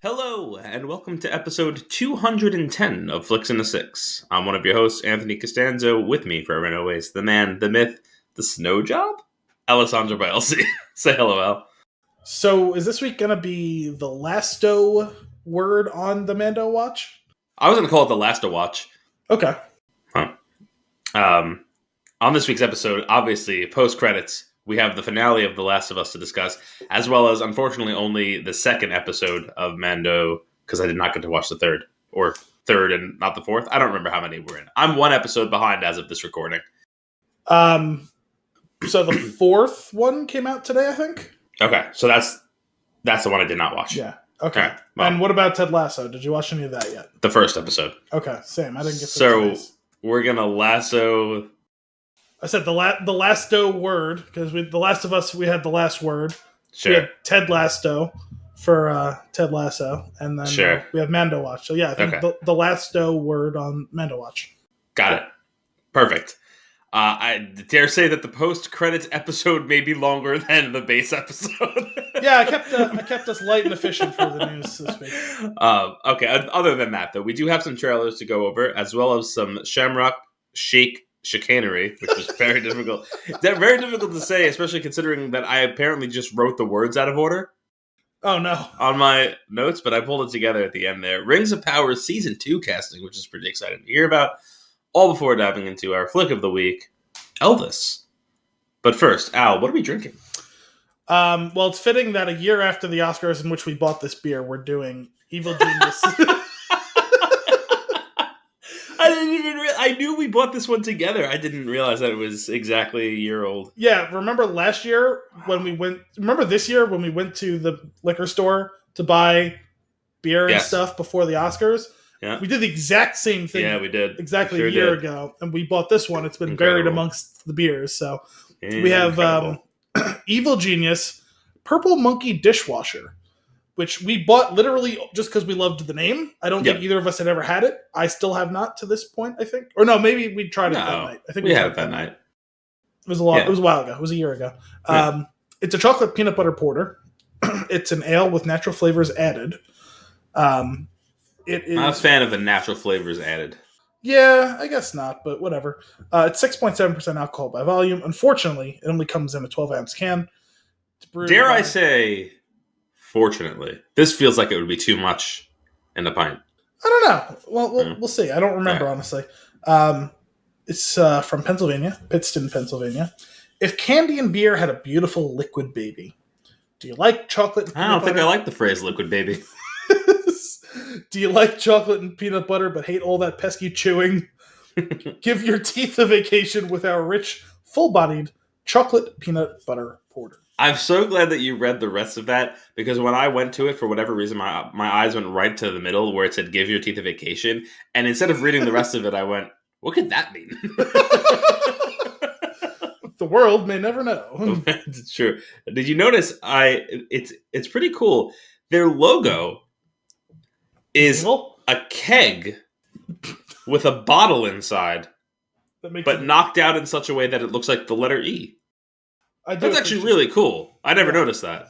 Hello, and welcome to episode 210 of Flix and the Six. I'm one of your hosts, Anthony Costanzo. With me for always, the man, the myth, the snow job, Alessandro Biolsi. Say hello, Al. So, is this week going to be the lasto word on the Mando watch? I was going to call it the Last to Watch. Okay. Huh. On this week's episode, obviously, post-credits, we have the finale of The Last of Us to discuss, as well as, unfortunately, only the second episode of Mando, because I did not get to watch the third and not the fourth. I don't remember how many we're in. I'm one episode behind as of this recording. So the fourth one came out today, I think? Okay, so that's the one I did not watch. Yeah. Okay. Right, well, and what about Ted Lasso? Did you watch any of that yet? the first episode. Okay, same. I didn't get to So we're gonna lasso. I said the lasto word because The Last of Us. We had the last word. Sure. We had Ted Lasso for Ted Lasso, and then we have Mando Watch. So yeah, I think the lasto word on Mando Watch. Got it. Perfect. I dare say that the post-credits episode may be longer than the base episode. Yeah, I kept us light and efficient for the news this week. Okay, other than that, though, we do have some trailers to go over, as well as some Shamrock Shake chicanery, which was very difficult. Very difficult to say, especially considering that I apparently just wrote the words out of order. Oh, no. On my notes, but I pulled it together at the end there. Rings of Power Season 2 casting, which is pretty exciting to hear about. All before diving into our flick of the week, Elvis. But first, Al, what are we drinking? Well, it's fitting that a year after the Oscars in which we bought this beer, we're doing Evil Genius. I knew we bought this one together. I didn't realize that it was exactly a year old. Yeah, remember last year when we went... Remember this year when we went to the liquor store to buy beer and stuff before the Oscars? Yeah. We did the exact same thing. Yeah, we did. Exactly a year ago. And we bought this one. It's been buried amongst the beers. So we have Evil Genius, Purple Monkey Dishwasher, which we bought literally just because we loved the name. I don't think either of us had ever had it. I still have not to this point, I think. Or no, maybe we tried it that night. I think we had it that night. It was a while ago. It was a year ago. Yeah. It's a chocolate peanut butter porter. It's an ale with natural flavors added. It is, I'm a fan of the natural flavors added. Yeah, I guess not, but whatever. It's 6.7% alcohol by volume. Unfortunately, it only comes in a 12-ounce can. Dare I say, fortunately. This feels like it would be too much in a pint. I don't know. Well, we'll see. I don't remember, honestly. It's from Pennsylvania, Pittston, Pennsylvania. If candy and beer had a beautiful liquid baby, do you like chocolate and peanut butter? I don't think I like the phrase liquid baby. Do you like chocolate and peanut butter but hate all that pesky chewing? Give your teeth a vacation with our rich, full-bodied chocolate peanut butter porter. I'm so glad that you read the rest of that, because when I went to it, for whatever reason, my eyes went right to the middle where it said, give your teeth a vacation. And instead of reading the rest of it, I went, what could that mean? The world may never know. It's true. Did you notice, it's pretty cool. Their logo is a keg with a bottle inside, but knocked out in such a way that it looks like the letter E. That's actually really cool. I never noticed that.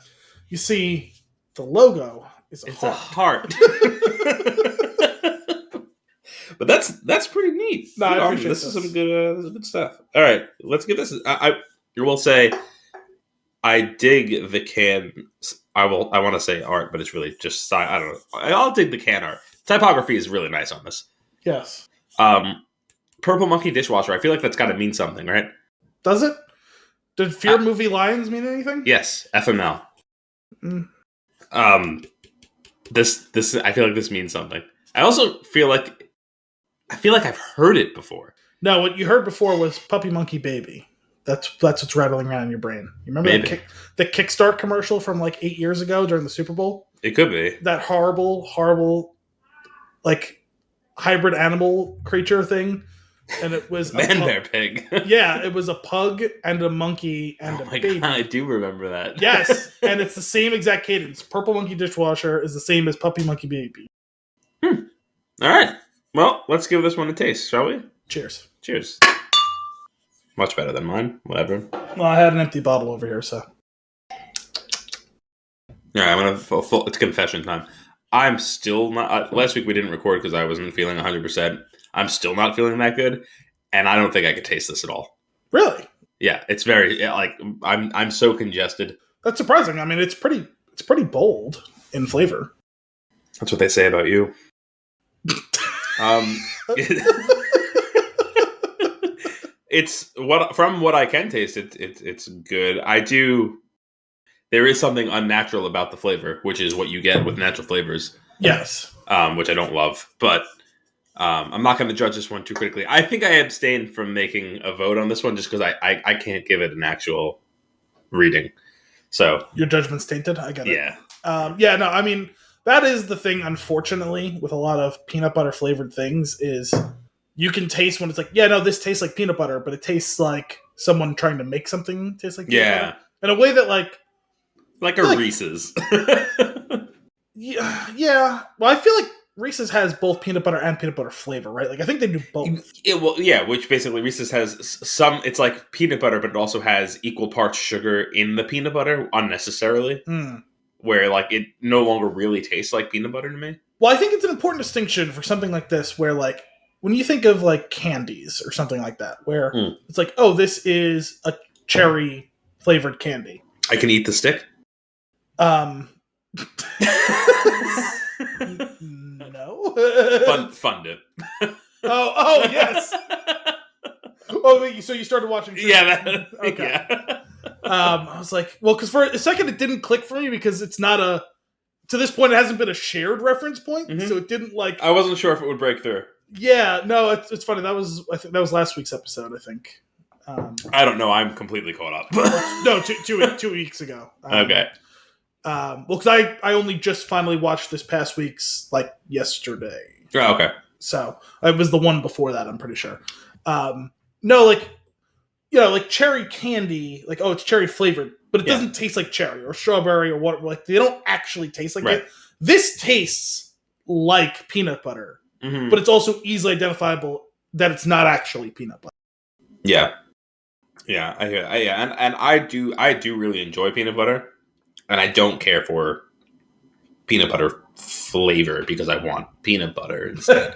You see, the logo is a heart. But that's pretty neat. No, I appreciate this. Is some good stuff. All right, let's get this. I will say, I dig the can. I want to say art, but it's really just I don't know. I'll dig the can art. Typography is really nice on this. Yes. Purple Monkey Dishwasher. I feel like that's got to mean something, right? Does it? Did Fear Movie Lions mean anything? Yes, FML. Mm. This I feel like this means something. I also feel like I've heard it before. No, what you heard before was Puppy Monkey Baby. That's what's rattling around in your brain. You remember the Kickstart commercial from like 8 years ago during the Super Bowl? It could be. That horrible, like, hybrid animal creature thing. And it was Bear Pig. Yeah, it was a pug and a monkey and a baby. God, I do remember that. Yes, and it's the same exact cadence. Purple Monkey Dishwasher is the same as Puppy Monkey Baby. All right. Well, let's give this one a taste, shall we? Cheers. Cheers. Much better than mine. Whatever. Well, I had an empty bottle over here, so. Yeah, I'm gonna. It's confession time. I'm still not. Last week we didn't record because I wasn't feeling 100%. I'm still not feeling that good, and I don't think I could taste this at all. Really? Yeah, it's very like I'm so congested. That's surprising. I mean, it's pretty bold in flavor. That's what they say about you. It's from what I can taste. It's good. There is something unnatural about the flavor, which is what you get with natural flavors. Yes. Which I don't love, but I'm not going to judge this one too critically. I think I abstained from making a vote on this one just because I can't give it an actual reading. So your judgment's tainted. I get it. Yeah. Yeah. No. I mean, that is the thing. Unfortunately, with a lot of peanut butter flavored things, is you can taste when it's like, yeah, no, this tastes like peanut butter, but it tastes like someone trying to make something taste like peanut butter in a way that like a Reese's. Yeah. Well, I feel like Reese's has both peanut butter and peanut butter flavor, right? Like, I think they do both. Which basically Reese's has some, it's like peanut butter, but it also has equal parts sugar in the peanut butter unnecessarily, where like it no longer really tastes like peanut butter to me. Well, I think it's an important distinction for something like this, where like, when you think of like candies or something like that, where it's like, oh, this is a cherry flavored candy. I can eat the stick? No. Fund it. Oh, yes. Oh, so you started watching? Yeah. Okay. Yeah. I was like, well, because for a second it didn't click for me because it's not to this point it hasn't been a shared reference point, so it didn't like. I wasn't sure if it would break through. Yeah, no, it's funny. I think that was last week's episode. I think. I don't know. I'm completely caught up. No, 2 weeks ago. Okay. Well, because I only just finally watched this past week's like yesterday. Oh, okay. So it was the one before that. I'm pretty sure. No, like like cherry candy. Like, oh, it's cherry flavored, but it doesn't taste like cherry or strawberry or what. Like, they don't actually taste like it. This tastes like peanut butter. Mm-hmm. But it's also easily identifiable that it's not actually peanut butter. Yeah, I hear. And I do really enjoy peanut butter, and I don't care for peanut butter flavor because I want peanut butter instead.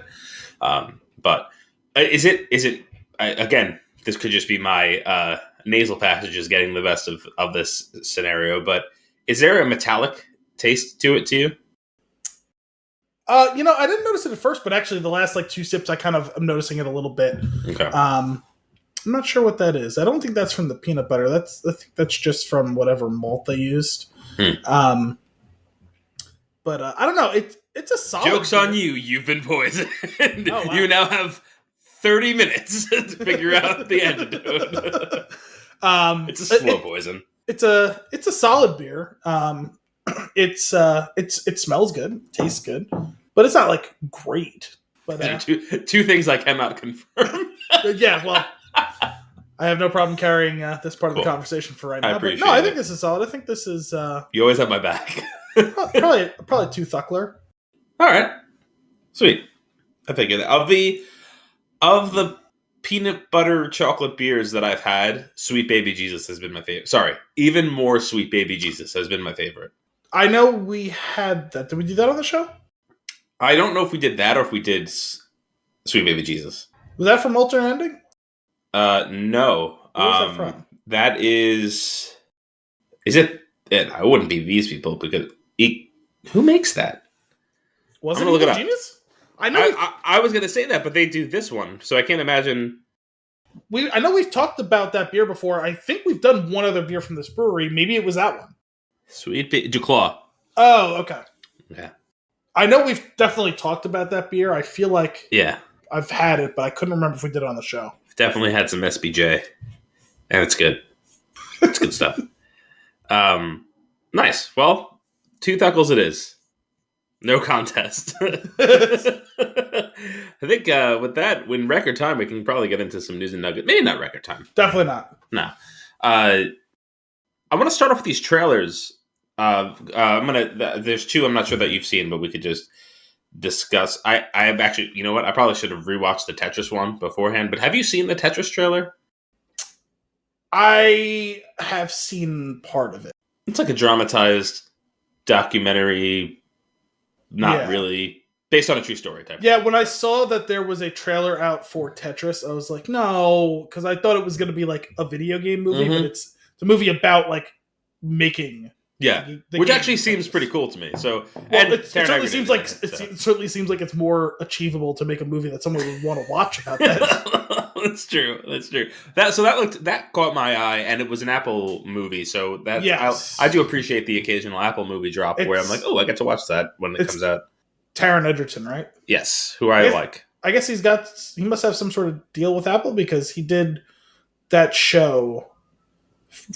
But is it again? This could just be my nasal passages getting the best of this scenario. But is there a metallic taste to it to you? I didn't notice it at first, but actually the last like 2 sips, I kind of am noticing it a little bit. Okay. I'm not sure what that is. I don't think that's from the peanut butter. I think that's just from whatever malt they used. But I don't know. It's a solid. Joke's on you. You've been poisoned. Oh, wow. You now have 30 minutes to figure out the antidote. It's a slow poison. It's a solid beer. It smells good, tastes good, but it's not like great. But two things I cannot confirm. Yeah, well, I have no problem carrying this part of the conversation for right now. I think this is solid. I think this is. You always have my back. probably 2 Thuckler. All right, sweet. I figured that of the peanut butter chocolate beers that I've had, Sweet Baby Jesus has been my favorite. Sorry, even more Sweet Baby Jesus has been my favorite. I know we had that. Did we do that on the show? I don't know if we did that or if we did Sweet Baby Jesus. Was that from Alternate Ending? No. Where was that from? That is it? I wouldn't be these people because who makes that? Was it Evil Genius? I was going to say that, but they do this one, so I can't imagine. I know we've talked about that beer before. I think we've done one other beer from this brewery. Maybe it was that one. Sweet Duclaw. Oh, okay. Yeah. I know we've definitely talked about that beer. I feel like I've had it, but I couldn't remember if we did it on the show. Definitely had some SBJ, and it's good. It's good stuff. Nice. Well, 2 Thuckles it is. No contest. I think with that, in record time, we can probably get into some news and nuggets. Maybe not record time. Definitely not. No. I want to start off with these trailers. There's 2 I'm not sure that you've seen, but we could just discuss. I've actually, you know what? I probably should have rewatched the Tetris one beforehand, but have you seen the Tetris trailer? I have seen part of it. It's like a dramatized documentary not really based on a true story type. Yeah, when I saw that there was a trailer out for Tetris, I was like, no, because I thought it was going to be like a video game movie, but it's a movie about like making. Which actually seems pretty cool to me. So, it certainly seems like it's more achievable to make a movie that someone would want to watch about that. That's true. That caught my eye, and it was an Apple movie. So I do appreciate the occasional Apple movie drop where I'm like, oh, I get to watch that when it comes out. Taron Egerton, right? Yes, who I like. I guess he must have some sort of deal with Apple because he did that show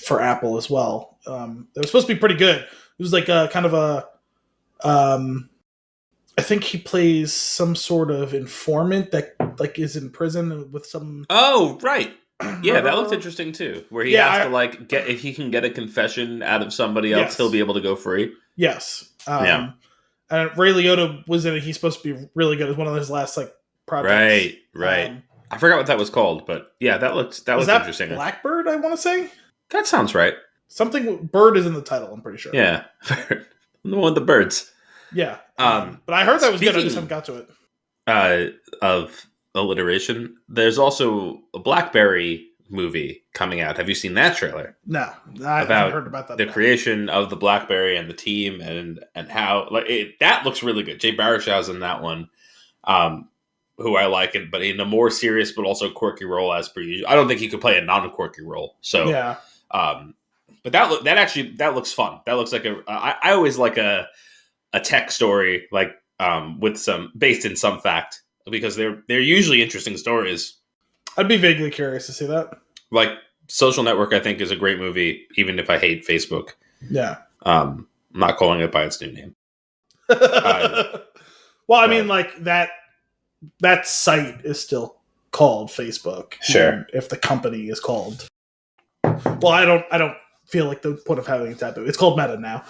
for Apple as well. It was supposed to be pretty good. It was like a kind of a, I think he plays some sort of informant that like is in prison with some. Oh, right. Yeah, that looked interesting too. Where he has to like get, if he can get a confession out of somebody else, he'll be able to go free. Yes. And Ray Liotta was in it. He's supposed to be really good. It was one of his last like projects. Right. I forgot what that was called, but yeah, that looked interesting. Blackbird, I want to say. That sounds right. Something bird is in the title, I'm pretty sure. Yeah. The one with the birds. Yeah. But I heard that was good. I just haven't got to it. Of alliteration, there's also a BlackBerry movie coming out. Have you seen that trailer? No. I haven't heard about that. The creation of the BlackBerry and the team and how that looks really good. Jay Baruchel's in that one. Who I like, but in a more serious but also quirky role as per usual. I don't think he could play a non-quirky role. So yeah. But that looks fun. That looks like I always like a tech story like with some based in some fact because they're usually interesting stories. I'd be vaguely curious to see that. Like Social Network, I think is a great movie, even if I hate Facebook. Yeah. I'm not calling it by its new name. Well, I mean, like that site is still called Facebook. Sure. If the company is called, well, I don't feel like the point of having a taboo. It's called Meta now.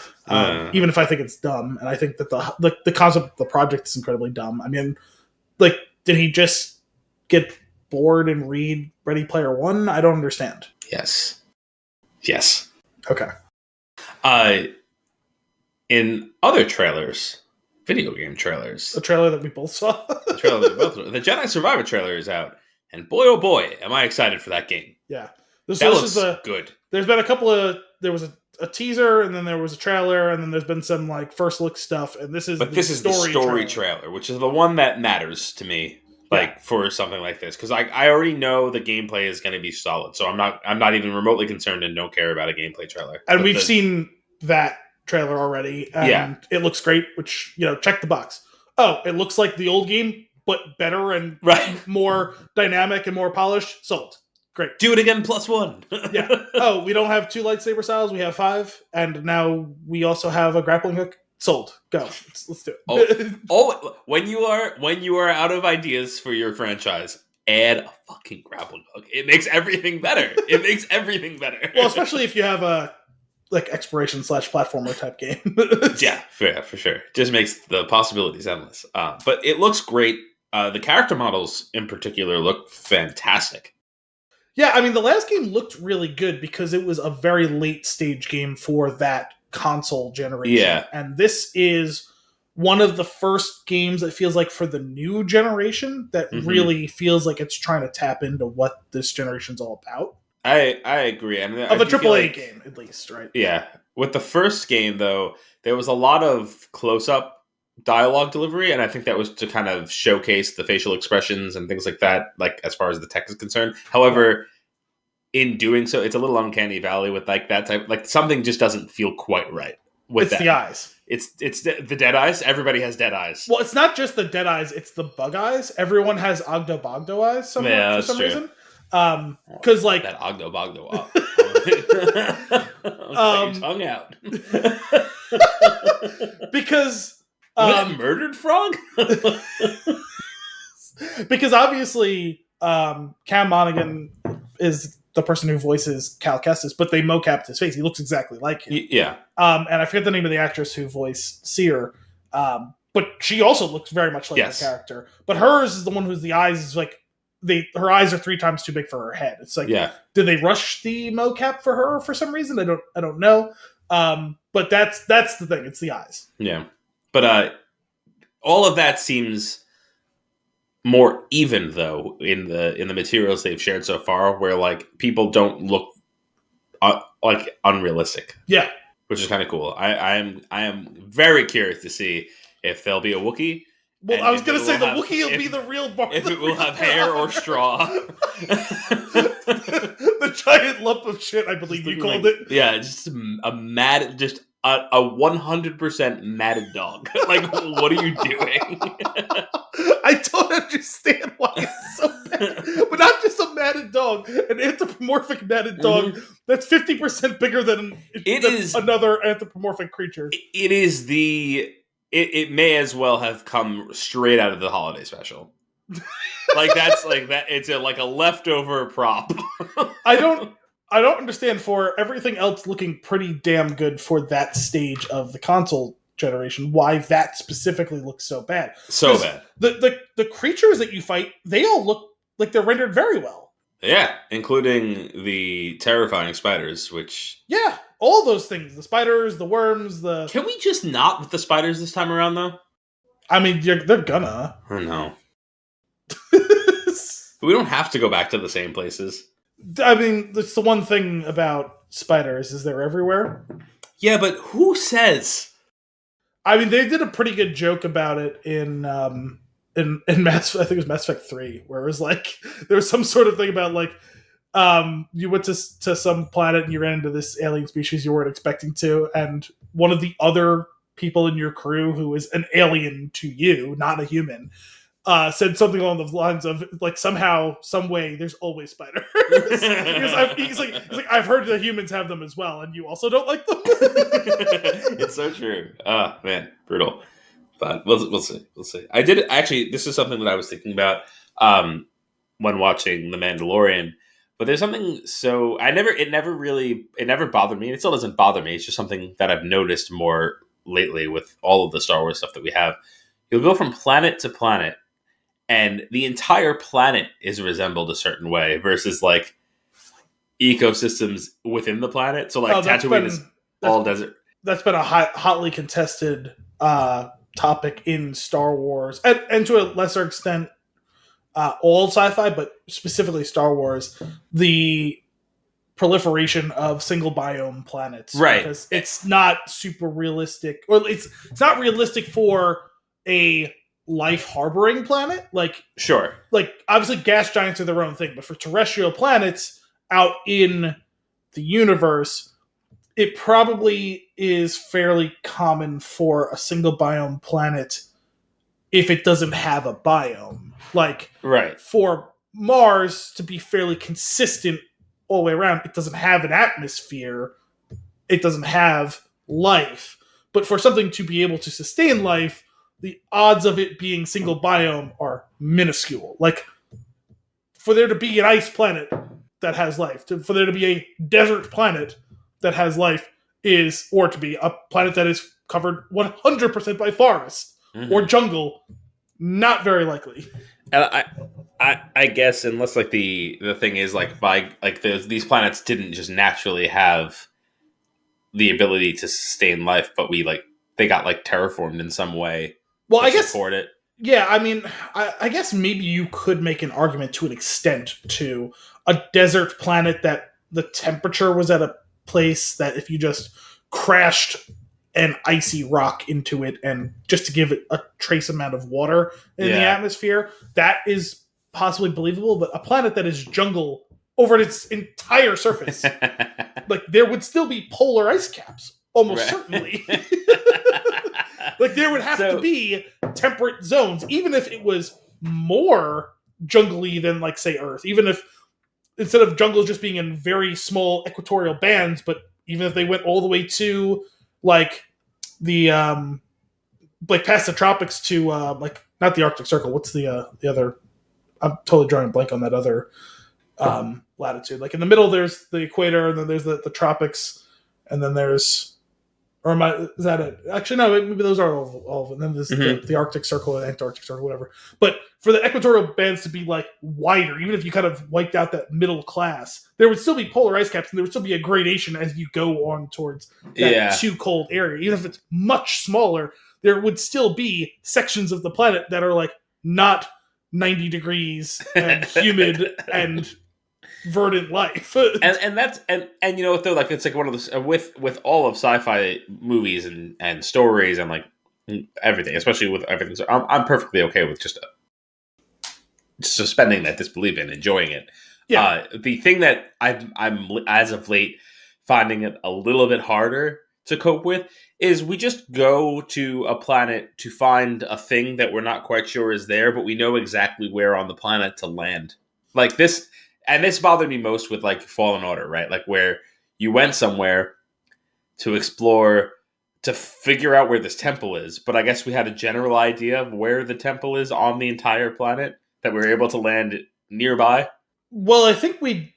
Even if I think it's dumb, and I think that the concept of the project is incredibly dumb. I mean, like, did he just get bored and read Ready Player One? I don't understand. Yes. Okay. In other trailers, video game trailers, a trailer that we both saw. The Jedi Survivor trailer is out, and boy, oh boy, am I excited for that game. Yeah. This looks good. There's been there was a teaser, and then there was a trailer, and then there's been some like first look stuff, and this is the story trailer, which is the one that matters to me. Like for something like this, because I already know the gameplay is going to be solid, so I'm not even remotely concerned and don't care about a gameplay trailer. And we've seen that trailer already, and it looks great. Which check the box. Oh, it looks like the old game, but better and more dynamic and more polished. Sold. Great. Do it again +1. Yeah. Oh, we don't have 2 lightsaber styles. We have 5, and now we also have a grappling hook. Sold. Go. Let's do it. When you are out of ideas for your franchise, add a fucking grappling hook. It makes everything better. Well, especially if you have a like exploration / platformer type game. Yeah, for sure. Just makes the possibilities endless. But it looks great. The character models in particular look fantastic. Yeah, I mean, the last game looked really good because it was a very late stage game for that console generation. Yeah. And this is one of the first games that feels like for the new generation that really feels like it's trying to tap into what this generation's all about. I agree. I mean, of a AAA game, at least, right? Yeah. With the first game, though, there was a lot of close-up dialogue delivery, and I think that was to kind of showcase the facial expressions and things like that, like as far as the tech is concerned. However, in doing so, it's a little uncanny valley with like that type, like something just doesn't feel quite right with it's the eyes. It's the dead eyes. Everybody has dead eyes. Well, it's not just the dead eyes; it's the bug eyes. Everyone has Ogdo Bogdo eyes for some reason. Because like that Ogdo Bogdo. Tongue out. Because that murdered frog. Because obviously, Cam Monaghan is the person who voices Cal Kestis, but they mocapped his face. He looks exactly like him. Yeah. And I forget the name of the actress who voiced Seer, but she also looks very much like the character. But hers is the one whose the eyes is like her eyes are 3 times too big for her head. It's like, did they rush the mocap for her for some reason? I don't know. But that's the thing. It's the eyes. Yeah. But all of that seems more even, though, in the materials they've shared so far, where like people don't look like unrealistic. Yeah, which is kind of cool. I am very curious to see if there'll be a Wookiee. Well, I was going to say the Wookiee will be the real bar. If it will have hair or straw. The giant lump of shit, I believe you called it. Yeah, just a 100% matted dog. Like, what are you doing? I don't understand why it's so bad. But not just a matted dog, an anthropomorphic matted dog that's 50% bigger than another anthropomorphic creature. It is It may as well have come straight out of the holiday special. Like that's like that. It's like a leftover prop. I don't understand, for everything else looking pretty damn good for that stage of the console generation, why that specifically looks so bad. So bad. The creatures that you fight, they all look like they're rendered very well. Yeah, including the terrifying spiders, which... Yeah, all those things. The spiders, the worms, the... Can we just not with the spiders this time around, though? I mean, they're gonna. I know. We don't have to go back to the same places. I mean, that's the one thing about spiders, is they're everywhere. Yeah, but who says? I mean, they did a pretty good joke about it in Mass, I think it was Mass Effect 3, where it was like, there was some sort of thing about like, you went to some planet and you ran into this alien species you weren't expecting to, and one of the other people in your crew, who is an alien to you, not a human, said something along the lines of like, somehow, some way, there's always spiders. he's like, I've heard the humans have them as well, and you also don't like them. It's so true. Ah, man, brutal. But we'll see. We'll see. I did actually. This is something that I was thinking about when watching The Mandalorian. But there's something so it never bothered me, and it still doesn't bother me. It's just something that I've noticed more lately with all of the Star Wars stuff that we have. You'll go from planet to planet, and the entire planet is resembled a certain way versus like ecosystems within the planet. So like Tatooine is all desert. That's been a hotly contested topic in Star Wars, and to a lesser extent, all sci-fi, but specifically Star Wars, the proliferation of single biome planets, right? Because it's not super realistic, or it's not realistic for a life harboring planet. Like, sure, like obviously gas giants are their own thing, but for terrestrial planets out in the universe, it probably is fairly common for a single biome planet if it doesn't have a biome. Like, right, for Mars to be fairly consistent all the way around, it doesn't have an atmosphere, it doesn't have life. But for something to be able to sustain life, the odds of it being single biome are minuscule. Like, for there to be an ice planet that has life, for there to be a desert planet that has life, or to be a planet that is covered 100% by forest or jungle, not very likely. And I guess unless like the thing is like these planets didn't just naturally have the ability to sustain life, but they got like terraformed in some way. Well, I guess support it. Yeah, I mean, I guess maybe you could make an argument to an extent to a desert planet that the temperature was at a place that if you just crashed an icy rock into it and just to give it a trace amount of water in the atmosphere, that is possibly believable. But a planet that is jungle over its entire surface, like, there would still be polar ice caps, almost certainly. Like, there would have to be temperate zones, even if it was more jungly than, like, say, Earth. Even if, instead of jungles just being in very small equatorial bands, but even if they went all the way to, like, the, like, past the tropics to, like, not the Arctic Circle, what's the other, I'm totally drawing a blank on that other latitude. Like, in the middle, there's the equator, and then there's the tropics, and then there's Or is that it? Actually, no, maybe those are all of them. And then there's the Arctic Circle and Antarctic Circle, whatever. But for the equatorial bands to be like wider, even if you kind of wiped out that middle class, there would still be polar ice caps and there would still be a gradation as you go on towards that too cold area. Even if it's much smaller, there would still be sections of the planet that are like not 90 degrees and humid and verdant life. and that's you know, though, like, it's like one of those with all of sci-fi movies and stories and like everything, especially with everything. So I'm perfectly okay with just suspending that disbelief and enjoying it. Yeah. The thing that I'm as of late finding it a little bit harder to cope with is we just go to a planet to find a thing that we're not quite sure is there, but we know exactly where on the planet to land. Like this. And this bothered me most with like Fallen Order, right? Like where you went somewhere to explore, to figure out where this temple is. But I guess we had a general idea of where the temple is on the entire planet that we were able to land nearby. Well, I think we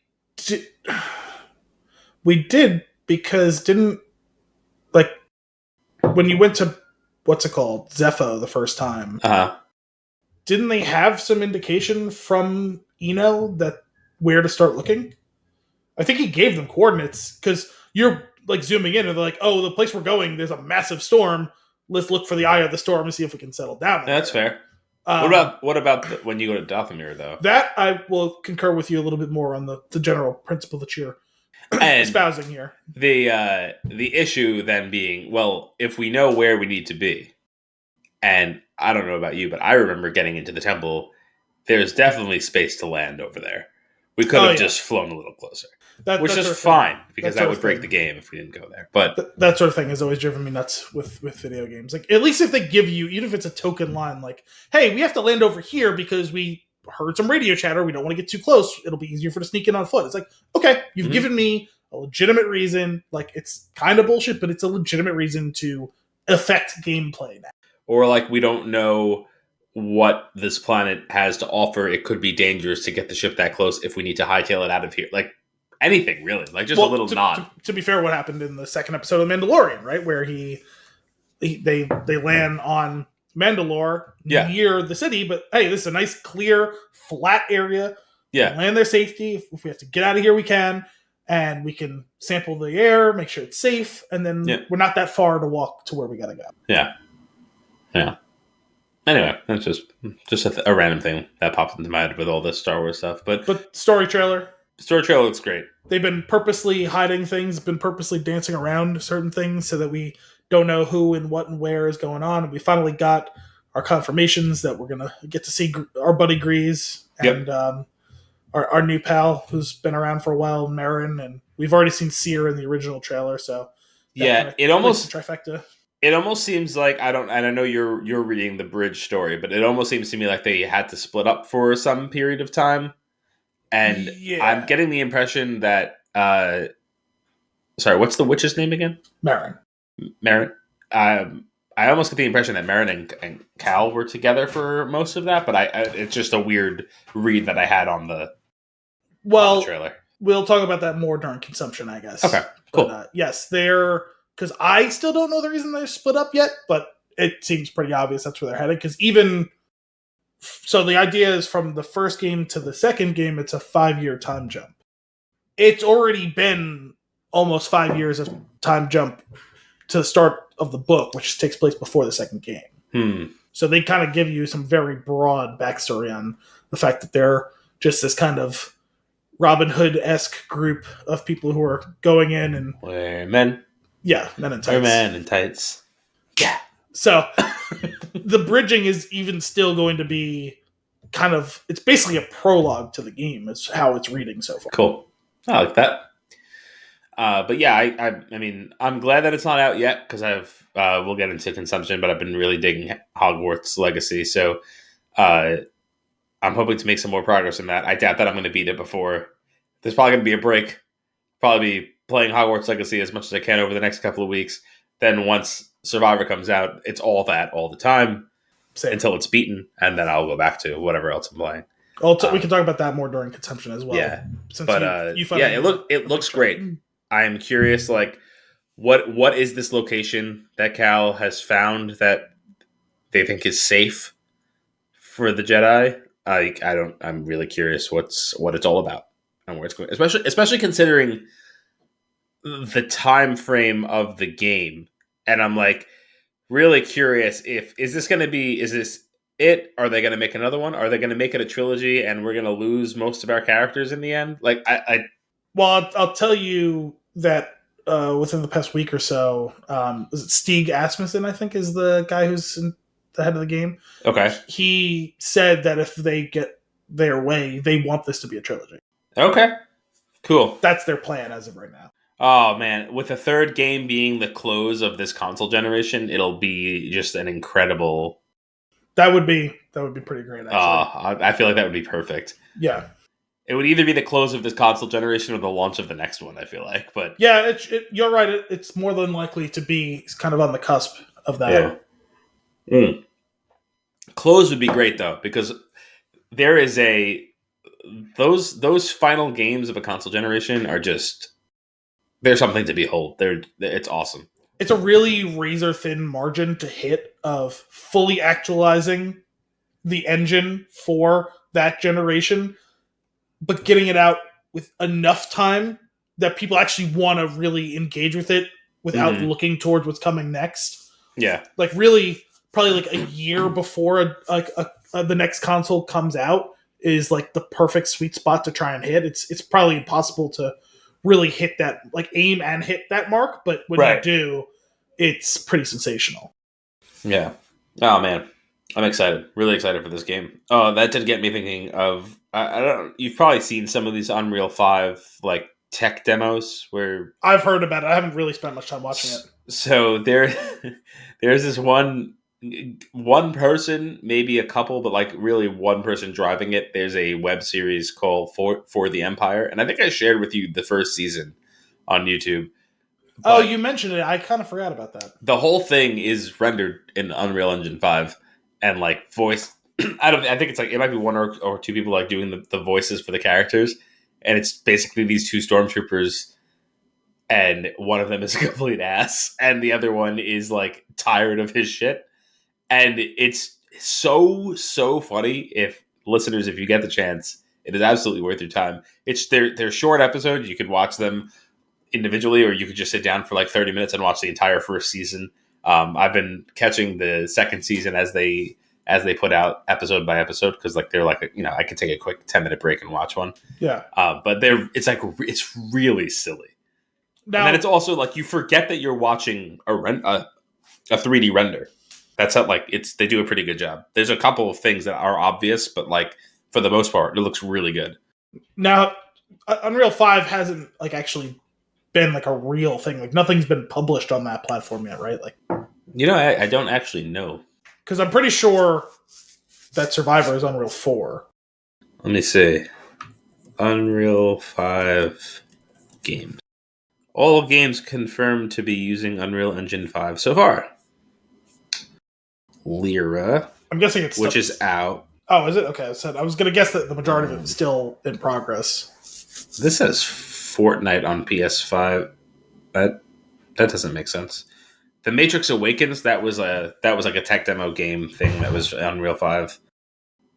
did because didn't, like, when you went to, what's it called? Zepho the first time. Didn't they have some indication from Eno that where to start looking? I think he gave them coordinates because you're like zooming in and they're like, oh, the place we're going, there's a massive storm. Let's look for the eye of the storm and see if we can settle down. That's fair. What about when you go to Dothamir, though? That I will concur with you a little bit more on the general principle that you're espousing here. The issue then being, well, if we know where we need to be, and I don't know about you, but I remember getting into the temple, there's definitely space to land over there. We could have just flown a little closer, which is fine because that would break the game if we didn't go there. But that sort of thing has always driven me nuts with video games. Like, at least if they give you, even if it's a token line, like, hey, we have to land over here because we heard some radio chatter. We don't want to get too close. It'll be easier for to sneak in on foot. It's like, okay, you've given me a legitimate reason. Like, it's kind of bullshit, but it's a legitimate reason to affect gameplay now. Or like, we don't know what this planet has to offer. It could be dangerous to get the ship that close if we need to hightail it out of here. Like, anything, really. Like, just a little nod. To be fair, what happened in the second episode of Mandalorian, right? Where they land on Mandalore near the city, but hey, this is a nice, clear, flat area. Yeah. Land there safety. If we have to get out of here, we can. And we can sample the air, make sure it's safe, and then we're not that far to walk to where we gotta go. Yeah. Yeah. Anyway, that's just a random thing that popped into my head with all this Star Wars stuff. But story trailer looks great. They've been purposely hiding things, been purposely dancing around certain things so that we don't know who and what and where is going on. And we finally got our confirmations that we're going to get to see our buddy Grease and our new pal who's been around for a while, Marin. And we've already seen Seer in the original trailer. So it almost trifecta. It almost seems like I know you're reading the bridge story, but it almost seems to me like they had to split up for some period of time. And I'm getting the impression that sorry, what's the witch's name again? Marin. I almost get the impression that Marin and Cal were together for most of that, but it's just a weird read that I had on the trailer. We'll talk about that more during consumption, I guess. Okay, cool. But, yes, they're... Because I still don't know the reason they're split up yet, but it seems pretty obvious that's where they're headed. Because even... So the idea is from the first game to the second game, it's a 5-year time jump. It's already been almost 5 years of time jump to the start of the book, which takes place before the second game. So they kind of give you some very broad backstory on the fact that they're just this kind of Robin Hood-esque group of people who are going in and... We're men. Yeah, men in tights. We're men in tights. Yeah. So the bridging is even still going to be kind of... It's basically a prologue to the game is how it's reading so far. Cool. I like that. But yeah, I mean, I'm glad that it's not out yet because we'll get into consumption, but I've been really digging Hogwarts Legacy. So I'm hoping to make some more progress in that. I doubt that I'm going to beat it before. There's probably going to be a break. Probably be playing Hogwarts Legacy as much as I can over the next couple of weeks. Then once Survivor comes out, it's all that all the time until it's beaten, and then I'll go back to whatever else I'm playing. We can talk about that more during consumption as well. Yeah, but it looks great. I am curious, like what is this location that Cal has found that they think is safe for the Jedi? I'm really curious what it's all about and where it's going, especially considering the time frame of the game. And I'm like really curious is this it? Are they going to make another one? Are they going to make it a trilogy and we're going to lose most of our characters in the end? Like Well, I'll tell you that within the past week or so, is it Stieg Asmussen, I think, is the guy who's in the head of the game. Okay. He said that if they get their way, they want this to be a trilogy. Okay. Cool. That's their plan as of right now. Oh man, with the third game being the close of this console generation, it'll be just an incredible. That would be pretty great. Actually. I feel like that would be perfect. Yeah, it would either be the close of this console generation or the launch of the next one. I feel like, but yeah, you're right. It's more than likely to be kind of on the cusp of that. Yeah. Close would be great though, because there is those final games of a console generation are just. There's something to behold. It's awesome. It's a really razor thin margin to hit of fully actualizing the engine for that generation, but getting it out with enough time that people actually want to really engage with it without looking towards what's coming next. Yeah. Like really, probably like a year before the next console comes out is like the perfect sweet spot to try and hit. It's probably impossible to really hit that, like aim and hit that mark, but when you do, it's pretty sensational. Yeah. Oh man, I'm excited. Really excited for this game. Oh, that did get me thinking of. I don't. You've probably seen some of these Unreal 5 like tech demos where I've heard about it. I haven't really spent much time watching it. So there's this one person, maybe a couple, but like really one person driving it. There's a web series called For the Empire, and I think I shared with you the first season on YouTube. Oh, you mentioned it. I kind of forgot about that. The whole thing is rendered in Unreal Engine 5 and like voice. I think it's like it might be one or two people like doing the voices for the characters, and it's basically these two stormtroopers. And one of them is a complete ass, and the other one is like tired of his shit. And it's so funny. If you get the chance, it is absolutely worth your time. They're short episodes. You could watch them individually, or you could just sit down for like 30 minutes and watch the entire first season. I've been catching the second season as they put out episode by episode, because like they're like I could take a quick 10-minute break and watch one. Yeah. But it's really silly. Now, and then it's also like you forget that you're watching a 3D render. That's how they do a pretty good job. There's a couple of things that are obvious, but like for the most part, it looks really good. Now, Unreal 5 hasn't like actually been like a real thing. Like nothing's been published on that platform yet, right? Like, I don't actually know, because I'm pretty sure that Survivor is Unreal 4. Let me see. Unreal 5 games. All games confirmed to be using Unreal Engine 5 so far. Lyra. I'm guessing it's which is out. Oh, is it? Okay, I was going to guess that the majority of it is still in progress. This says Fortnite on PS5. That doesn't make sense. The Matrix Awakens, that was like a tech demo game thing that was Unreal 5.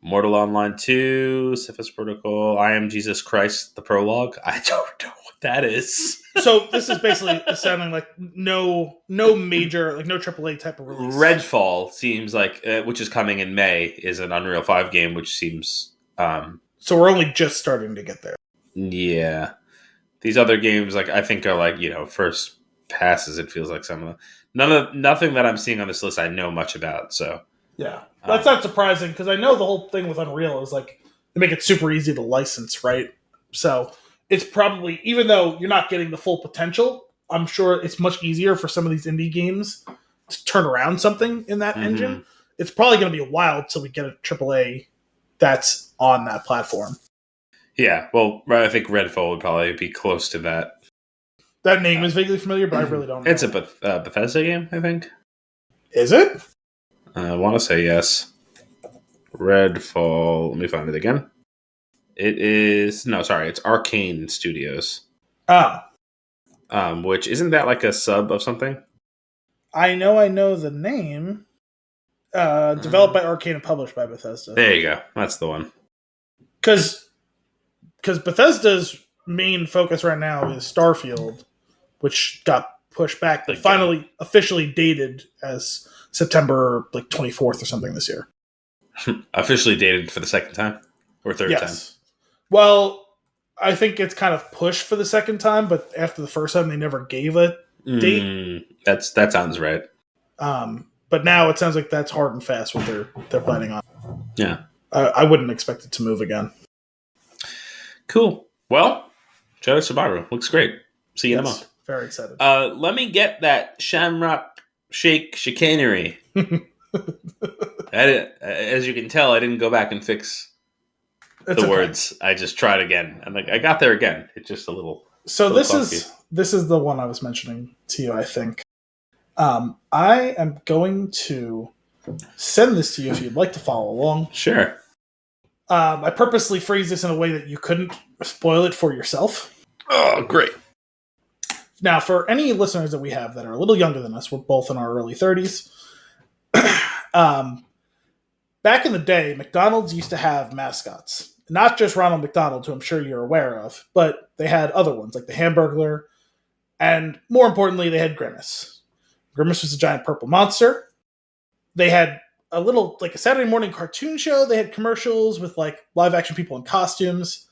Mortal Online 2, Cephas Protocol, I Am Jesus Christ, the prologue. I don't know what that is. So this is basically sounding like no major, like no AAA type of release. Redfall seems like, which is coming in May, is an Unreal 5 game, which seems... so we're only just starting to get there. Yeah. These other games, like I think, are like, first passes, it feels like some of them. Nothing that I'm seeing on this list I know much about, so... Yeah. That's not surprising, because I know the whole thing with Unreal is like, they make it super easy to license, right? So... it's probably, even though you're not getting the full potential, I'm sure it's much easier for some of these indie games to turn around something in that engine. It's probably going to be a while till we get a AAA that's on that platform. Yeah, well, I think Redfall would probably be close to that. That name is vaguely familiar, but I really don't know. It's a Bethesda game, I think. Is it? I want to say yes. Redfall, let me find it again. It is... no, sorry, it's Arcane Studios. Oh. which isn't that like a sub of something? I know the name. Developed by Arcane and published by Bethesda. There you go. That's the one. Because Bethesda's main focus right now is Starfield, which got pushed back. They finally officially dated as September 24th or something this year. Officially dated for the second time? Or third time? Well, I think it's kind of pushed for the second time, but after the first time, they never gave a date. That sounds right. But now it sounds like that's hard and fast what they're planning on. Yeah. I wouldn't expect it to move again. Cool. Well, Shadow Subaru looks great. See you in a month. Very excited. Let me get that Shamrock Shake chicanery. As you can tell, I didn't go back and fix the words. I just tried again, and I got there again. It's just a little. So this is the one I was mentioning to you. I think I am going to send this to you if you'd like to follow along. Sure. I purposely phrased this in a way that you couldn't spoil it for yourself. Oh, great. Now, for any listeners that we have that are a little younger than us, we're both in our early 30s. Back in the day, McDonald's used to have mascots. Not just Ronald McDonald, who I'm sure you're aware of, but they had other ones, like the Hamburglar, and more importantly, they had Grimace. Grimace was a giant purple monster. They had a little, a Saturday morning cartoon show. They had commercials with, live action people in costumes.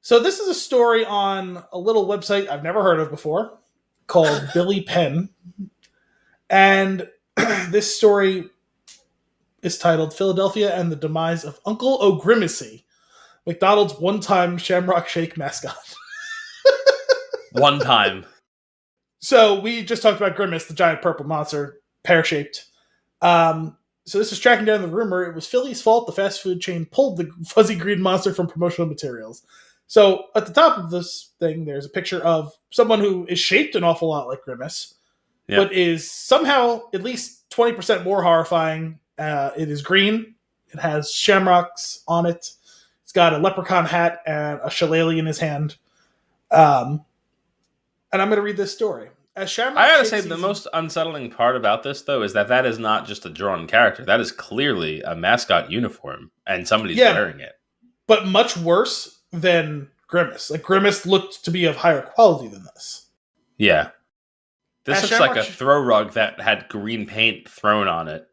So this is a story on a little website I've never heard of before called Billy Penn. And this story is titled Philadelphia and the Demise of Uncle O'Grimacy, McDonald's one-time Shamrock Shake mascot. One time. So we just talked about Grimace, the giant purple monster, pear-shaped. So this is tracking down the rumor. It was Philly's fault the fast food chain pulled the fuzzy green monster from promotional materials. So at the top of this thing, there's a picture of someone who is shaped an awful lot like Grimace, but is somehow at least 20% more horrifying. It is green. It has shamrocks on it. It's got a leprechaun hat and a shillelagh in his hand. And I'm going to read this story. I gotta say, the most unsettling part about this, though, is that is not just a drawn character. That is clearly a mascot uniform, and somebody's wearing it. But much worse than Grimace. Grimace looked to be of higher quality than this. Yeah. This looks like a throw rug that had green paint thrown on it.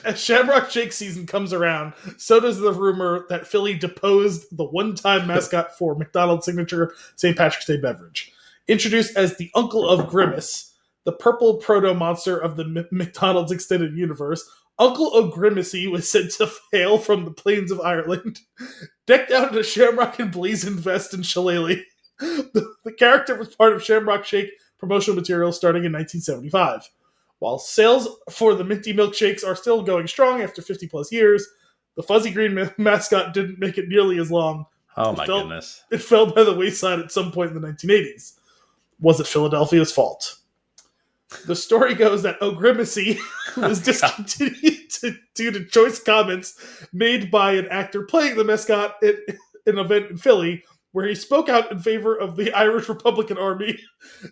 As Shamrock Shake season comes around, so does the rumor that Philly deposed the one-time mascot for McDonald's signature St. Patrick's Day beverage. Introduced as the Uncle of Grimace, the purple proto-monster of the McDonald's extended universe, Uncle O'Grimacy was said to hail from the plains of Ireland. Decked out in a shamrock and blazoned vest and shillelagh, the character was part of Shamrock Shake promotional material starting in 1975. While sales for the minty milkshakes are still going strong after 50 plus years, the fuzzy green mascot didn't make it nearly as long. Oh my goodness. It fell by the wayside at some point in the 1980s. Was it Philadelphia's fault? The story goes that O'Grimacy was discontinued due to choice comments made by an actor playing the mascot at an event in Philly, where he spoke out in favor of the Irish Republican Army,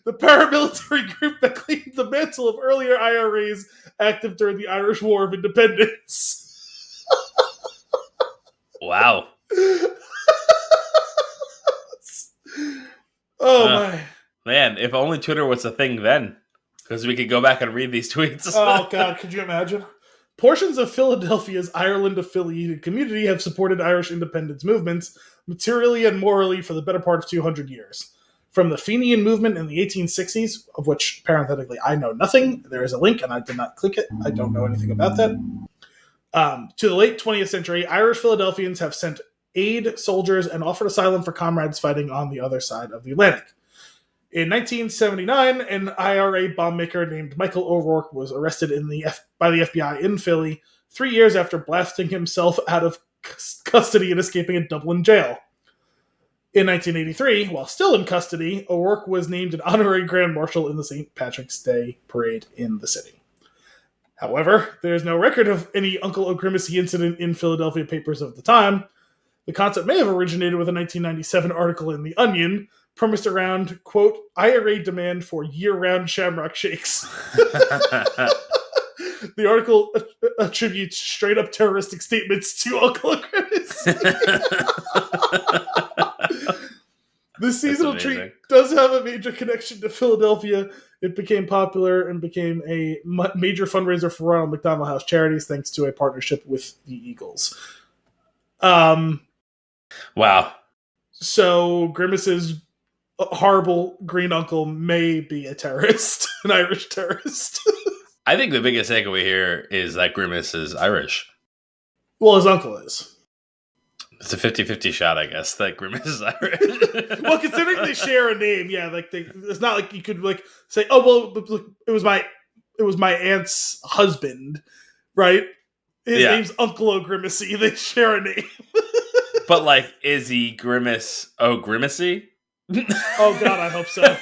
the paramilitary group that claimed the mantle of earlier IRAs active during the Irish War of Independence. Wow. Oh, my. Man, if only Twitter was a thing then, because we could go back and read these tweets. Oh, God, could you imagine? Portions of Philadelphia's Ireland-affiliated community have supported Irish independence movements materially and morally for the better part of 200 years. From the Fenian movement in the 1860s, of which, parenthetically, I know nothing. There is a link, and I did not click it. I don't know anything about that. To the late 20th century, Irish Philadelphians have sent aid soldiers and offered asylum for comrades fighting on the other side of the Atlantic. In 1979, an IRA bomb maker named Michael O'Rourke was arrested by the FBI in Philly 3 years after blasting himself out of custody and escaping a Dublin jail. In 1983, while still in custody, O'Rourke was named an honorary Grand Marshal in the St. Patrick's Day parade in the city. However, there is no record of any Uncle O'Grimacy incident in Philadelphia papers of the time. The concept may have originated with a 1997 article in The Onion premised around, quote, IRA demand for year-round Shamrock shakes. The article attributes straight-up terroristic statements to Uncle Grimace. This seasonal treat does have a major connection to Philadelphia. It became popular and became a major fundraiser for Ronald McDonald House Charities thanks to a partnership with the Eagles. Wow. So Grimace's horrible green uncle may be a terrorist, an Irish terrorist. I think the biggest takeaway here is that Grimace is Irish. Well, his uncle is. It's a 50-50 shot, I guess, that Grimace is Irish. Well, considering they share a name, yeah, like it's not like you could like say, "Oh, well, it was my aunt's husband," right? His name's Uncle O'Grimacy. They share a name. But like, is he Grimace O'Grimacy? Oh God, I hope so.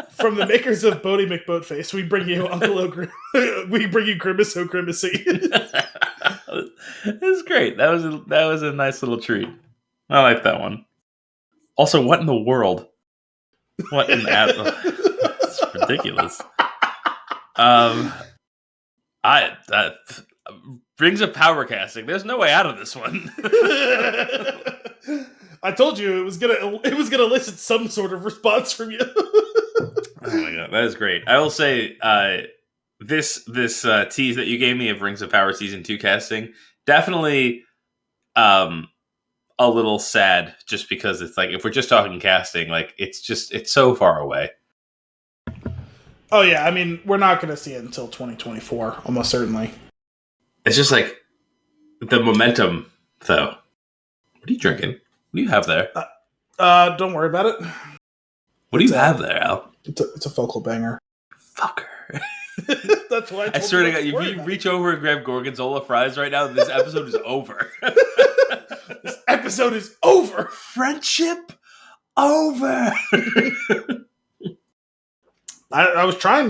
From the makers of Bodie McBoatface, we bring you we bring you Grimace O'Grimacy. It's great. That was a nice little treat. I like that one. Also, what in the world? What in the it's ridiculous. Rings of power casting. There's no way out of this one. I told you it was gonna elicit some sort of response from you. Oh my god, that is great. I will say, this tease that you gave me of Rings of Power Season 2 casting, definitely a little sad, just because it's like, if we're just talking casting, like, it's so far away. Oh yeah, I mean, we're not going to see it until 2024, almost certainly. It's just like, the momentum, though. What are you drinking? What do you have there? Don't worry about it. What do you have there, Al? It's a focal banger. Fucker. That's why I swear to God, if you reach over and grab Gorgonzola fries right now, this episode is over. This episode is over. Friendship over. I was trying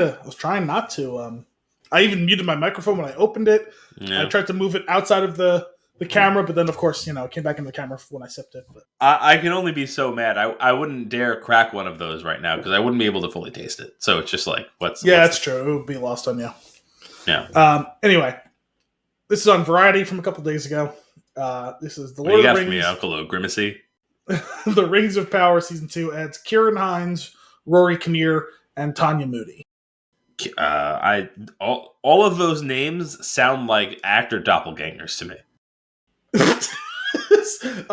not to. I even muted my microphone when I opened it. Yeah. I tried to move it outside of the camera, but then of course, it came back into the camera when I sipped it. But I can only be so mad. I wouldn't dare crack one of those right now because I wouldn't be able to fully taste it. So it's just like, that's true. It would be lost on you. Yeah. Anyway, this is on Variety from a couple days ago. This is the Lord of the Rings. For me, Uncle O'Grimacy. The Rings of Power Season 2 adds Ciarán Hinds, Rory Kinnear, and Tanya Moody. All of those names sound like actor doppelgangers to me.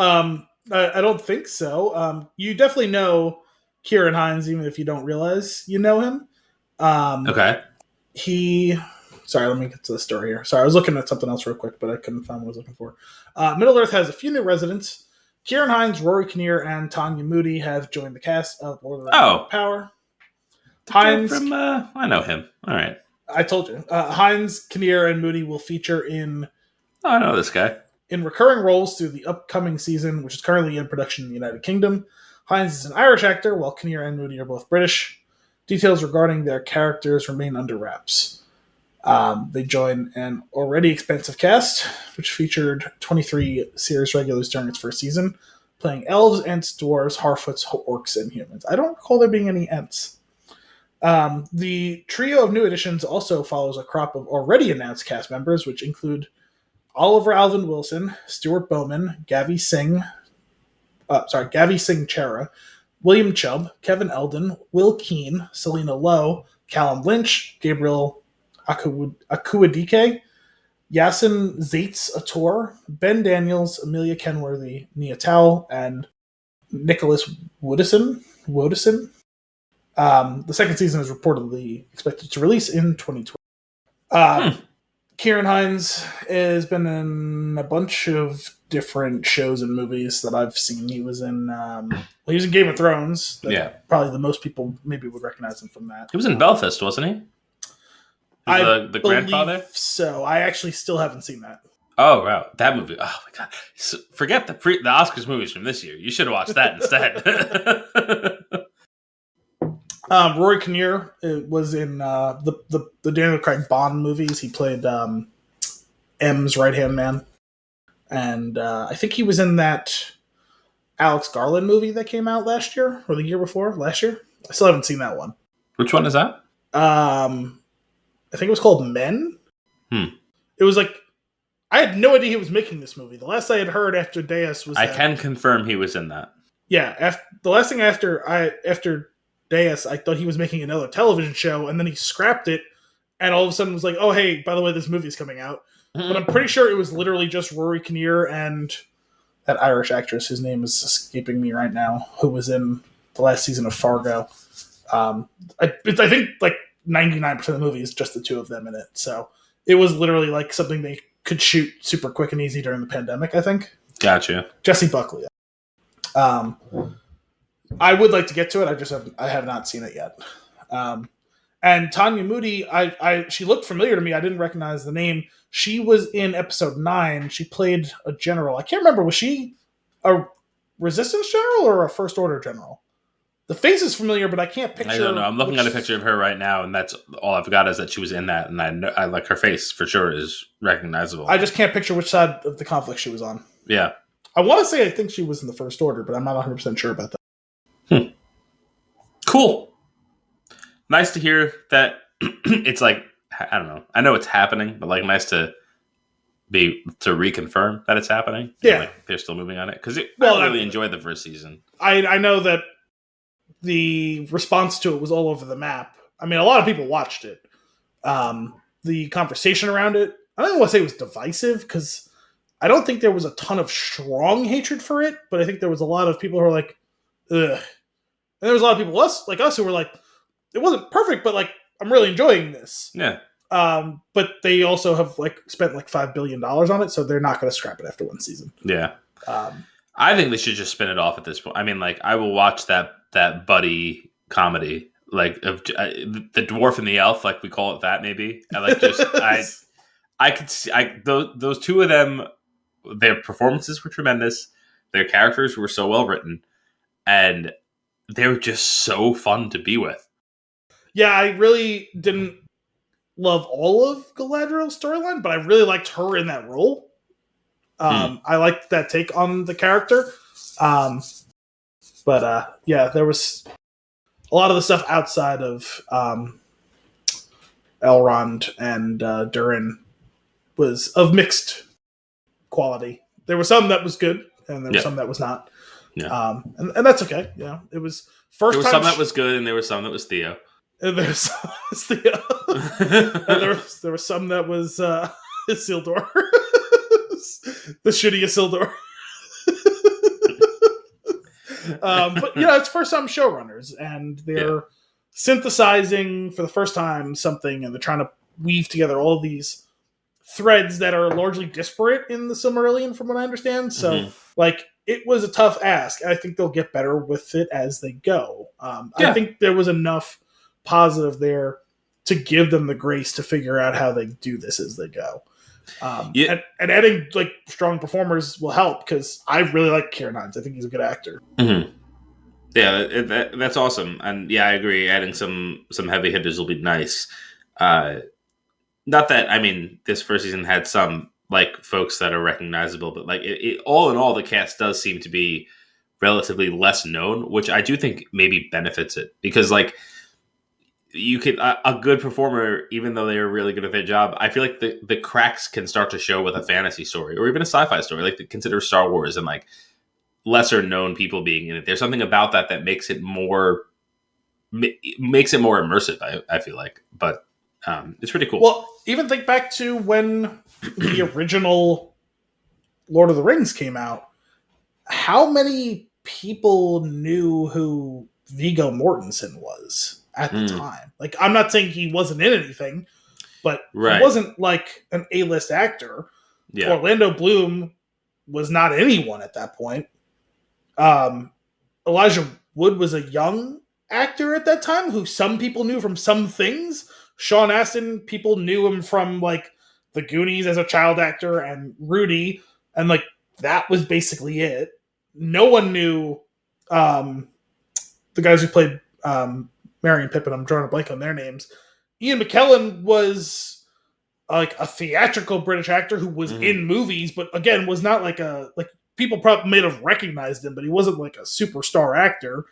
I don't think so. You definitely know Ciarán Hinds, even if you don't realize you know him. Okay. Sorry, let me get to the story here. Sorry, I was looking at something else real quick, but I couldn't find what I was looking for. Middle-earth has a few new residents. Ciarán Hinds, Rory Kinnear, and Tanya Moody have joined the cast of Lord of the Rings Power. Hinds, I know him. All right. I told you. Hinds, Kinnear, and Moody will feature in... Oh, I know this guy. In recurring roles through the upcoming season, which is currently in production in the United Kingdom. Hinds is an Irish actor, while Kinnear and Moody are both British. Details regarding their characters remain under wraps. They join an already expansive cast, which featured 23 series regulars during its first season, playing elves, ents, dwarves, harfoots, orcs, and humans. I don't recall there being any ents. The trio of new additions also follows a crop of already announced cast members, which include Oliver Alvin Wilson, Stuart Bowman, Gavi Singh Chera, William Chubb, Kevin Eldon, Will Keane, Selena Lowe, Callum Lynch, Gabriel Akuadike, Yasin Zaitz Ator, Ben Daniels, Amelia Kenworthy, Nia Towell, and Nicholas Woodison. The second season is reportedly expected to release in 2020. Ciarán Hinds has been in a bunch of different shows and movies that I've seen. He was in Game of Thrones. Probably the most people maybe would recognize him from that. He was in Belfast, wasn't he? The grandfather? So I actually still haven't seen that. Oh, wow. That movie. Oh, my God. Forget the Oscars movies from this year. You should have watched that instead. Rory Kinnear was in the Daniel Craig Bond movies. He played M's right-hand man. And I think he was in that Alex Garland movie that came out last year or the year before. Last year, I still haven't seen that one. Which one is that? I think it was called Men. It was like I had no idea he was making this movie. The last I had heard after Deus was I can confirm he was in that. Yeah, the last thing after Deus, I thought he was making another television show, and then he scrapped it, and all of a sudden was like, "Oh, hey, by the way, this movie's coming out." But I'm pretty sure it was literally just Rory Kinnear and that Irish actress whose name is escaping me right now, who was in the last season of Fargo. I think like 99% of the movie is just the two of them in it. So it was literally like something they could shoot super quick and easy during the pandemic, I think. Gotcha. Jesse Buckley. I would like to get to it. I have not seen it yet. And Tanya Moody, she looked familiar to me. I didn't recognize the name. She was in episode 9. She played a general. I can't remember. Was she a resistance general or a first order general? The face is familiar, but I can't picture. I don't know. I'm looking at a picture of her right now, and that's all I've got is that she was in that, and I know, I like her face for sure is recognizable. I just can't picture which side of the conflict she was on. Yeah. I want to say I think she was in the first order, but I'm not 100% sure about that. Cool. Nice to hear that it's like, I don't know. I know it's happening, but like nice to reconfirm that it's happening. Yeah. Like they're still moving on it. Because I really enjoyed the first season. I know that the response to it was all over the map. I mean, a lot of people watched it. The conversation around it, I don't want to say it was divisive because I don't think there was a ton of strong hatred for it, but I think there was a lot of people who were like, ugh. And there was a lot of people like us who were like, it wasn't perfect, but like, I'm really enjoying this. Yeah. But they also have like spent like $5 billion on it, so they're not going to scrap it after one season. Yeah. I think they should just spin it off at this point. I mean, like, I will watch that buddy comedy, like of the dwarf and the elf, like we call it that maybe. I like just I could see those two of them. Their performances were tremendous. Their characters were so well written, and they were just so fun to be with. Yeah, I really didn't love all of Galadriel's storyline, but I really liked her in that role. I liked that take on the character. But there was a lot of the stuff outside of Elrond and Durin was of mixed quality. There was some that was good, and there was some that was not. Yeah. And that's okay. You know, it was first. There was some that was good, and there was some that was Theo. And there was some that was Theo. And there was some that was Isildur. The shitty Isildur. But you know, it's first time showrunners, and they're synthesizing for the first time something, and they're trying to weave together all of these threads that are largely disparate in the Silmarillion, from what I understand. So, like, it was a tough ask, and I think they'll get better with it as they go. I think there was enough positive there to give them the grace to figure out how they do this as they go. And adding like strong performers will help, because I really like Kieran Hines. I think he's a good actor. Yeah, that's awesome. And yeah, I agree. Adding some heavy hitters will be nice. Not that, I mean, this first season had some like folks that are recognizable, but like it all in all, the cast does seem to be relatively less known, which I do think maybe benefits it, because like you could a good performer, even though they are really good at their job, I feel like the cracks can start to show with a fantasy story or even a sci-fi story, like consider Star Wars and like lesser known people being in it. There's something about that makes it more immersive. I feel like, but it's pretty cool. Well, even think back to when the original Lord of the Rings came out. How many people knew who Viggo Mortensen was at the time? Like, I'm not saying he wasn't in anything, but he wasn't like an A-list actor. Yeah. Orlando Bloom was not anyone at that point. Elijah Wood was a young actor at that time who some people knew from some things. Sean Astin, people knew him from like The Goonies as a child actor and Rudy, and like that was basically it. No one knew the guys who played Merry and Pippin. I'm drawing a blank on their names. Ian McKellen was like a theatrical British actor who was in movies, but again was not like people probably may have recognized him, but he wasn't like a superstar actor.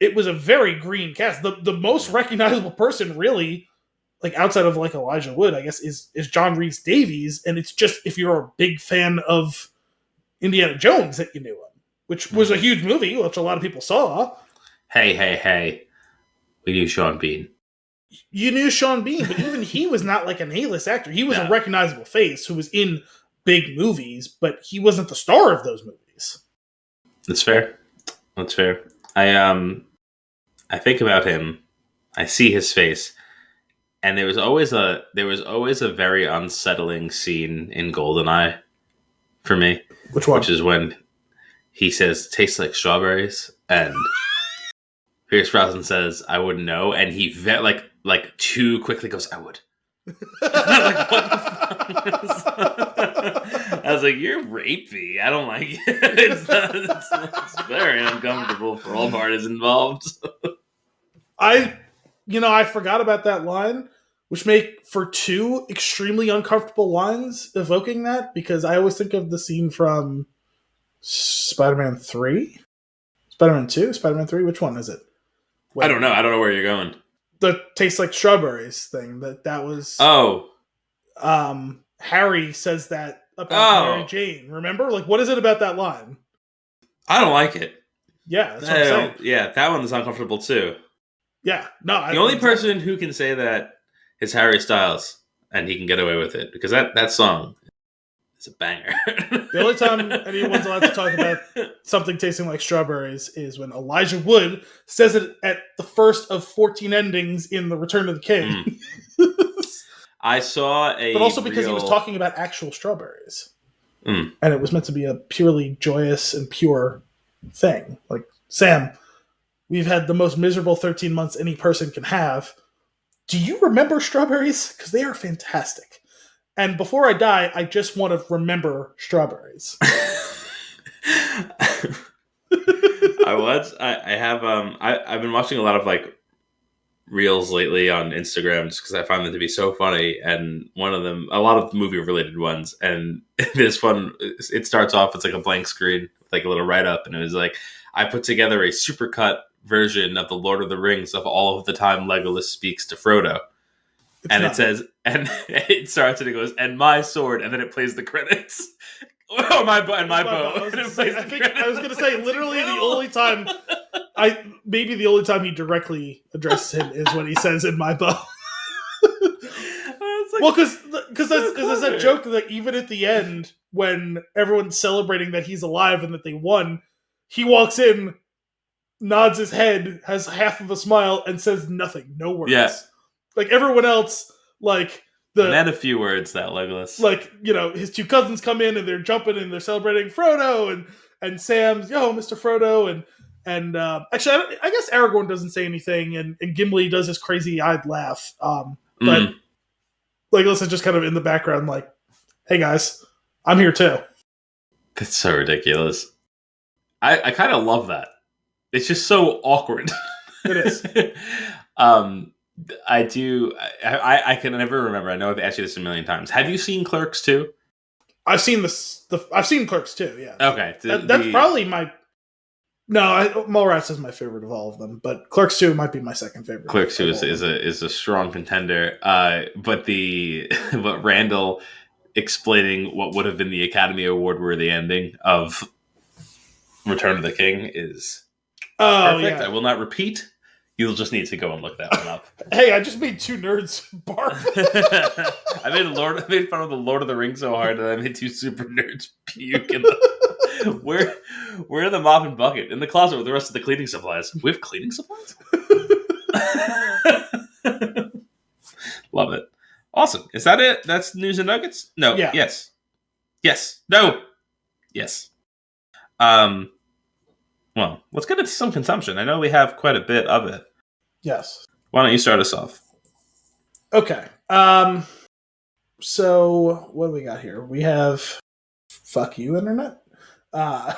It was a very green cast. The most recognizable person, really, like outside of like Elijah Wood, I guess, is John Rhys Davies, and it's just if you're a big fan of Indiana Jones that you knew him, which was a huge movie, which a lot of people saw. Hey. We knew Sean Bean. You knew Sean Bean, but even he was not like an A-list actor. He was a recognizable face who was in big movies, but he wasn't the star of those movies. That's fair. I think about him. I see his face, and there was always a very unsettling scene in GoldenEye for me. Which one? Which is when he says, "Tastes like strawberries," and Pierce Brosnan says, "I wouldn't know," and he like too quickly goes, "I would." Like, what the fuck? I was like, "You're rapey. I don't like it." It's very uncomfortable for all parties involved. I forgot about that line, which make for two extremely uncomfortable lines evoking that, because I always think of the scene from Spider-Man 3? Spider-Man 2? Spider-Man 3? Which one is it? I don't know. I don't know where you're going. The tastes like strawberries thing. That was... Oh. Harry says that about Mary Jane. Remember? Like, what is it about that line? I don't like it. Yeah, that's what I'm saying. Yeah, that one is uncomfortable too. Yeah, no. The only person who can say that is Harry Styles, and he can get away with it, because that song is a banger. The only time anyone's allowed to talk about something tasting like strawberries is when Elijah Wood says it at the first of 14 endings in The Return of the King. I saw a... But also because he was talking about actual strawberries. And it was meant to be a purely joyous and pure thing. Like, Sam, we've had the most miserable 13 months any person can have. Do you remember strawberries? Because they are fantastic. And before I die, I just want to remember strawberries. I've been watching a lot of like reels lately on Instagram just because I find them to be so funny, and one of them, a lot of movie related ones, and this one, it starts off, it's like a blank screen with like a little write up, and it was like, I put together a supercut version of the Lord of the Rings of all of the time Legolas speaks to Frodo. It says, and it starts and it goes, "And my sword," and then it plays the credits. Oh, my bow. I was going to say, literally the only time, maybe the only time he directly addresses him is when he says, "In my bow." Like, well, because there's that joke that even at the end, when everyone's celebrating that he's alive and that they won, he walks in, nods his head, has half of a smile, and says nothing, no words. Yeah. Like everyone else, like and then a few words, that Legolas. Like, his two cousins come in and they're jumping and they're celebrating Frodo, and Sam's, "Yo, Mr. Frodo," and actually, I guess Aragorn doesn't say anything, and Gimli does his crazy-eyed laugh. But Legolas is just kind of in the background, like, "Hey guys, I'm here too." That's so ridiculous. I kind of love that. It's just so awkward. It is. I do. I can never remember. I know I've asked you this a million times. Have you seen Clerks 2? I've seen I've seen Clerks 2, yeah. Okay. That's probably my... No, Mallrats is my favorite of all of them, but Clerks 2 might be my second favorite. Clerks 2 is a strong contender. But Randall explaining what would have been the Academy Award worthy ending of Return of the King is perfect. Yeah. I will not repeat. You'll just need to go and look that one up. Hey, I just made two nerds barf. I made fun of the Lord of the Rings so hard that I made two super nerds puke. Where are the mop and bucket? In the closet with the rest of the cleaning supplies. We have cleaning supplies? Love it. Awesome. Is that it? That's news and nuggets? No. Yeah. Yes. Yes. No. Yes. Well, let's get into some consumption. I know we have quite a bit of it. Yes. Why don't you start us off? Okay. So what do we got here? We have fuck you, internet. So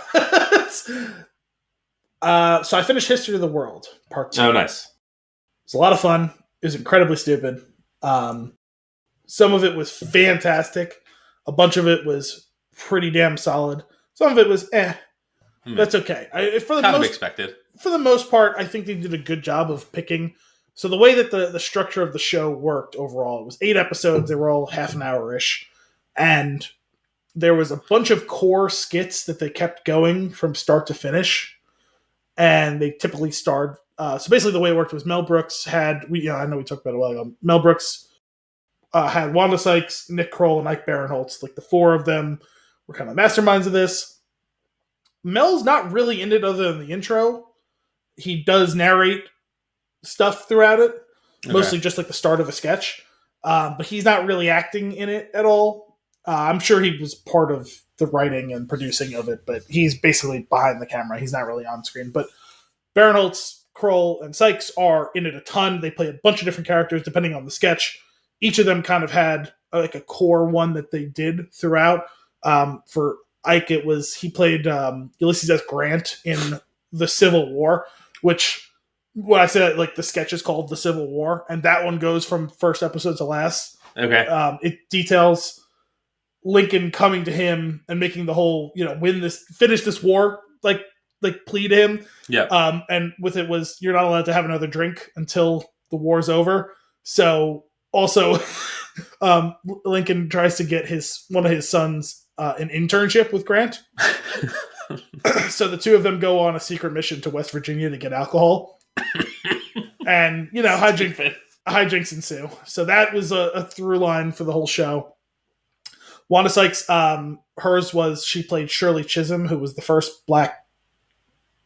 I finished History of the World, Part 2. Oh, nice. It's a lot of fun. It was incredibly stupid. Some of it was fantastic. A bunch of it was pretty damn solid. Some of it was That's okay. Expected. For the most part, I think they did a good job of picking. So the way that the structure of the show worked overall, it was 8 episodes. They were all half an hour-ish. And there was a bunch of core skits that they kept going from start to finish. And they typically starred. So basically the way it worked was Mel Brooks had, I know we talked about it a while ago. Mel Brooks had Wanda Sykes, Nick Kroll, and Ike Barinholtz. Like the 4 of them were kind of masterminds of this. Mel's not really in it other than the intro. He does narrate stuff throughout it, mostly just like the start of a sketch. But he's not really acting in it at all. I'm sure he was part of the writing and producing of it, but he's basically behind the camera. He's not really on screen. But Barinholtz, Kroll, and Sykes are in it a ton. They play a bunch of different characters depending on the sketch. Each of them kind of had like a core one that they did throughout. For Ike, he played Ulysses S. Grant in the Civil War, which when I said like the sketch is called The Civil War, and that one goes from first episode to last. Okay. It details Lincoln coming to him and making the whole, finish this war, like plea to him. Yeah. And with it was, you're not allowed to have another drink until the war's over. So also, Lincoln tries to get one of his sons an internship with Grant. So the 2 of them go on a secret mission to West Virginia to get alcohol. And, hijinks ensue. So that was a through line for the whole show. Wanda Sykes, she played Shirley Chisholm, who was the first black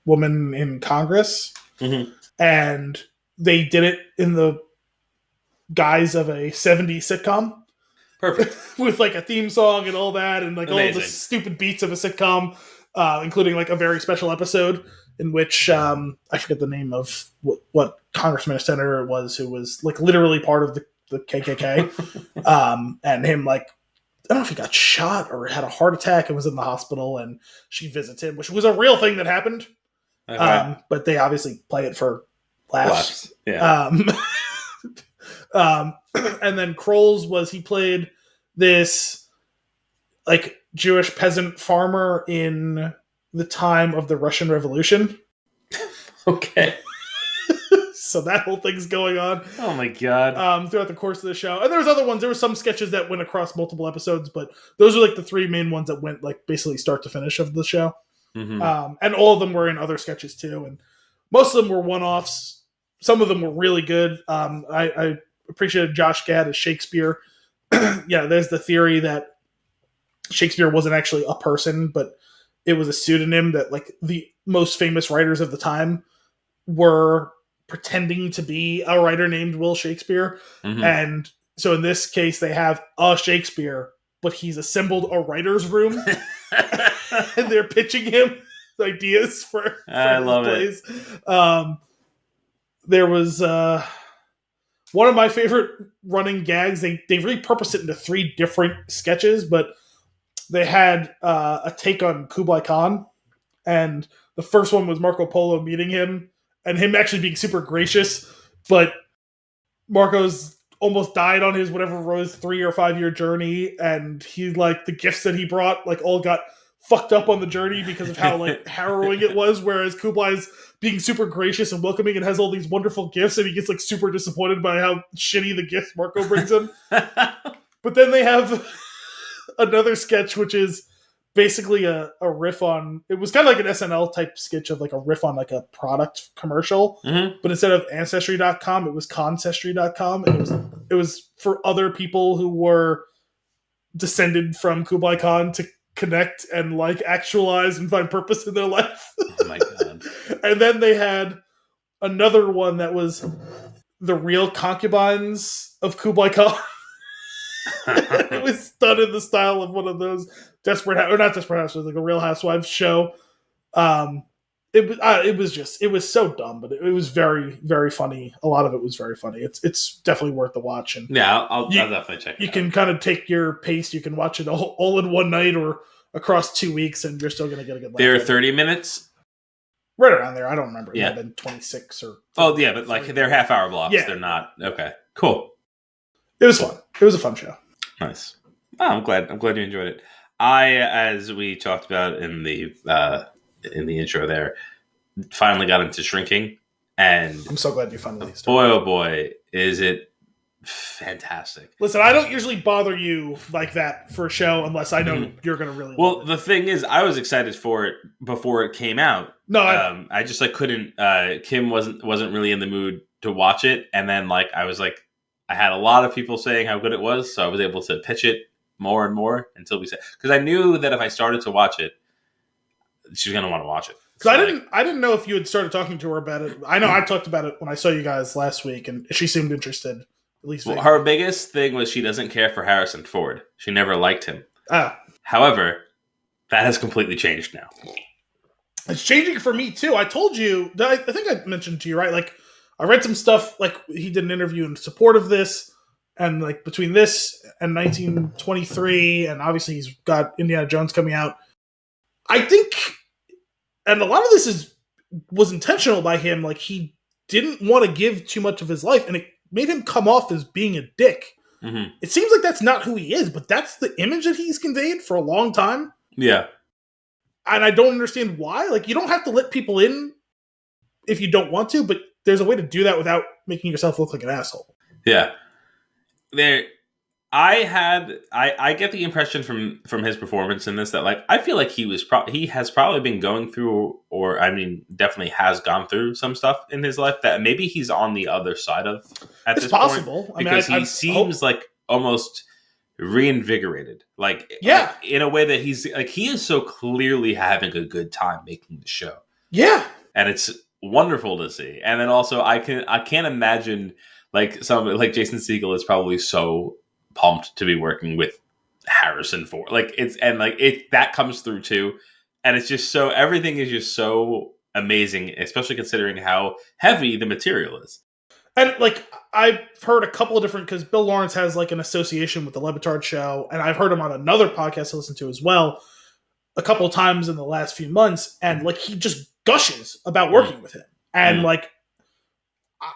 woman in Congress. Mm-hmm. And they did it in the guise of a 70s sitcom. Perfect. With like a theme song and all that, and like Amazing. all the stupid beats of a sitcom, including like a very special episode in which I forget the name of what congressman or senator it was, who was like literally part of the KKK. And him, like, I don't know if he got shot or had a heart attack and was in the hospital, and she visits him, which was a real thing that happened. Okay. But they obviously play it for laughs. Yeah. And then Kroll's he played this like Jewish peasant farmer in the time of the Russian Revolution. Okay. So that whole thing's going on. Oh my god. Throughout the course of the show. And there was other ones. There were some sketches that went across multiple episodes, but those are like the 3 main ones that went like basically start to finish of the show. Mm-hmm. And all of them were in other sketches too. And most of them were one-offs. Some of them were really good. I appreciated Josh Gad as Shakespeare. Yeah, there's the theory that Shakespeare wasn't actually a person, but it was a pseudonym that like the most famous writers of the time were pretending to be a writer named Will Shakespeare. Mm-hmm. And so in this case, they have a Shakespeare, but he's assembled a writer's room and they're pitching him ideas for I love plays. There was one of my favorite running gags. They repurposed it into 3 different sketches, but they had a take on Kublai Khan. And the first one was Marco Polo meeting him and him actually being super gracious, but Marco's almost died on his whatever was 3 or 5 year journey, and he like the gifts that he brought like all got fucked up on the journey because of how like harrowing it was, whereas Kublai's being super gracious and welcoming and has all these wonderful gifts, and he gets like super disappointed by how shitty the gifts Marco brings him. But then they have another sketch which is basically a riff on, it was kind of like an SNL type sketch of like a riff on like a product commercial, but instead of Ancestry.com, it was Concestry.com, and it was for other people who were descended from Kublai Khan to connect and like actualize and find purpose in their life. Oh my god. And then they had another one that was the real concubines of Kublai Khan. It was done in the style of one of those not Desperate Housewives, like a Real Housewives show. It was so dumb, but it was very, very funny. A lot of it was very funny. It's definitely worth the watch. And yeah, I'll definitely check it out. You can kind of take your pace. You can watch it all in one night or across 2 weeks, and you're still going to get a good laugh. They're 30 minutes? Right around there. I don't remember. Yeah. It might have been 26 or... Oh, yeah, but like they're half-hour blocks. Yeah. They're not... Okay, cool. It was fun. It was a fun show. Nice. Oh, I'm glad you enjoyed it. As we talked about in the intro there, finally got into shrinking, and I'm so glad you finally started. Boy, oh boy, is it fantastic. Listen, I don't usually bother you like that for a show unless I know you're going to really love it. The thing is, I was excited for it before it came out. No, I just couldn't. Kim wasn't really in the mood to watch it, and then I had a lot of people saying how good it was, so I was able to pitch it more and more until we said, because I knew that if I started to watch it, she was going to want to watch it. Because I didn't know if you had started talking to her about it. I know I talked about it when I saw you guys last week, and she seemed interested. At least her biggest thing was she doesn't care for Harrison Ford. She never liked him. However, that has completely changed now. It's changing for me too. I told you, I think I mentioned to you, right? Like, I read some stuff, like he did an interview in support of this, and like between this and 1923, and obviously he's got Indiana Jones coming out. I think, and a lot of this was intentional by him. Like, he didn't want to give too much of his life, and it made him come off as being a dick. Mm-hmm. It seems like that's not who he is, but that's the image that he's conveyed for a long time. Yeah. And I don't understand why. Like, you don't have to let people in if you don't want to, but there's a way to do that without making yourself look like an asshole. Yeah. I get the impression from his performance in this that, like, I feel like he has probably been going through, or I mean, definitely has gone through some stuff in his life that maybe he's on the other side of at this possible point, because he seems like almost reinvigorated, like, yeah, like, in a way that he's like, he is so clearly having a good time making the show. Yeah, and it's wonderful to see. And then also I can't imagine, like, somebody like Jason Segel is probably so pumped to be working with Harrison Ford. Like, that comes through too. And it's just so, everything is just so amazing, especially considering how heavy the material is. And like, I've heard a couple of different, because Bill Lawrence has like an association with the Le Batard show, and I've heard him on another podcast I listen to as well a couple of times in the last few months, and like, he just gushes about working with him. And like,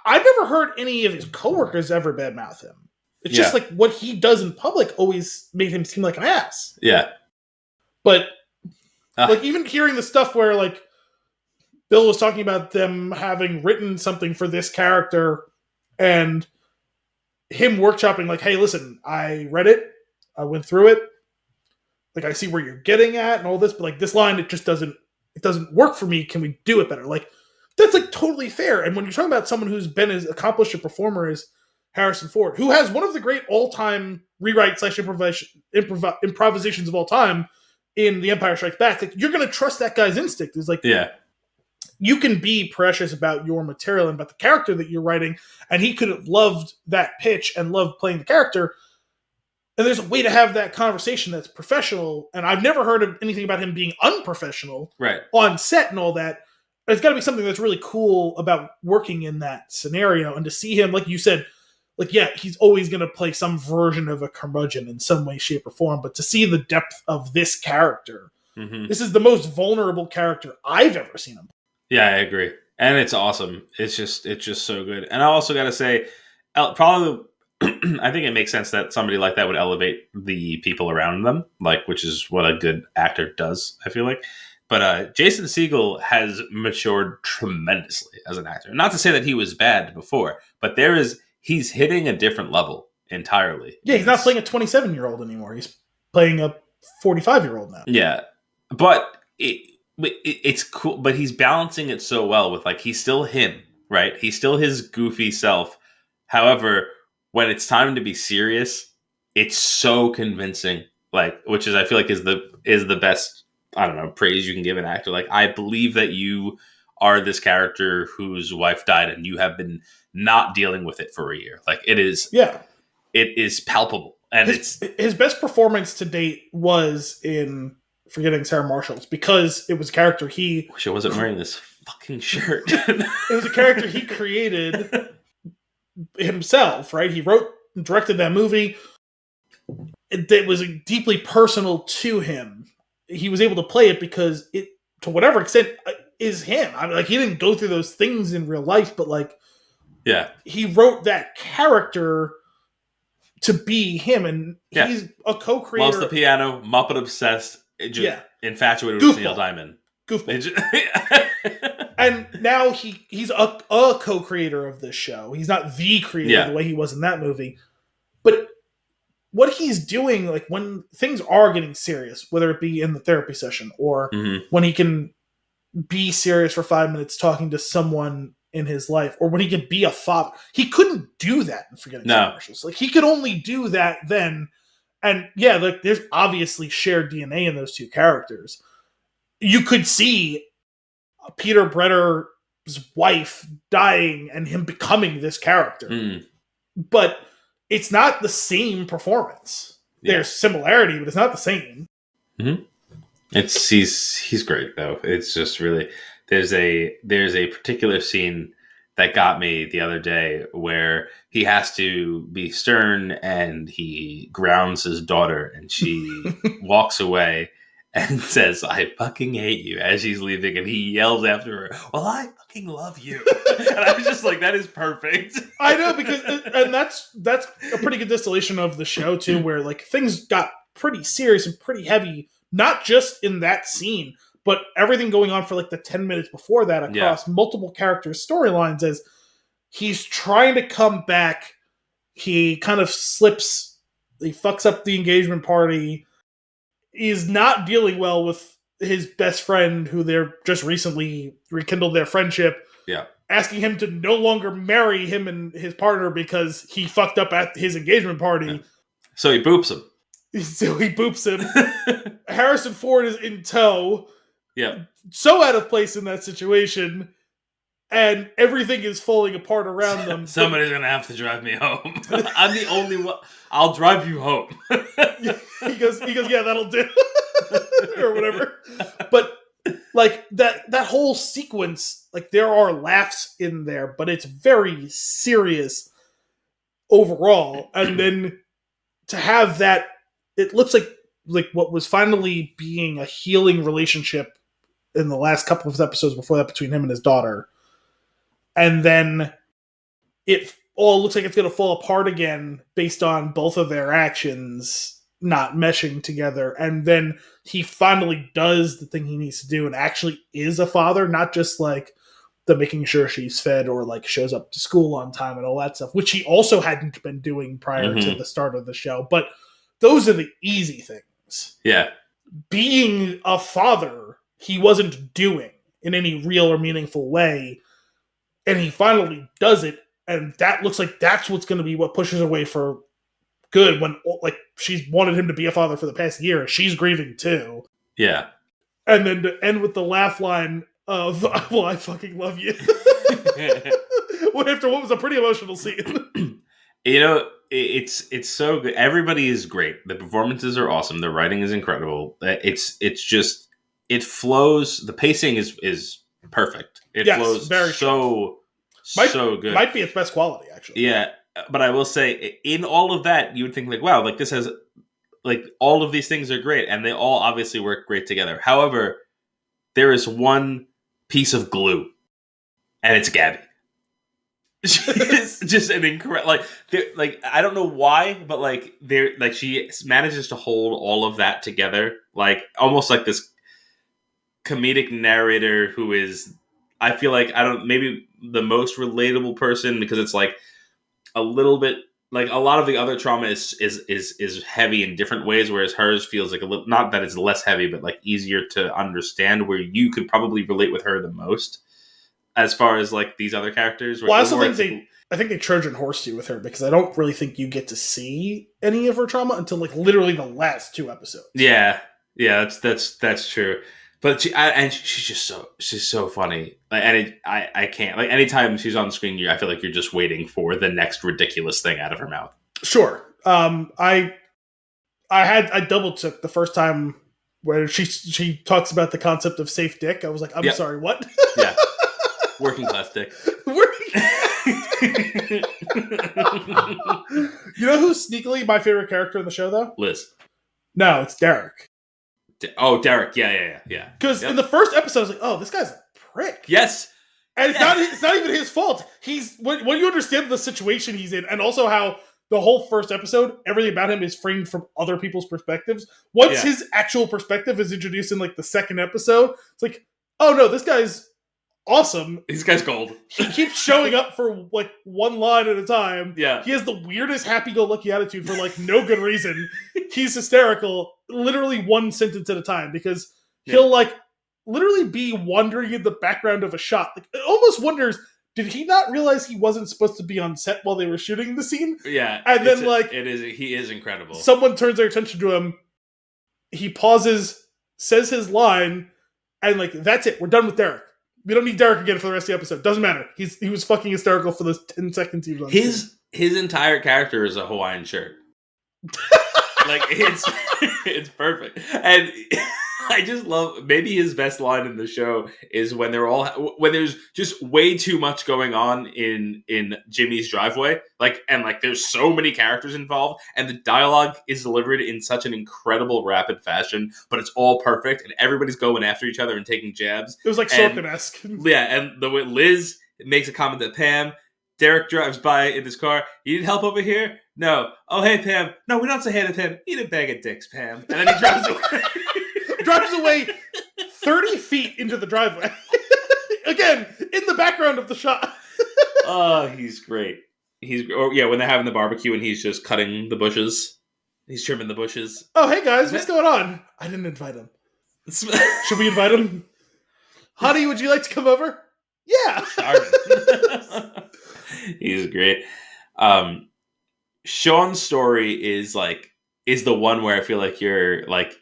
I've never heard any of his coworkers ever badmouth him. It's just like what he does in public always made him seem like an ass. Yeah. But like, even hearing the stuff where like Bill was talking about them having written something for this character and him workshopping, like, hey, listen, I read it, I went through it, like, I see where you're getting at and all this, but like, this line, it doesn't work for me. Can we do it better? Like, that's like totally fair. And when you're talking about someone who's been as accomplished a performer as Harrison Ford, who has one of the great all-time rewrite / improvisations of all time in The Empire Strikes Back, like, you're going to trust that guy's instinct. It's like, yeah, you can be precious about your material and about the character that you're writing, and he could have loved that pitch and loved playing the character. And there's a way to have that conversation that's professional. And I've never heard of anything about him being unprofessional on set and all that. It's got to be something that's really cool about working in that scenario. And to see him, like you said, like, yeah, he's always going to play some version of a curmudgeon in some way, shape, or form. But to see the depth of this character, this is the most vulnerable character I've ever seen him. Yeah, I agree. And it's awesome. It's just so good. And I also got to say, probably, I think it makes sense that somebody like that would elevate the people around them, like, which is what a good actor does, I feel like. But Jason Segel has matured tremendously as an actor. Not to say that he was bad before, but he's hitting a different level entirely. Yeah, he's not playing a 27-year-old anymore. He's playing a 45-year-old now. Yeah, but it's cool. But he's balancing it so well with, like, he's still him, right? He's still his goofy self. However, when it's time to be serious, it's so convincing. Like, which is, I feel like, is the best, I don't know, praise you can give an actor. Like, I believe that you are this character whose wife died and you have been not dealing with it for a year. Like, it is palpable. And his best performance to date was in Forgetting Sarah Marshall's, because it was a character he... Wish I wasn't wearing this fucking shirt. It was a character he created himself, right? He wrote and directed that movie. It was deeply personal to him. He was able to play it because it, to whatever extent, is him. I mean, like, he didn't go through those things in real life, but like, yeah, he wrote that character to be him, and he's a co-creator. Loves the piano, Muppet obsessed, infatuated with Neil Diamond. Goofball. And now he's a co-creator of this show. He's not the creator the way he was in that movie. But what he's doing, like when things are getting serious, whether it be in the therapy session or when he can be serious for 5 minutes talking to someone in his life, or when he can be a father, he couldn't do that in Forgetting Sarah Marshalls. Like he could only do that then. And like there's obviously shared DNA in those two characters. You could see Peter Brenner's wife dying and him becoming this character. But it's not the same performance. There's similarity, but it's not the same. He's great though. It's just really there's a particular scene that got me the other day where he has to be stern and he grounds his daughter and she walks away and says, "I fucking hate you," as she's leaving, and he yells after her, "Well, I fucking love you." And I was just like, that is perfect. I know, because and that's a pretty good distillation of the show too, where like things got pretty serious and pretty heavy, not just in that scene, but everything going on for like the 10 minutes before that across multiple characters' storylines. As he's trying to come back, he kind of slips, he fucks up the engagement party. He's not dealing well with his best friend, who they're just recently rekindled their friendship. Yeah. Asking him to no longer marry him and his partner because he fucked up at his engagement party. Yeah. So he boops him. Harrison Ford is in tow. Yeah. So out of place in that situation. And everything is falling apart around them. Somebody's going to have to drive me home. I'm the only one. I'll drive you home. He goes, yeah, that'll do. Or whatever. But like that whole sequence, like there are laughs in there, but it's very serious overall. And then to have that, it looks like what was finally being a healing relationship in the last couple of episodes before that between him and his daughter. And then it all looks like it's going to fall apart again based on both of their actions not meshing together. And then he finally does the thing he needs to do and actually is a father, not just like the making sure she's fed or like shows up to school on time and all that stuff, which he also hadn't been doing prior to the start of the show. But those are the easy things. Yeah. Being a father, he wasn't doing in any real or meaningful way. And he finally does it, and that looks like that's what's going to be what pushes away for good when, like, she's wanted him to be a father for the past year. She's grieving, too. Yeah. And then to end with the laugh line of, "Well, I fucking love you." After what was a pretty emotional scene. You know, it's so good. Everybody is great. The performances are awesome. The writing is incredible. It's just, it flows. The pacing is perfect. It flows very so good. Might be its best quality, actually. Yeah, but I will say, in all of that, you would think like, wow, like this has, like all of these things are great, and they all obviously work great together. However, there is one piece of glue, and it's Gabby. She's just an incredible, like I don't know why, but like she manages to hold all of that together, like almost like this comedic narrator who is, I feel like, maybe the most relatable person, because it's like a little bit like a lot of the other trauma is heavy in different ways, whereas hers feels like a little, not that it's less heavy, but like easier to understand, where you could probably relate with her the most as far as like these other characters. Well, I also think they Trojan horsed you with her, because I don't really think you get to see any of her trauma until like literally the last 2 episodes. Yeah, that's true. But she's so funny. Like, and I can't, like, anytime she's on screen, I feel like you're just waiting for the next ridiculous thing out of her mouth. Sure. I double took the first time where she talks about the concept of safe dick. I was like, I'm sorry, what? Yeah. Working class dick. You know who's sneakily my favorite character in the show, though? Liz. No, it's Derek. Oh, Derek. Yeah. Because in the first episode, I was like, oh, this guy's a prick. Yes. And it's not even his fault. He's when you understand the situation he's in, and also how the whole first episode, everything about him is framed from other people's perspectives. Once his actual perspective is introduced in like the second episode, it's like, oh no, this guy's awesome. This guy's gold. He keeps showing up for like one line at a time. Yeah. He has the weirdest happy-go-lucky attitude for like no good reason. He's hysterical, literally one sentence at a time, because he'll like literally be wandering in the background of a shot. Like, it almost wonders, did he not realize he wasn't supposed to be on set while they were shooting the scene? Yeah. And then he is incredible. Someone turns their attention to him. He pauses, says his line, and like, that's it. We're done with Derek. We don't need Derek again for the rest of the episode. Doesn't matter. He was fucking hysterical for those 10 seconds he was on screen. His entire character is a Hawaiian shirt. Like, it's perfect. And I just love, maybe his best line in the show is when there's just way too much going on in Jimmy's driveway. And there's so many characters involved, and the dialogue is delivered in such an incredible rapid fashion, but it's all perfect, and everybody's going after each other and taking jabs. It was like Sorkin-esque. Yeah, and the way Liz makes a comment to Pam. Derek drives by in his car. You need help over here? No. Oh, hey, Pam. No, we don't say hey to Pam. Eat a bag of dicks, Pam. And then he drives away. Drives away 30 feet into the driveway. Again, in the background of the shot. Oh, he's great. When they're having the barbecue and he's just cutting the bushes. He's trimming the bushes. Oh, hey, guys, what's going on? I didn't invite him. Should we invite him? Honey, would you like to come over? Yeah. He's great. Sean's story is the one where I feel like you're like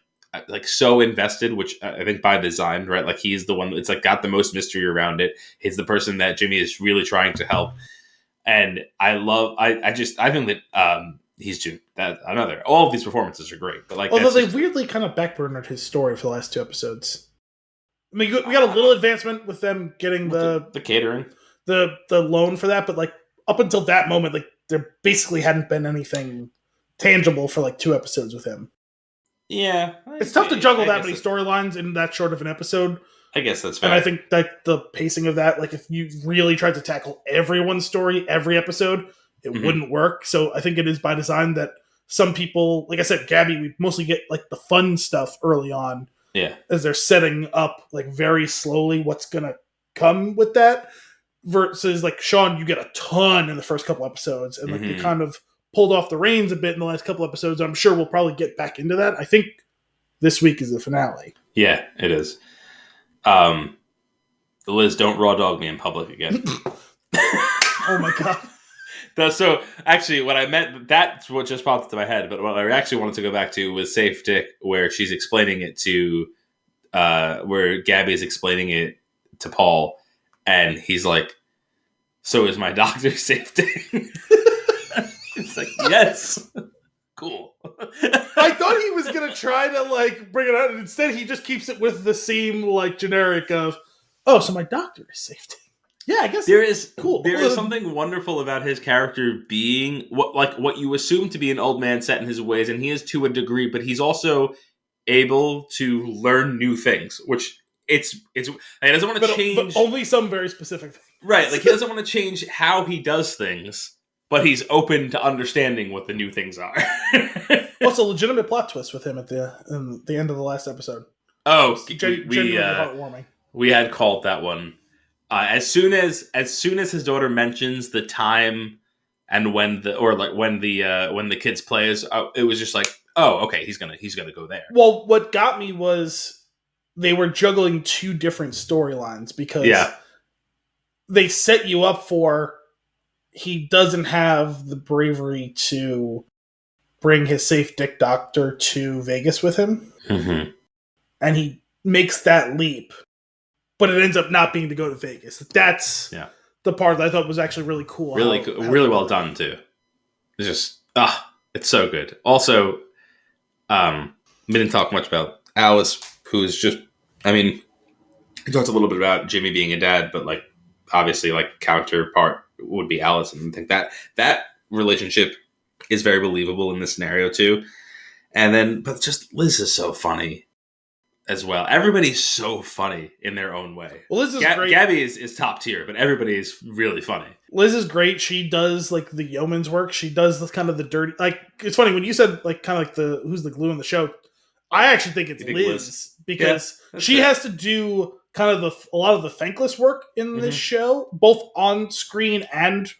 so invested, which I think by design, right? Like, he's the one that's like got the most mystery around it. He's the person that Jimmy is really trying to help. And I think that he's just all of these performances are great, but although they weirdly kind of backburnered his story for the last 2 episodes. I mean, we got a little advancement with them getting the catering, the loan for that, but like up until that moment, like there basically hadn't been anything tangible for like 2 episodes with him. Yeah, it's tough to juggle that many storylines in that short of an episode. I guess that's fair. And I think that the pacing of that, like if you really tried to tackle everyone's story every episode, it wouldn't work. So I think it is by design that some people, like I said, Gabby, we mostly get like the fun stuff early on. Yeah. As they're setting up like very slowly what's going to come with that. Versus like Sean, you get a ton in the first couple episodes, and like they kind of pulled off the reins a bit in the last couple episodes. I'm sure we'll probably get back into that. I think this week is the finale. Yeah, it is. Liz, don't raw dog me in public again. Oh my god. So actually what I meant, that's what just popped into my head, but what I actually wanted to go back to was Safe Dick, where she's explaining it to where Gabby's explaining it to Paul, and he's like, so is my doctor Safe Dick? It's like, yes. Cool. I thought he was going to try to like bring it out, and instead he just keeps it with the same like generic of, oh, so my doctor is Safe Dick. Yeah, I guess there is cool. There is something wonderful about his character being what you assume to be an old man set in his ways, and he is to a degree, but he's also able to learn new things, which he doesn't want to change, but only some very specific things. Right, like he doesn't want to change how he does things, but he's open to understanding what the new things are. What's a legitimate plot twist with him at the end of the last episode? Oh, genuinely heartwarming. We had called that one. As soon as his daughter mentions the time and when the kids play, it was just like, oh, okay, he's gonna go there. Well, what got me was they were juggling 2 different storylines, because they set you up for, he doesn't have the bravery to bring his Safe Dick doctor to Vegas with him, and he makes that leap. But it ends up not being to go to Vegas. That's the part that I thought was actually really cool. Really well done, too. It's just, it's so good. Also, we didn't talk much about Alice, who's just, I mean, we talked a little bit about Jimmy being a dad, but like, obviously, like, counterpart would be Alice. And I think that relationship is very believable in this scenario, too. And then, but just Liz is so funny. as well. Everybody's so funny in their own way. Well, Liz is great. Gabby is top tier, but everybody is really funny. Liz is great. She does like the yeoman's work. She does the kind of the dirty. Like it's funny when you said like kind of like the who's the glue in the show. I actually think it's Liz because she has to do kind of a lot of the thankless work in this show, both on screen and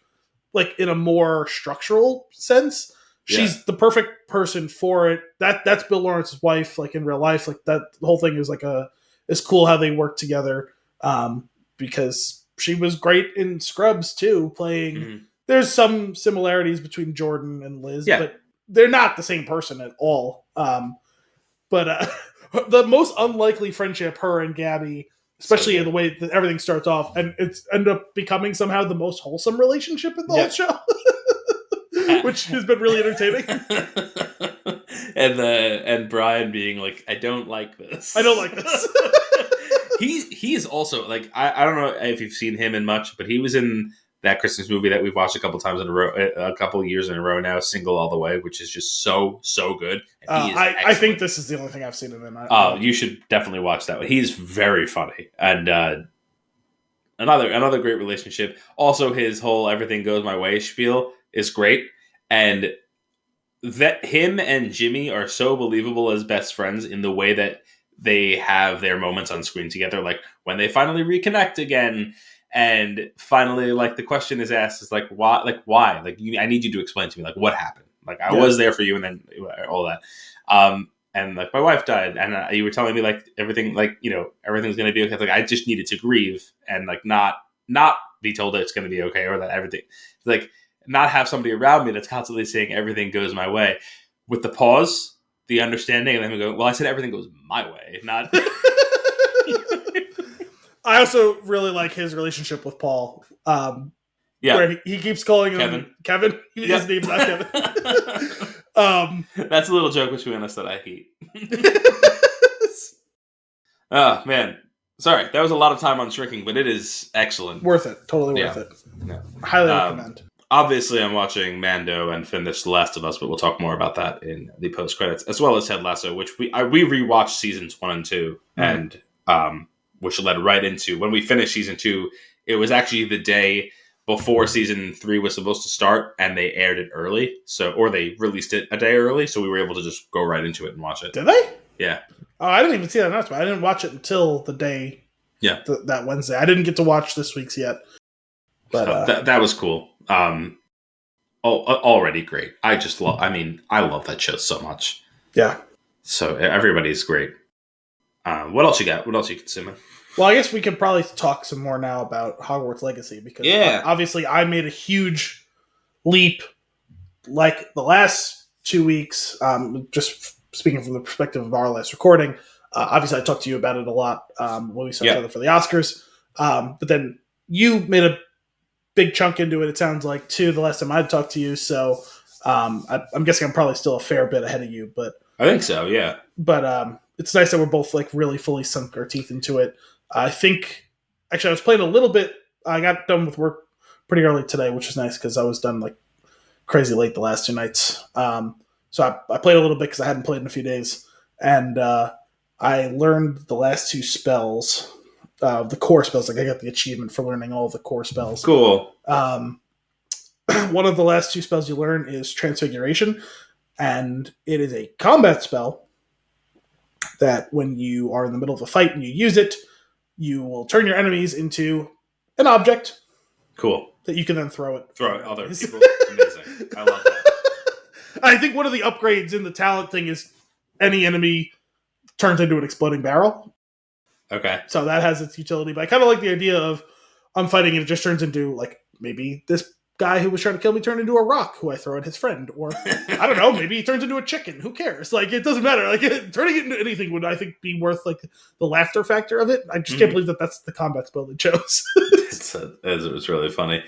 like in a more structural sense. She's the perfect person for it. That's Bill Lawrence's wife, like in real life. Like that the whole thing is like it's cool how they work together. Because she was great in Scrubs too, playing there's some similarities between Jordan and Liz, but they're not the same person at all. But the most unlikely friendship, her and Gabby, especially in the way that everything starts off, and it's ended up becoming somehow the most wholesome relationship in the whole show. Which has been really entertaining. and Brian being like, I don't like this. He is also like I don't know if you've seen him in much, but he was in that Christmas movie that we've watched a couple times in a row, a couple years in a row now, Single All the Way, which is just so good. I think this is the only thing I've seen him in. You should definitely watch that one. He's very funny and another great relationship. Also, his whole everything goes my way spiel is great. And that him and Jimmy are so believable as best friends in the way that they have their moments on screen together. Like when they finally reconnect again and finally like the question is asked is like, why? Like, I need you to explain to me like what happened. Like I was there for you and then all that. And like my wife died and you were telling me like everything, like, you know, everything's going to be okay. Like I just needed to grieve and like not be told that it's going to be okay or that everything like, not have somebody around me that's constantly saying everything goes my way with the pause, the understanding, and then we go, well, I said everything goes my way, not. I also really like his relationship with Paul. Where he keeps calling him Kevin. His name's not Kevin. That's a little joke between us that I hate. Oh, man. Sorry, that was a lot of time on shrinking, but it is excellent. Worth it. Totally worth it. Yeah. Highly recommend. Obviously, I'm watching Mando and finished The Last of Us, but we'll talk more about that in the post credits, as well as Ted Lasso, which we rewatched seasons 1 and 2, and which led right into when we finished season 2. It was actually the day before season 3 was supposed to start, and they aired it early, or they released it a day early, so we were able to just go right into it and watch it. Did they? Yeah. Oh, I didn't even see that announcement. I didn't watch it until the day. Yeah. That Wednesday. I didn't get to watch this week's yet. But so that was cool. Already great. I love that show so much. Yeah. So everybody's great. What else you got? What else you consuming? Well, I guess we could probably talk some more now about Hogwarts Legacy because obviously I made a huge leap like the last 2 weeks. Just speaking from the perspective of our last recording, obviously I talked to you about it a lot when we saw each other for the Oscars. But then you made a big chunk into it, it sounds like, too, the last time I talked to you. So I'm guessing I'm probably still a fair bit ahead of you. But I think so, yeah. But it's nice that we're both like really fully sunk our teeth into it. I think, actually, I was playing a little bit. I got done with work pretty early today, which is nice because I was done like crazy late the last 2 nights. So I played a little bit because I hadn't played in a few days. And I learned the last 2 spells. The core spells, like I got the achievement for learning all the core spells. Cool. One of the last 2 spells you learn is Transfiguration, and it is a combat spell that when you are in the middle of a fight and you use it, you will turn your enemies into an object. Cool. That you can then throw at other people. Amazing. I love that. I think one of the upgrades in the talent thing is any enemy turns into an exploding barrel. Okay. So that has its utility. But I kind of like the idea of I'm fighting and it just turns into, like, maybe this guy who was trying to kill me turned into a rock who I throw at his friend. Or, I don't know, maybe he turns into a chicken. Who cares? Like, it doesn't matter. Like, turning it into anything would, I think, be worth, like, the laughter factor of it. I just can't believe that that's the combat spell they chose. It's really funny.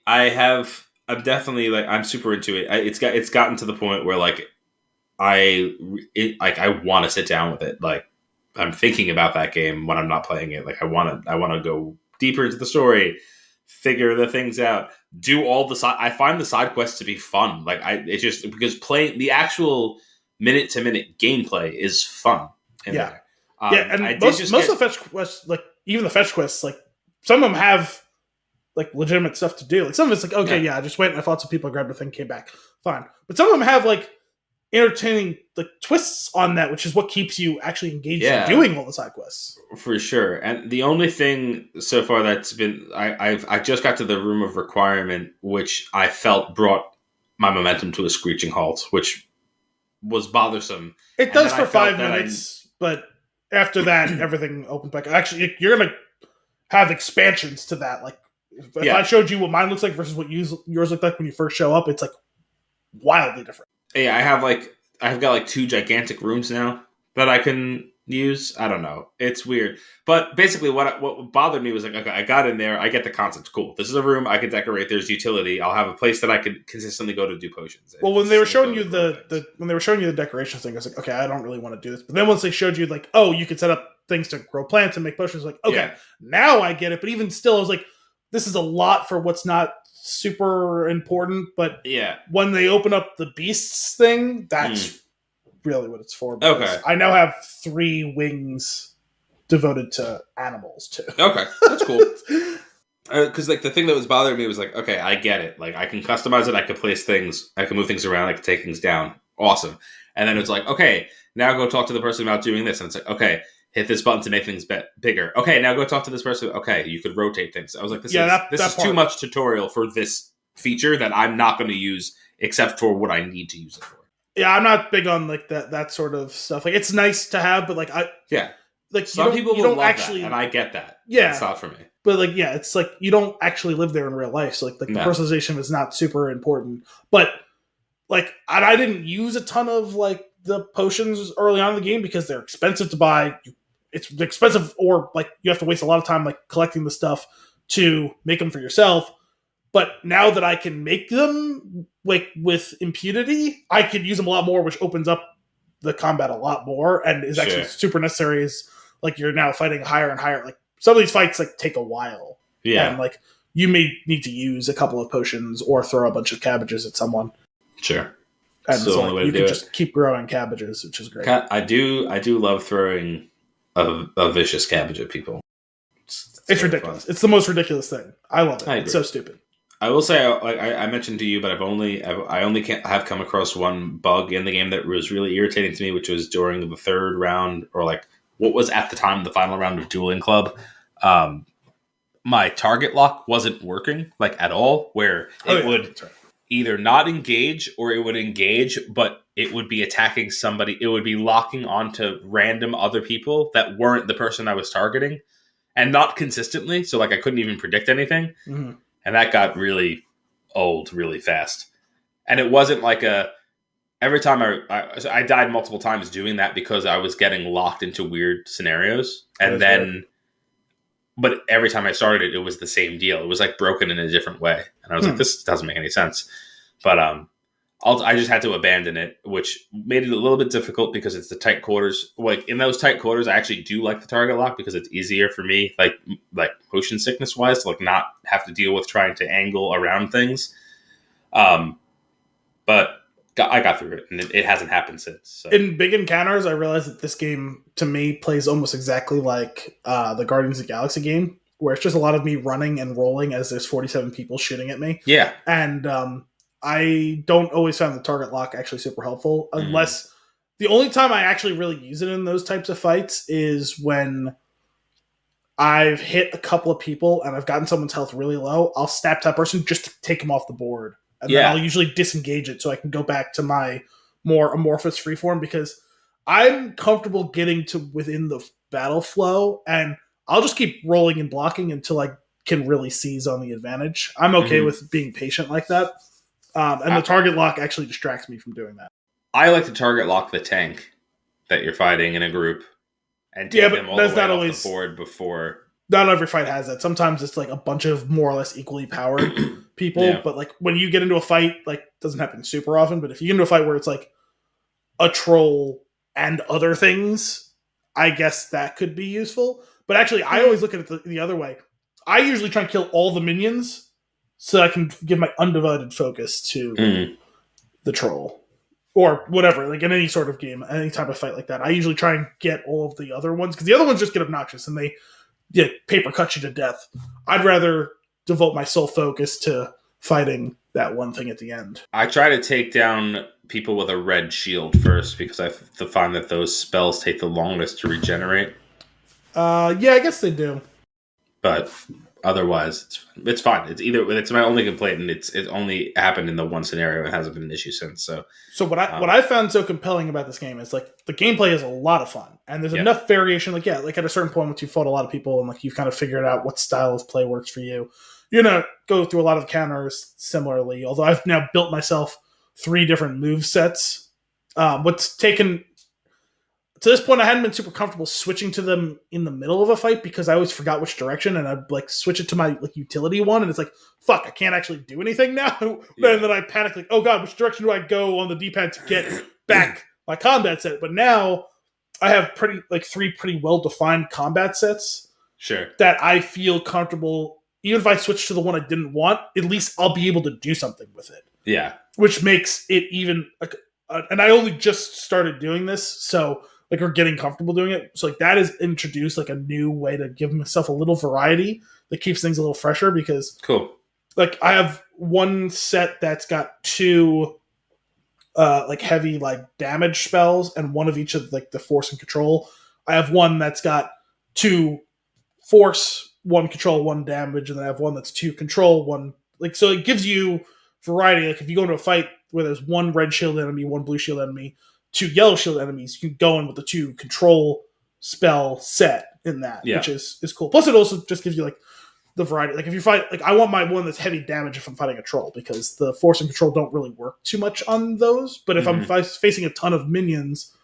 I'm definitely, like, I'm super into it. It's gotten to the point where, like, I want to sit down with it. Like, I'm thinking about that game when I'm not playing it. Like I want to go deeper into the story, figure the things out, do all the side. I find the side quests to be fun. Like it's just because playing the actual minute to minute gameplay is fun. there. And most of the fetch quests, like even the fetch quests, like some of them have like legitimate stuff to do. Like some of it's like, okay, I just went and I fought some people, I grabbed a thing, came back, fine. But some of them have like entertaining like twists on that, which is what keeps you actually engaged in doing all the side quests. For sure. And the only thing so far that's been I just got to the room of requirement, which I felt brought my momentum to a screeching halt, which was bothersome. It does for 5 minutes, but after that everything opens back. Actually, you're gonna have expansions to that. Like if I showed you what mine looks like versus what yours looked like when you first show up, it's like wildly different. Yeah, I've got like 2 gigantic rooms now that I can use. I don't know. It's weird. But basically what bothered me was like, okay, I got in there, I get the concept. Cool. This is a room I can decorate, there's utility. I'll have a place that I could consistently go to do potions. Well, when they were showing you the decoration thing, I was like, okay, I don't really want to do this. But then once they showed you like, oh, you could set up things to grow plants and make potions, like, okay, now I get it. But even still, I was like, this is a lot for what's not super important. But when they open up the beasts thing, that's really what it's for. Okay, I now have 3 wings devoted to animals too. Okay, that's cool. Because like the thing that was bothering me was like, okay, I get it. Like I can customize it. I can place things. I can move things around. I can take things down. Awesome. And then it's like, okay, now go talk to the person about doing this. And it's like, okay, hit this button to make things bigger. Okay, now go talk to this person. Okay, you could rotate things. I was like, this is too much tutorial for this feature that I'm not going to use except for what I need to use it for. Yeah, I'm not big on like that sort of stuff. Like it's nice to have, but like like some people will love actually, that, and I get that. Yeah, it's not for me. But like, it's like you don't actually live there in real life, so like the personalization is not super important. But like, and I didn't use a ton of like the potions early on in the game because they're expensive to buy. It's expensive, or like you have to waste a lot of time like collecting the stuff to make them for yourself. But now that I can make them like with impunity, I can use them a lot more, which opens up the combat a lot more and is actually super necessary. Is like you're now fighting higher and higher. Like some of these fights like take a while. Yeah. And like you may need to use a couple of potions or throw a bunch of cabbages at someone. Sure. And so like, you can just keep growing cabbages, which is great. I do love throwing a vicious cabbage at people. It's ridiculous. Fun. It's the most ridiculous thing. I love it. It's so stupid. I will say, like I mentioned to you, but I only have come across one bug in the game that was really irritating to me, which was during the 3rd round, or like what was at the time the final round of Dueling Club. My target lock wasn't working like at all, where it would either not engage or it would engage, but it would be attacking somebody. It would be locking onto random other people that weren't the person I was targeting, and not consistently. So like I couldn't even predict anything. Mm-hmm. And that got really old really fast. And it wasn't like every time I died multiple times doing that because I was getting locked into weird scenarios. And then, but every time I started it, it was the same deal. It was like broken in a different way. And I was like, this doesn't make any sense. But I just had to abandon it, which made it a little bit difficult because it's the tight quarters. Like in those tight quarters, I actually do like the target lock because it's easier for me, like motion sickness wise, to like not have to deal with trying to angle around things. But I got through it, and it hasn't happened since. So. In big encounters, I realized that this game to me plays almost exactly like the Guardians of the Galaxy game, where it's just a lot of me running and rolling as there's 47 people shooting at me. Yeah, and I don't always find the target lock actually super helpful unless the only time I actually really use it in those types of fights is when I've hit a couple of people and I've gotten someone's health really low. I'll snap that person just to take them off the board. And then I'll usually disengage it so I can go back to my more amorphous freeform because I'm comfortable getting to within the battle flow and I'll just keep rolling and blocking until I can really seize on the advantage. I'm okay with being patient like that. And the target lock actually distracts me from doing that. I like to target lock the tank that you're fighting in a group and take them all the way off the board before. Not every fight has that. Sometimes it's like a bunch of more or less equally powered people. But like when you get into a fight, like it doesn't happen super often. But if you get into a fight where it's like a troll and other things, I guess that could be useful. But actually, I always look at it the other way. I usually try and kill all the minions so I can give my undivided focus to the troll. or whatever, like in any sort of game, any type of fight like that. I usually try and get all of the other ones, because the other ones just get obnoxious and they paper cut you to death. I'd rather devote my sole focus to fighting that one thing at the end. I try to take down people with a red shield first, because I find that those spells take the longest to regenerate. Yeah, I guess they do. But otherwise, it's fine. It's my only complaint, and it's only happened in the one scenario. It hasn't been an issue since. So what I found so compelling about this game is like the gameplay is a lot of fun, and there's enough variation. Like at a certain point, once you fought a lot of people and like you've kind of figured out what style of play works for you, you're gonna go through a lot of counters similarly. Although I've now built myself 3 different move sets. What's taken to this point, I hadn't been super comfortable switching to them in the middle of a fight, because I always forgot which direction, and I'd like switch it to my like utility one, and it's like, fuck, I can't actually do anything now. Yeah. And then I panic, like, oh god, which direction do I go on the D-pad to get back my combat set? But now I have 3 pretty well-defined combat sets. Sure. That I feel comfortable, even if I switch to the one I didn't want, at least I'll be able to do something with it. Yeah. Which makes it even like, and I only just started doing this, so like we're getting comfortable doing it. So like that has introduced like a new way to give myself a little variety that keeps things a little fresher, because cool. Like I have one set that's got 2 like heavy like damage spells, and one of each of like the force and control. I have one that's got 2 force, 1 control, 1 damage, and then I have one that's 2 control, 1 like, so it gives you variety. Like if you go into a fight where there's 1 red shield enemy, 1 blue shield enemy, 2 yellow shield enemies, you can go in with the 2 control spell set in that, which is cool. Plus it also just gives you like the variety. Like if you fight, like I want my one that's heavy damage if I'm fighting a troll, because the force and control don't really work too much on those. But if I'm facing a ton of minions,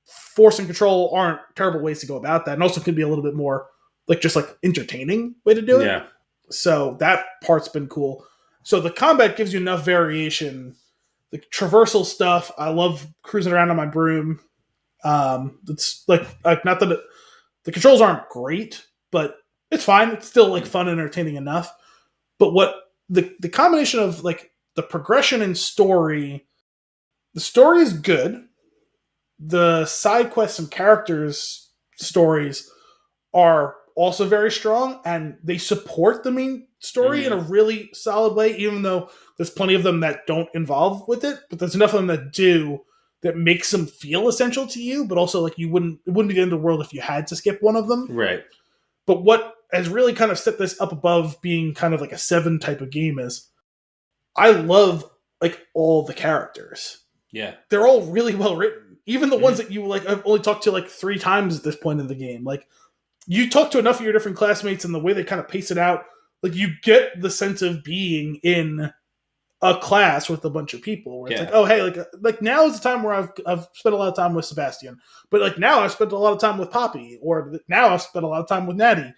force and control aren't terrible ways to go about that, and also could be a little bit more like just like entertaining way to do it. Yeah. So that part's been cool. So the combat gives you enough variation. The traversal stuff, I love cruising around on my broom. It's like not that the controls aren't great, but it's fine. It's still like fun and entertaining enough. But what the combination of like the progression and story, the story is good. The side quests and characters' stories are also very strong, and they support the main story in a really solid way, even though there's plenty of them that don't involve with it, but there's enough of them that do, that makes them feel essential to you, but also like it wouldn't be the end of the world if you had to skip one of them. Right. But what has really kind of set this up above being kind of like a 7 type of game is I love like all the characters. Yeah. They're all really well written. Even the ones that you like I've only talked to like 3 times at this point in the game. Like you talk to enough of your different classmates, and the way they kind of pace it out, like you get the sense of being in a class with a bunch of people where it's like, oh, hey, like now is the time where I've spent a lot of time with Sebastian, but like now I've spent a lot of time with Poppy, or now I've spent a lot of time with Natty.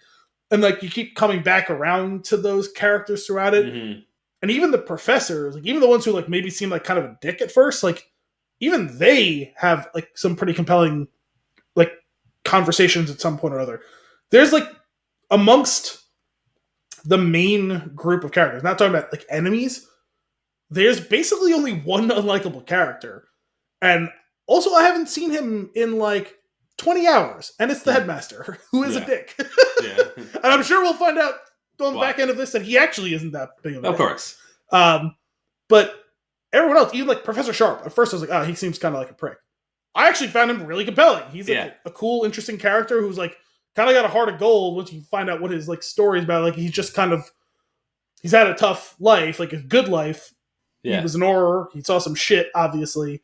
And like you keep coming back around to those characters throughout it. Mm-hmm. And even the professors, like even the ones who like maybe seem like kind of a dick at first, like even they have like some pretty compelling like conversations at some point or other. There's like amongst the main group of characters, not talking about like enemies, there's basically only one unlikable character. And also I haven't seen him in like 20 hours, and it's the headmaster, who is a dick. And I'm sure we'll find out on the back end of this that he actually isn't that big of a dick. Of course. But everyone else, even like Professor Sharp, at first I was like, oh, he seems kind of like a prick. I actually found him really compelling. He's like a cool, interesting character who's like kind of got a heart of gold once you find out what his like story is about. Like he's just kind of, he's had a tough life, like a good life. Yeah. He was an horror. He saw some shit, obviously.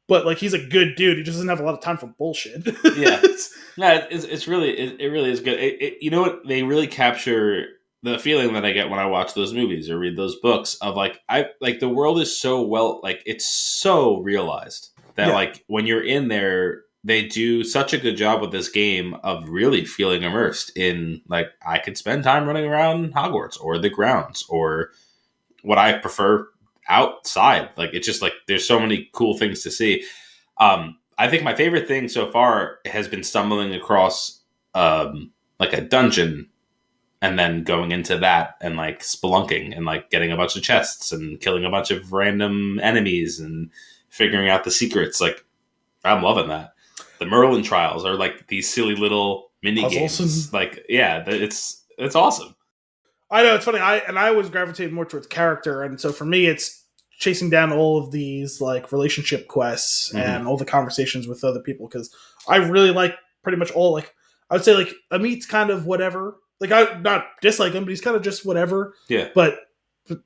But like he's a good dude. He just doesn't have a lot of time for bullshit. Yeah, no, it really is good. You know what? They really capture the feeling that I get when I watch those movies or read those books of like the world is so well, like it's so realized that like when you're in there, they do such a good job with this game of really feeling immersed in like I could spend time running around Hogwarts or the grounds or what I prefer outside. Like it's just like there's so many cool things to see. I think my favorite thing so far has been stumbling across like a dungeon and then going into that and like spelunking and like getting a bunch of chests and killing a bunch of random enemies and figuring out the secrets. Like, I'm loving that. The Merlin trials are like these silly little mini games. Like, yeah, it's awesome. I know, it's funny. I was gravitating more towards character, and so for me, it's chasing down all of these like relationship quests and all the conversations with other people, because I really like pretty much all, like, I would say like Amit's kind of whatever. Like, I not dislike him, but he's kind of just whatever. Yeah. But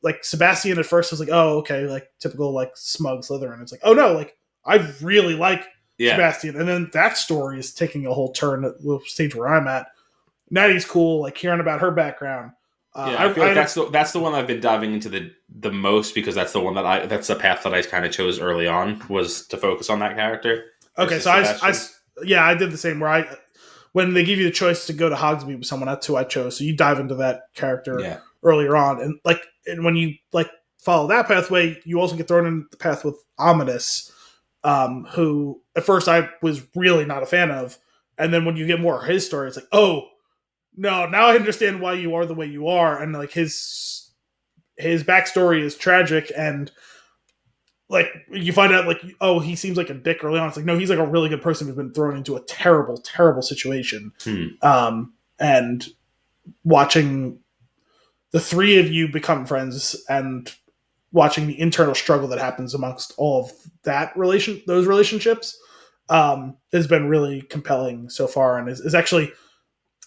like Sebastian at first was like, oh, okay, like typical like smug Slytherin. It's like, oh no, like I really like Sebastian, and then that story is taking a whole turn at the stage where I'm at. Natty's cool, like hearing about her background. I feel like that's the one I've been diving into the most, because that's the one that's the path that I kind of chose early on, was to focus on that character. Okay, so I did the same, where when they give you the choice to go to Hogsmeade with someone, that's who I chose. So you dive into that character earlier on, and when you like follow that pathway, you also get thrown in the path with Ominous, who at first I was really not a fan of, and then when you get more of his story, it's like, oh no, now I understand why you are the way you are, and like his backstory is tragic, and like you find out like, oh, he seems like a dick early on. It's like, no, he's like a really good person who's been thrown into a terrible, terrible situation. And watching the three of you become friends and watching the internal struggle that happens amongst all of those relationships, has been really compelling so far, and is actually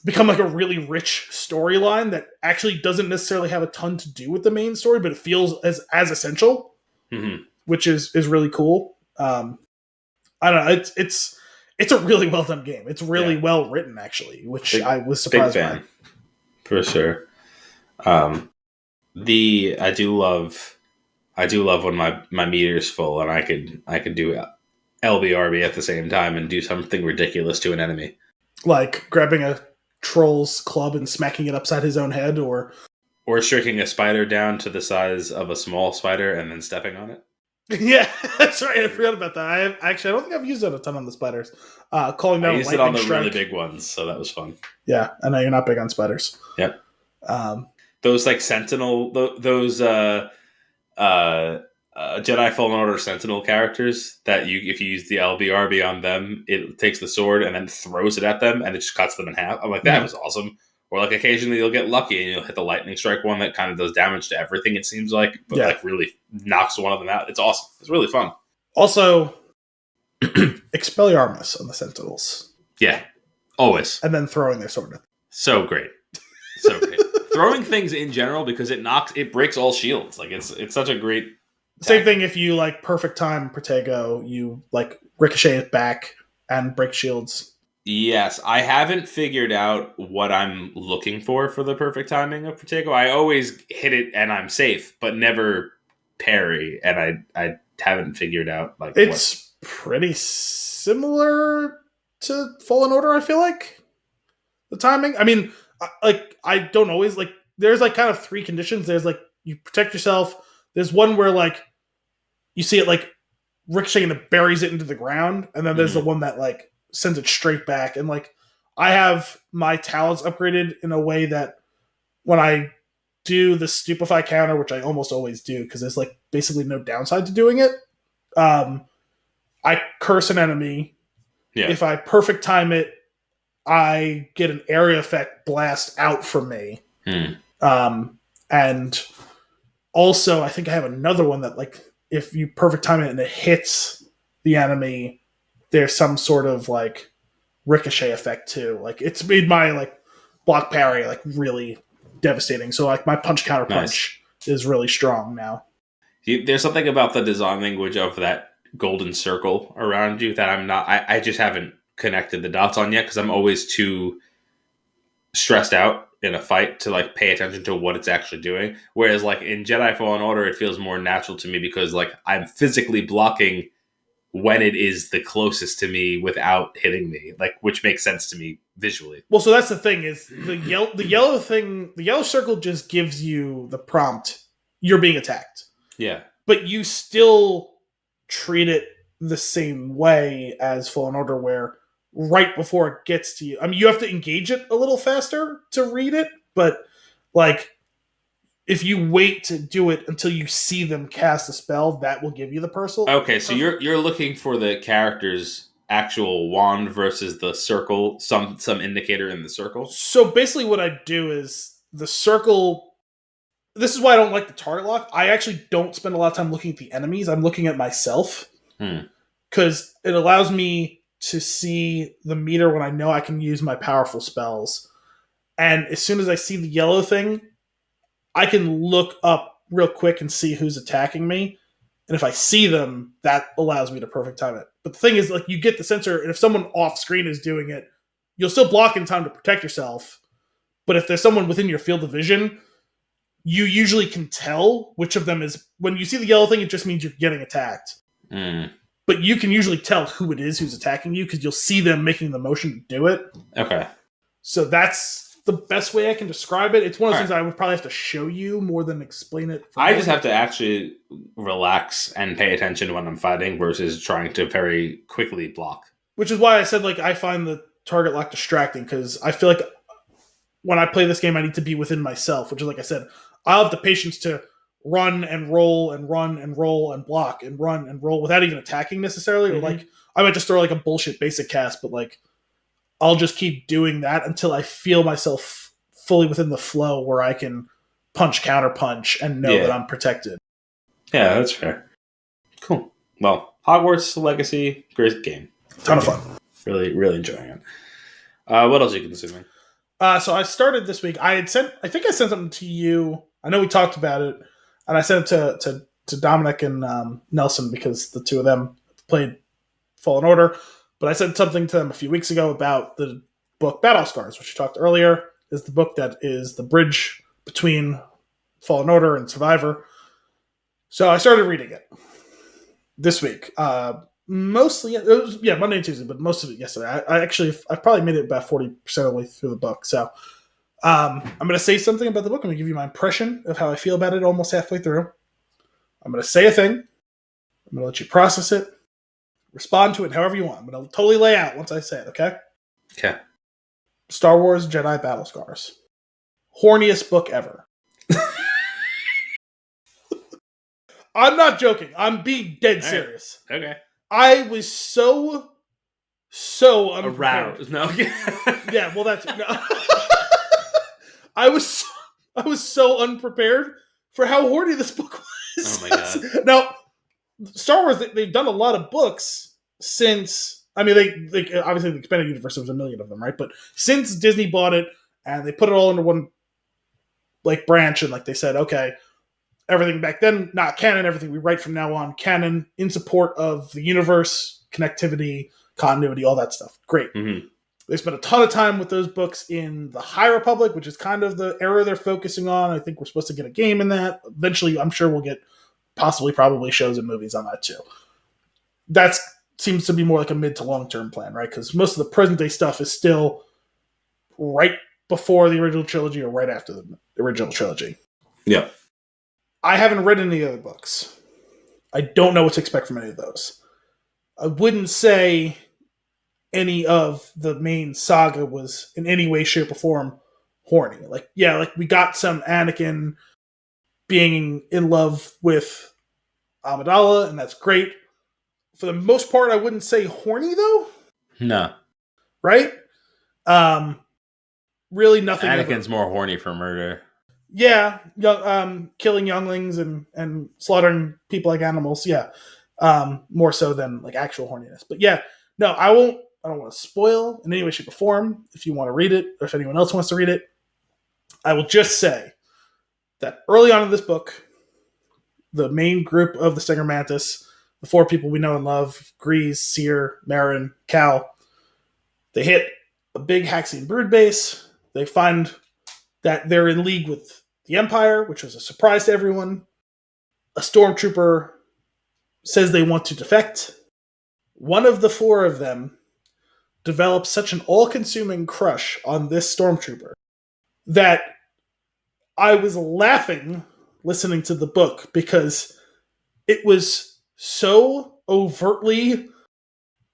become like a really rich storyline that actually doesn't necessarily have a ton to do with the main story, but it feels as essential, which is really cool. I don't know. It's a really well done game. It's really well written, actually, which I was surprised by. For sure. I do love when my meter's full and I could do LBRB at the same time and do something ridiculous to an enemy, like grabbing a troll's club and smacking it upside his own head, or shrinking a spider down to the size of a small spider and then stepping on it. Yeah, that's right. I forgot about that. I don't think I've used it a ton on the spiders. Calling down, I used it on the really big ones, so that was fun. Yeah, I know you're not big on spiders. Yep. Those like Sentinel, those Jedi Fallen Order Sentinel characters that if you use the LBRB on them, it takes the sword and then throws it at them and it just cuts them in half. I'm like, that was awesome. Or like occasionally you'll get lucky and you'll hit the lightning strike one that kind of does damage to everything, it seems like, but like really knocks one of them out. It's awesome. It's really fun. Also, Expelliarmus on the Sentinels. Yeah, always. And then throwing their sword at them. So great. So great. Throwing things in general, because it breaks all shields. Like it's such a great tactic. Same thing if you like perfect time Protego, you like ricochet it back and break shields. Yes, I haven't figured out what I'm looking for the perfect timing of Protego. I always hit it and I'm safe, but never parry, and I haven't figured out like it's pretty similar to Fallen Order, I feel like. The timing. I mean, I don't always like, there's like kind of three conditions. There's like you protect yourself. There's one where like you see it like ricocheting and it buries it into the ground, and then there's the one that like sends it straight back. And like I have my talents upgraded in a way that when I do the stupefy counter, which I almost always do because there's like basically no downside to doing it, I curse an enemy. If I perfect time it, I get an area effect blast out from me. And also I think I have another one that like if you perfect time it and it hits the enemy, there's some sort of like ricochet effect too. Like it's made my like block parry like really devastating. So like my punch counter punch is really strong now. There's something about the design language of that golden circle around you that I just haven't connected the dots on yet, because I'm always too stressed out in a fight to like pay attention to what it's actually doing. Whereas like in Jedi Fallen Order, it feels more natural to me because like I'm physically blocking when it is the closest to me without hitting me, like, which makes sense to me visually. Well, so that's the thing is the yellow circle just gives you the prompt, you're being attacked. Yeah. But you still treat it the same way as Fallen Order, where right before it gets to you, I mean, you have to engage it a little faster to read it, but like if you wait to do it until you see them cast a spell, that will give you the personal. Okay, so you're looking for the character's actual wand versus the circle, some indicator in the circle. So basically, what I do is the circle. This is why I don't like the target lock. I actually don't spend a lot of time looking at the enemies. I'm looking at myself because it allows me to see the meter when I know I can use my powerful spells. And as soon as I see the yellow thing, I can look up real quick and see who's attacking me. And if I see them, that allows me to perfect time it. But the thing is, like, you get the sensor, and if someone off screen is doing it, you'll still block in time to protect yourself. But if there's someone within your field of vision, you usually can tell which of them is. When you see the yellow thing, it just means you're getting attacked. But you can usually tell who it is who's attacking you because you'll see them making the motion to do it. Okay. So that's the best way I can describe it. It's one of those things I would probably have to show you more than explain it. I just have to actually relax and pay attention when I'm fighting versus trying to very quickly block. Which is why I said, like, I find the target lock distracting because I feel like when I play this game, I need to be within myself, which is, like I said, I'll have the patience to run and roll and run and roll and block and run and roll without even attacking necessarily. Or, like, I might just throw, like, a bullshit basic cast, but, like, I'll just keep doing that until I feel myself fully within the flow where I can punch, counter punch, and know that I'm protected. Yeah, that's fair. Cool. Well, Hogwarts Legacy, great game. Ton of fun. Really, really enjoying it. What else are you consuming? So I started this week. I think I sent something to you. I know we talked about it, and I sent it to Dominic and Nelson because the two of them played Fallen Order. But I said something to them a few weeks ago about the book Battle Scars, which you talked earlier, is the book that is the bridge between Fallen Order and Survivor. So I started reading it this week. Mostly, it was Monday and Tuesday, but most of it yesterday. I probably made it about 40% of the way through the book. So I'm going to say something about the book. I'm going to give you my impression of how I feel about it almost halfway through. I'm going to say a thing. I'm going to let you process it. Respond to it however you want. I'm going to totally lay out once I say it, okay? Okay. Star Wars Jedi Battle Scars. Horniest book ever. I'm not joking. I'm being dead serious. Right. Okay. I was so unprepared. Aroused. No. Yeah, well, that's... No. I was so unprepared for how horny this book was. Oh, my God. Now, Star Wars, they've done a lot of books since... I mean, they obviously the expanded universe, there was a million of them, right? But since Disney bought it, and they put it all under one, like, branch, and, like, they said, okay, everything back then, not canon, everything we write from now on, canon, in support of the universe, connectivity, continuity, all that stuff. Great. Mm-hmm. They spent a ton of time with those books in the High Republic, which is kind of the era they're focusing on. I think we're supposed to get a game in that. Eventually, I'm sure we'll get probably shows and movies on that too. That seems to be more like a mid to long-term plan, right? Because most of the present-day stuff is still right before the original trilogy or right after the original trilogy. Yeah. I haven't read any other books. I don't know what to expect from any of those. I wouldn't say any of the main saga was in any way, shape, or form horny. Like we got some Anakin being in love with Amidala, and that's great. For the most part, I wouldn't say horny, though. No. Right? Really nothing. Anakin's more horny for murder. Yeah, killing younglings and slaughtering people like animals. Yeah, more so than like actual horniness. But yeah, no, I won't. I don't want to spoil in any way, shape, or form. If you want to read it, or if anyone else wants to read it, I will just say that early on in this book, the main group of the Stinger Mantis, the four people we know and love, Grease, Seer, Marin, Cal, they hit a big Haxian brood base. They find that they're in league with the Empire, which was a surprise to everyone. A stormtrooper says they want to defect. One of the four of them develops such an all-consuming crush on this stormtrooper that I was laughing listening to the book because it was so overtly,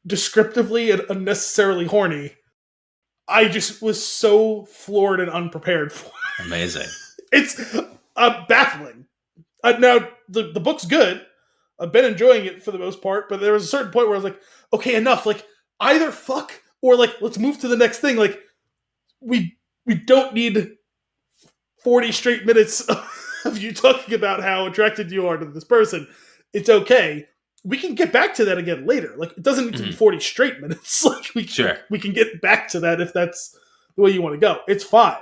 descriptively, and unnecessarily horny. I just was so floored and unprepared for it. Amazing. baffling. Now, the book's good. I've been enjoying it for the most part, but there was a certain point where I was like, okay, enough. Like, either fuck or, like, let's move to the next thing. Like, we don't need 40 straight minutes of you talking about how attracted you are to this person. It's okay. We can get back to that again later. Like, it doesn't need to be 40 straight minutes. Like, we can get back to that if that's the way you want to go. It's fine.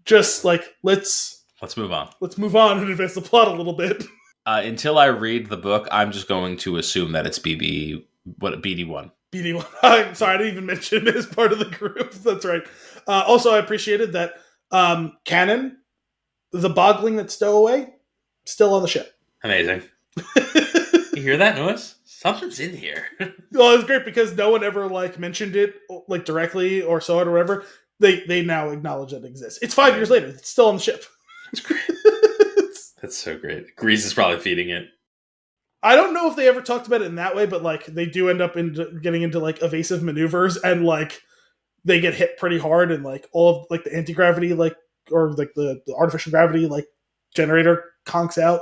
Just, like, let's move on. Let's move on and advance the plot a little bit. Until I read the book, I'm just going to assume that it's BD1. BD1. I'm sorry, I didn't even mention him as part of the group. That's right. Also, I appreciated that Cannon, the bogling that's stowaway, still on the ship. Amazing. You hear that noise? Something's in here. Well, it was great because no one ever like mentioned it like directly or saw it or whatever. They now acknowledge that it exists. It's 5 years later. It's still on the ship. It's great. That's so great. Grease is probably feeding it. I don't know if they ever talked about it in that way, but like they do end up getting into like evasive maneuvers and like they get hit pretty hard and like all of like the anti-gravity like or like the artificial gravity like generator conks out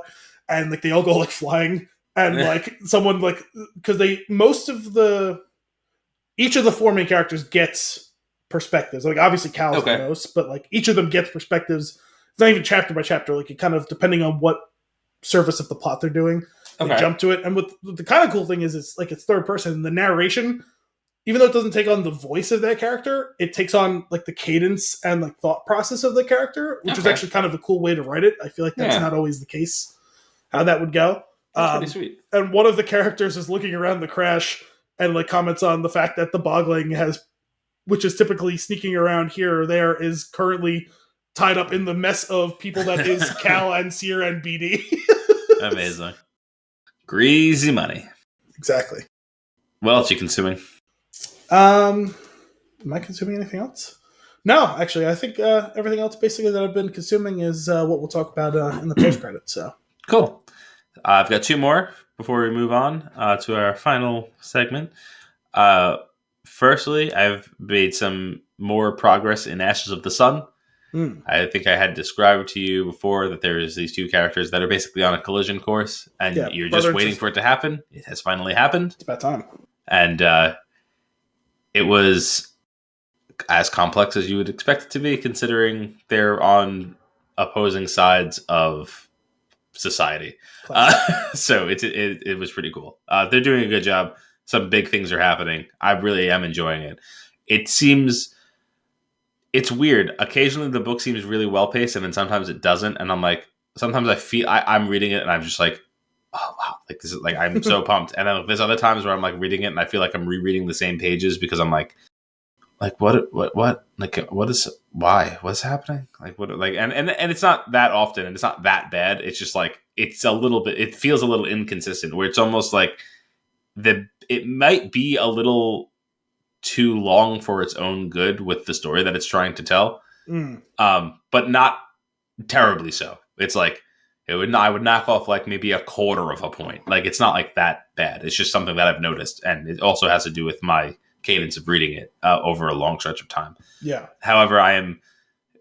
and like they all go like flying and like someone like because each of the four main characters gets perspectives. Like obviously Cal's the most, but like each of them gets perspectives. It's not even chapter by chapter. Like it kind of depending on what surface of the plot they're doing, they jump to it. And what the kind of cool thing is, it's like it's third person. The narration, even though it doesn't take on the voice of that character, it takes on like the cadence and like thought process of the character, which is actually kind of a cool way to write it. I feel like that's not always the case. How that would go. That's pretty sweet. And one of the characters is looking around the crash and like comments on the fact that the bogling which is typically sneaking around here or there, is currently tied up in the mess of people that is Cal and Sear and BD. Amazing. Greasy money. Exactly. What else are you consuming? Am I consuming anything else? No, actually, I think everything else basically that I've been consuming is what we'll talk about in the post-credits. So cool. I've got two more before we move on to our final segment. Firstly, I've made some more progress in Ashes of the Sun. I think I had described to you before that there's these two characters that are basically on a collision course, and you're just waiting for it to happen. It has finally happened. It's about time. And it was as complex as you would expect it to be, considering they're on opposing sides of society. So it was pretty cool. They're doing a good job. Some big things are happening. I really am enjoying it. It's weird. Occasionally the book seems really well paced, and then sometimes it doesn't. And I'm like, sometimes I feel I'm reading it and I'm just like, oh wow, like this is like I'm so pumped. And then there's other times where I'm like reading it and I feel like I'm rereading the same pages because I'm like what like what is why what's happening like what like and it's not that often and it's not that bad. It's just like it's a little bit. It feels a little inconsistent where it's almost like it might be a little too long for its own good with the story that it's trying to tell, but not terribly so. It's like I would knock off like maybe a quarter of a point. Like it's not like that bad. It's just something that I've noticed, and it also has to do with my cadence of reading it over a long stretch of time. Yeah. However, I am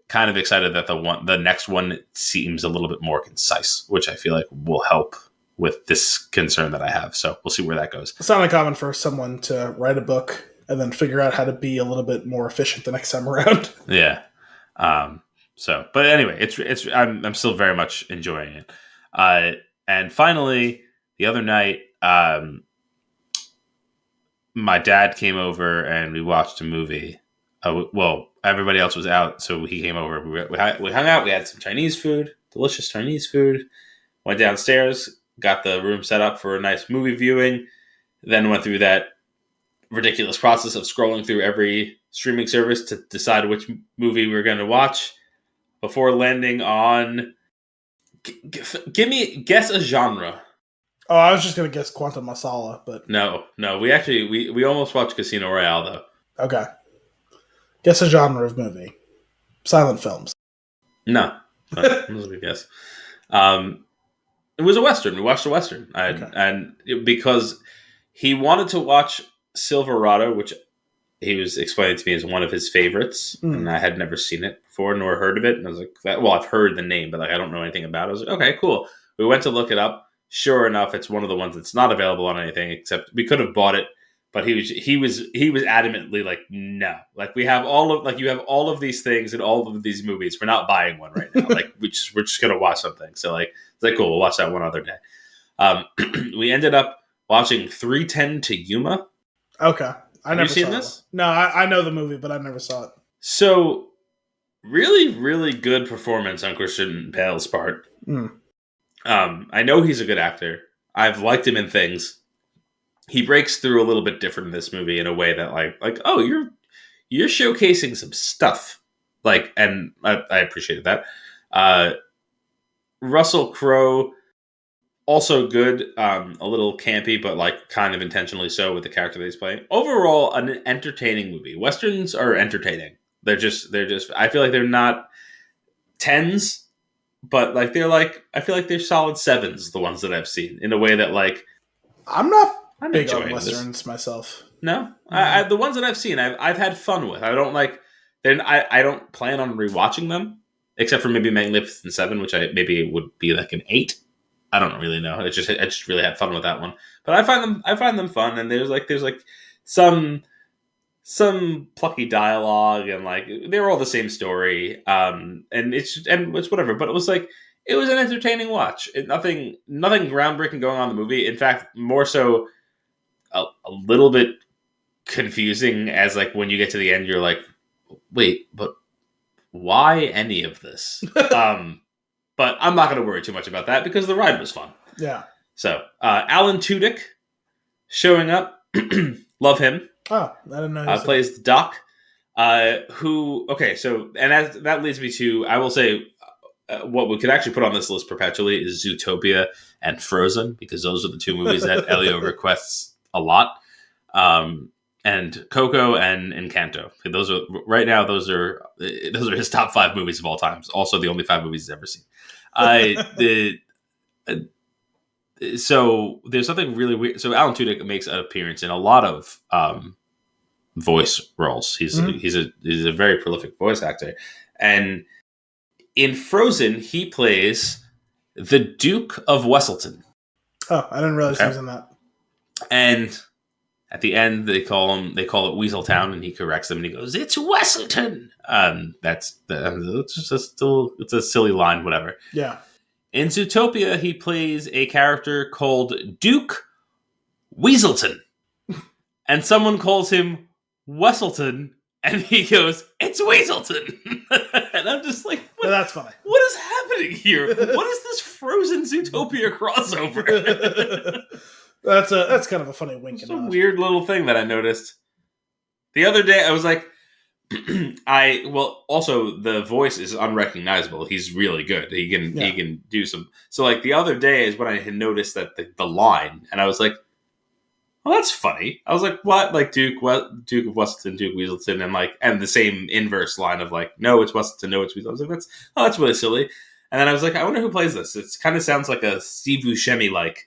kind of excited that the next one seems a little bit more concise, which I feel like will help with this concern that I have. So we'll see where that goes. It's not uncommon for someone to write a book and then figure out how to be a little bit more efficient the next time around. Yeah. But anyway, I'm still very much enjoying it. And finally, the other night, my dad came over and we watched a movie. Well, everybody else was out, so he came over. We hung out. We had some Chinese food, delicious Chinese food. Went downstairs, got the room set up for a nice movie viewing. Then went through that ridiculous process of scrolling through every streaming service to decide which movie we were going to watch before landing on. Guess a genre. Oh, I was just going to guess Quantum Masala, but no. We almost watched Casino Royale though. Okay. Guess a genre of movie. Silent films. No. That was a good guess. It was a Western. We watched a Western. Because he wanted to watch Silverado, which he was explaining to me as one of his favorites, and I had never seen it before nor heard of it. And I was like, well, I've heard the name, but like I don't know anything about it. I was like, okay, cool. We went to look it up. Sure enough, it's one of the ones that's not available on anything, except we could have bought it, but he was adamantly like, no, like you have all of these things in all of these movies. We're not buying one right now. Like we're just gonna watch something. So like it's like cool, we'll watch that one other day. We ended up watching 3:10 to Yuma. Okay. Have you seen this? No, I know the movie, but I never saw it. So, really, really good performance on Christian Bale's part. I know he's a good actor. I've liked him in things. He breaks through a little bit different in this movie in a way that, like, oh, you're showcasing some stuff. Like, and I appreciated that. Russell Crowe. Also good, a little campy, but like kind of intentionally so with the character that he's playing. Overall, an entertaining movie. Westerns are entertaining. They're just. I feel like they're not 10s, but like I feel like they're solid 7s. The ones that I've seen in a way that like I'm big on westerns myself. No, the ones that I've seen, I've had fun with. I don't like. Then I don't plan on rewatching them, except for maybe Magnificent Seven, which maybe would be like an 8. I don't really know. I just really had fun with that one. But I find them fun, and there's like some plucky dialogue, and like they're all the same story. And it's whatever. But it was an entertaining watch. Nothing groundbreaking going on in the movie. In fact, more so a little bit confusing as like when you get to the end, you're like, wait, but why any of this? But I'm not going to worry too much about that because the ride was fun. Yeah. So, Alan Tudyk showing up. Love him. Oh, I didn't know. Plays the Doc. That leads me to, I will say, what we could actually put on this list perpetually is Zootopia and Frozen, because those are the two movies that Elio requests a lot. And Coco and Encanto. Those are his top 5 movies of all time. Also, the only 5 movies he's ever seen. So there's something really weird. So Alan Tudyk makes an appearance in a lot of voice roles. He's a very prolific voice actor, and in Frozen he plays the Duke of Wesselton. Oh, I didn't realize he was in that. And at the end, they call it Weaseltown, and he corrects them, and he goes, "It's Wesselton." It's a silly line, whatever. Yeah. In Zootopia, he plays a character called Duke Weaselton, and someone calls him Wesselton, and he goes, "It's Weaselton," and I'm just like, that's funny. What is happening here? What is this Frozen Zootopia crossover? That's kind of a funny wink. It's a weird little thing that I noticed the other day. I was like, also the voice is unrecognizable. He's really good. He can do some. So like the other day is when I had noticed that the line, and I was like, well, that's funny. I was like, what? Like Duke of Wesselton, Duke Weaselton, and the same inverse line of like, no, it's Wesselton, no, it's Weaselton. I was like, that's really silly. And then I was like, I wonder who plays this. It kind of sounds like a Steve Buscemi like.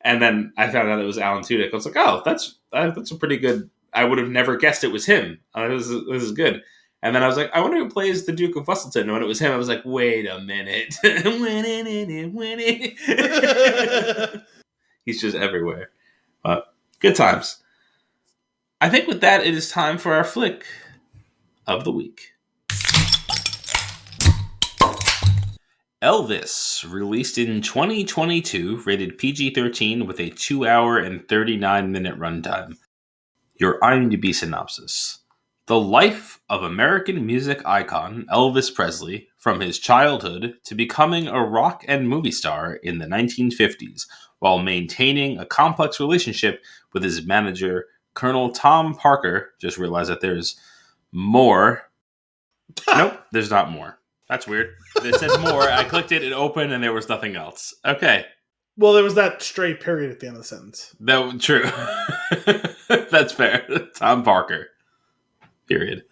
And then I found out it was Alan Tudyk. I was like, oh, that's a pretty good. I would have never guessed it was him. This is good. And then I was like, I wonder who plays the Duke of Wesselton. And when it was him, I was like, wait a minute. He's just everywhere. But good times. I think with that, it is time for our flick of the week. Elvis, released in 2022, rated PG-13 with a 2-hour and 39-minute runtime. Your IMDb synopsis. The life of American music icon Elvis Presley, from his childhood to becoming a rock and movie star in the 1950s, while maintaining a complex relationship with his manager, Colonel Tom Parker. Just realized that there's more. Nope, there's not more. That's weird. They said more. I clicked it opened, and there was nothing else. Okay. Well, there was that stray period at the end of the sentence. True. That's fair. Tom Parker. Period.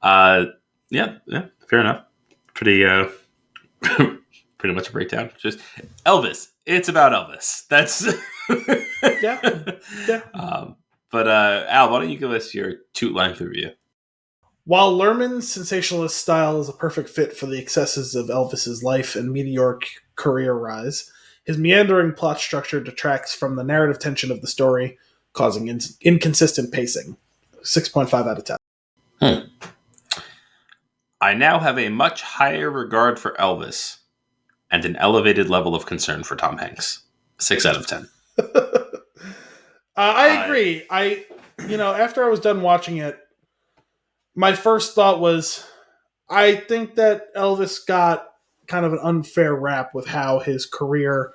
Yeah, fair enough. Pretty much a breakdown. Just Elvis. It's about Elvis. That's yeah. But Al, why don't you give us your Toot-length review? While Luhrmann's sensationalist style is a perfect fit for the excesses of Elvis's life and meteoric career rise, his meandering plot structure detracts from the narrative tension of the story, causing inconsistent pacing. 6.5 out of 10. I now have a much higher regard for Elvis and an elevated level of concern for Tom Hanks. 6 out of 10. I agree. After I was done watching it, my first thought was, I think that Elvis got kind of an unfair rap with how his career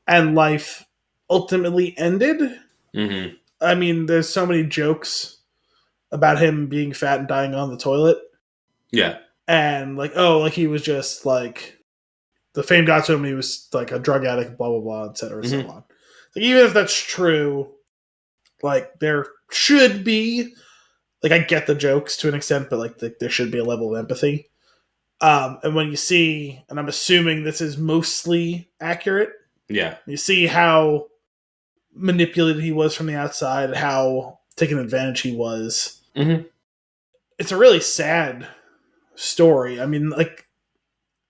and life ultimately ended. Mm-hmm. I mean, there's so many jokes about him being fat and dying on the toilet. Yeah. And he was just like, the fame got to him, he was like a drug addict, blah, blah, blah, et cetera, so on. Like, even if that's true, like, there should be, like, I get the jokes to an extent, but like there should be a level of empathy. And when you see, and I'm assuming this is mostly accurate, you see how manipulated he was from the outside, how taken advantage he was. Mm-hmm. It's a really sad story. I mean, like,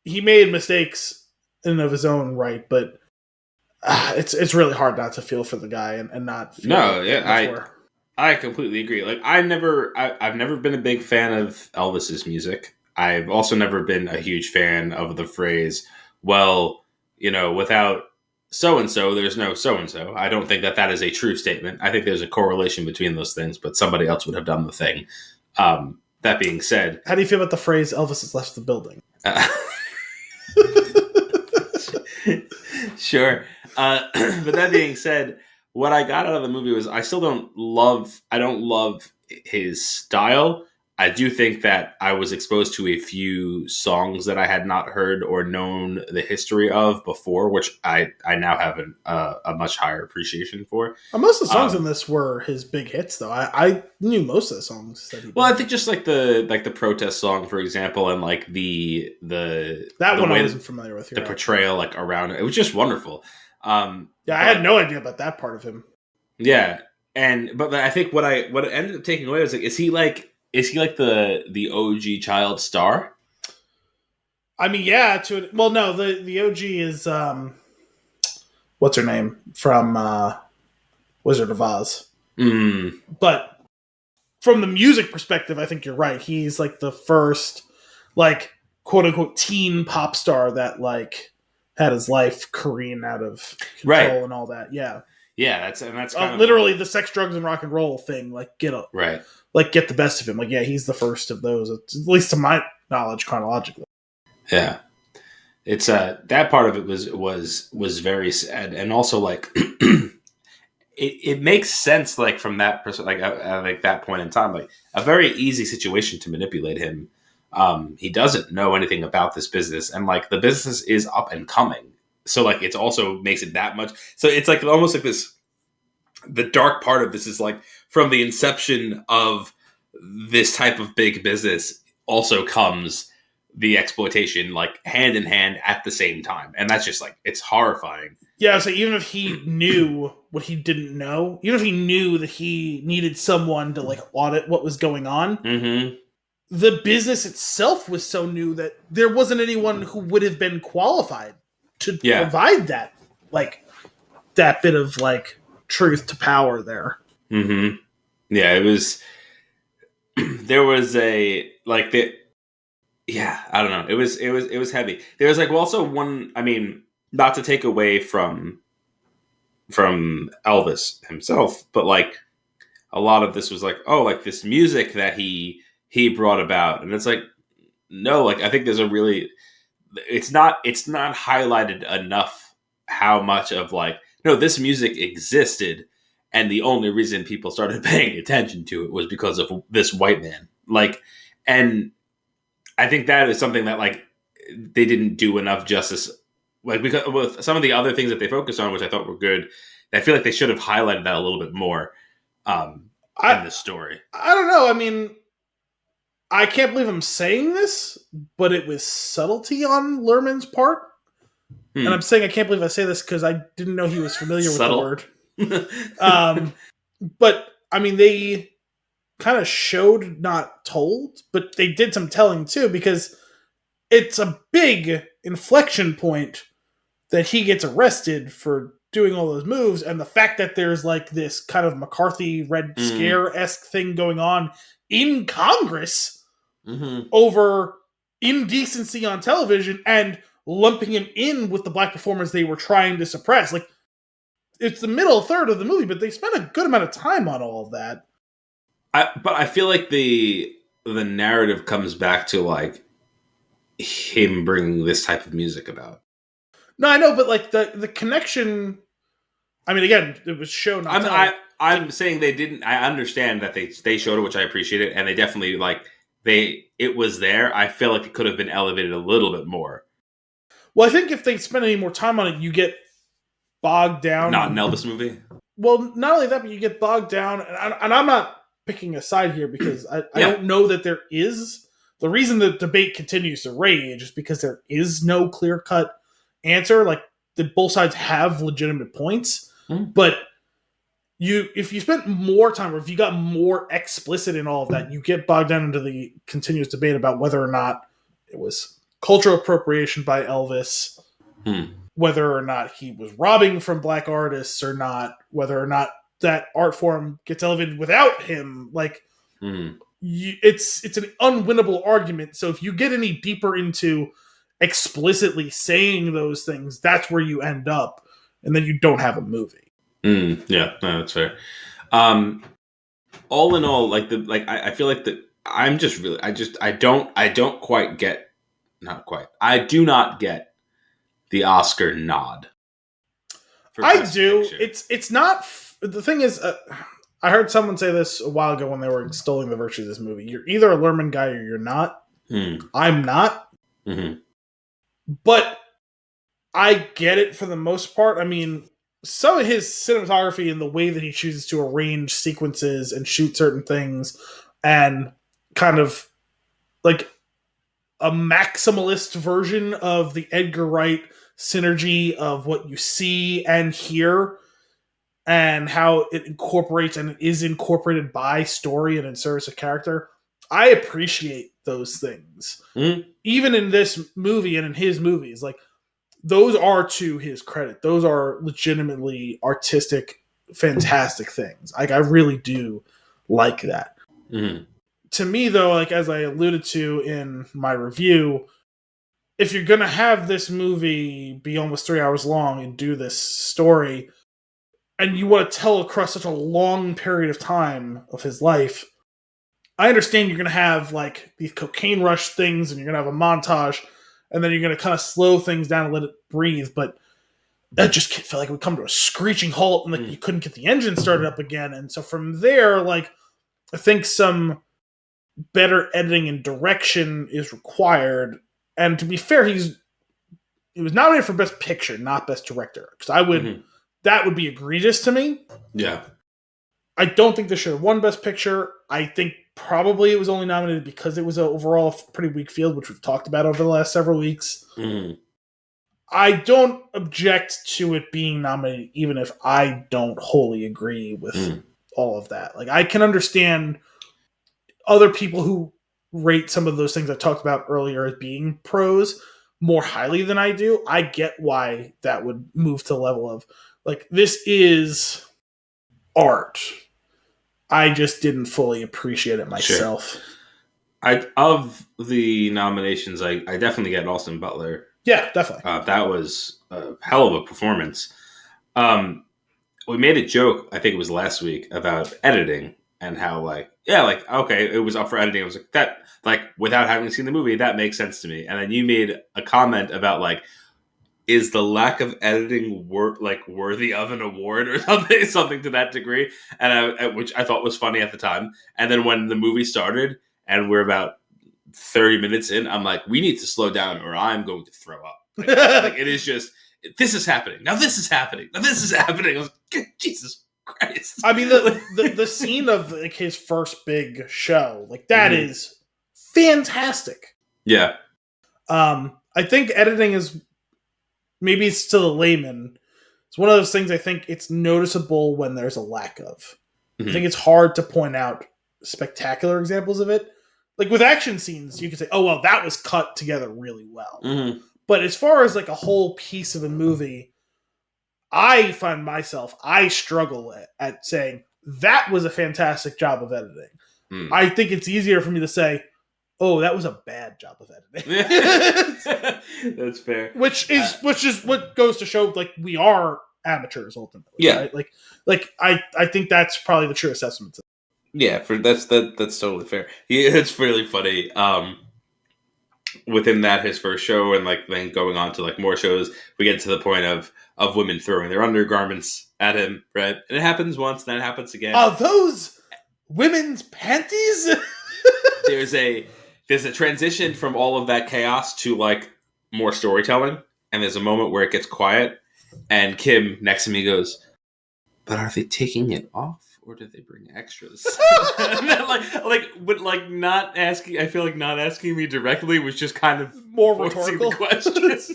he made mistakes in and of his own right, but it's really hard not to feel for the guy and not feel. No, yeah, I completely agree. Like, I've never been a big fan of Elvis's music. I've also never been a huge fan of the phrase, well, without so-and-so, there's no so-and-so. I don't think that is a true statement. I think there's a correlation between those things, but somebody else would have done the thing. That being said... How do you feel about the phrase, Elvis has left the building? Sure. But that being said, what I got out of the movie was I don't love his style. I do think that I was exposed to a few songs that I had not heard or known the history of before, which I now have a much higher appreciation for. Most of the songs in this were his big hits, though. I knew most of the songs that he did. Well, I think just like the protest song, for example, and like the one I wasn't familiar with. The portrayal like around it was just wonderful. I had no idea about that part of him. Yeah, but I think what I ended up taking away was like, is he like the OG child star? I mean, yeah. No, the OG is what's her name from Wizard of Oz. Mm. But from the music perspective, I think you're right. He's like the first, like, quote unquote teen pop star that like had his life careen out of control and all that. Yeah. Yeah, that's kind of literally the sex, drugs, and rock and roll thing. Like, get the best of him. Like, yeah, he's the first of those, at least to my knowledge, chronologically. Yeah, it's that part of it was very sad, and also like it makes sense, like, from that person, like like that point in time, like a very easy situation to manipulate him. He doesn't know anything about this business, and like the business is up and coming. So like it's also makes it that much. So it's like almost like this. The dark part of this is like from the inception of this type of big business also comes the exploitation, like hand in hand at the same time, and that's just like it's horrifying. Yeah, so even if he knew what he didn't know, even if he knew that he needed someone to like audit what was going on. Mm-hmm. The business itself was so new that there wasn't anyone who would have been qualified to provide that, like, that bit of like truth to power there. Mm-hmm. Yeah, it was. There was a like the. Yeah, I don't know. It was heavy. There was like also one. I mean, not to take away from Elvis himself, but like a lot of this was like, oh, like this music that he brought about, and it's like, no, like I think there's a really. It's not highlighted enough how much of like, no, this music existed, and the only reason people started paying attention to it was because of this white man. Like, and I think that is something that like they didn't do enough justice. Like, because with some of the other things that they focused on, which I thought were good, I feel like they should have highlighted that a little bit more in the story. I don't know. I mean, I can't believe I'm saying this, but it was subtlety on Luhrmann's part. And I'm saying I can't believe I say this because I didn't know he was familiar with the word. But I mean, they kind of showed, not told, but they did some telling too, because it's a big inflection point that he gets arrested for doing all those moves, and the fact that there's like this kind of McCarthy Red Scare-esque thing going on in Congress over indecency on television and lumping him in with the black performers they were trying to suppress. Like, it's the middle third of the movie, but they spent a good amount of time on all of that. But I feel like the narrative comes back to like him bringing this type of music about. No, I know, but like the connection. I mean, again, it was shown. I'm saying they didn't. I understand that they showed it, which I appreciate it, and they definitely it was there. I feel like it could have been elevated a little bit more. Well, I think if they spend any more time on it, you get bogged down. Not an Elvis movie. Well, not only that, but you get bogged down, and I'm not picking a side here because I don't know that there is. The reason the debate continues to rage is because there is no clear-cut answer. Like, both sides have legitimate points, but if you spent more time, or if you got more explicit in all of that, you get bogged down into the continuous debate about whether or not it was cultural appropriation by Elvis, whether or not he was robbing from black artists or not, whether or not that art form gets elevated without him. Like, it's an unwinnable argument. So if you get any deeper into explicitly saying those things, that's where you end up, and then you don't have a movie. Yeah, no, that's fair. All in all, I feel like I'm just really, I don't quite get, not quite. I do not get the Oscar nod. I do. Picture. It's not. The thing is, I heard someone say this a while ago when they were extolling the virtues of this movie. You're either a Luhrmann guy or you're not. I'm not. But I get it for the most part. I mean, some of his cinematography and the way that he chooses to arrange sequences and shoot certain things, and kind of like a maximalist version of the Edgar Wright synergy of what you see and hear, and how it incorporates and is incorporated by story and in service of character. I appreciate those things. Even in this movie and in his movies, like, those are to his credit. Those are legitimately artistic, fantastic things. Like, I really do like that. To me, though, like, as I alluded to in my review, if you're going to have this movie be almost 3 hours long and do this story, and you want to tell across such a long period of time of his life, I understand you're going to have like these cocaine rush things, and you're going to have a montage, and then you're going to kind of slow things down and let it breathe. But that just felt like it would come to a screeching halt, and like you couldn't get the engine started up again. And so from there, like, I think some better editing and direction is required. And to be fair, he was nominated for Best Picture, not Best Director, because that would be egregious to me. Yeah. I don't think this should have won Best Picture. I think probably it was only nominated because it was an overall pretty weak field, which we've talked about over the last several weeks. I don't object to it being nominated, even if I don't wholly agree with all of that. Like, I can understand other people who rate some of those things I talked about earlier as being pros more highly than I do. I get why that would move to the level of, like, this is art. I just didn't fully appreciate it myself. Sure. Of the nominations, I definitely get Austin Butler. Yeah, definitely. That was a hell of a performance. We made a joke, I think it was last week, about editing and how, okay, it was up for editing. I was like, that, like, without having seen the movie, that makes sense to me. And then you made a comment about, like, is the lack of editing worthy of an award or something to that degree, and which I thought was funny at the time. And then when the movie started and we're about 30 minutes in, I'm like, we need to slow down or I'm going to throw up. Like, it is just, this is happening. Now this is happening. Now this is happening. I was like, Jesus Christ. I mean, the scene of, like, his first big show, like, that is fantastic. Yeah. I think editing is, maybe it's to the layman, it's one of those things I think it's noticeable when there's a lack of. I think it's hard to point out spectacular examples of it. Like with action scenes, you can say, "Oh well, that was cut together really well." Mm-hmm. But as far as like a whole piece of a movie, I struggle at saying that was a fantastic job of editing. I think it's easier for me to say, "Oh, that was a bad job of editing." That's fair. Which is what goes to show, like, we are amateurs ultimately. Yeah. Right? Like I think that's probably the true assessment. Yeah, that's totally fair. It's really funny. Within that, his first show, and like then going on to like more shows, we get to the point of women throwing their undergarments at him, right? And it happens once, then it happens again. Are those women's panties? There's a transition from all of that chaos to like more storytelling, and there's a moment where it gets quiet, and Kim next to me goes, "But are they taking it off, or did they bring extras?" like not asking. I feel like not asking me directly was just kind of more rhetorical questions.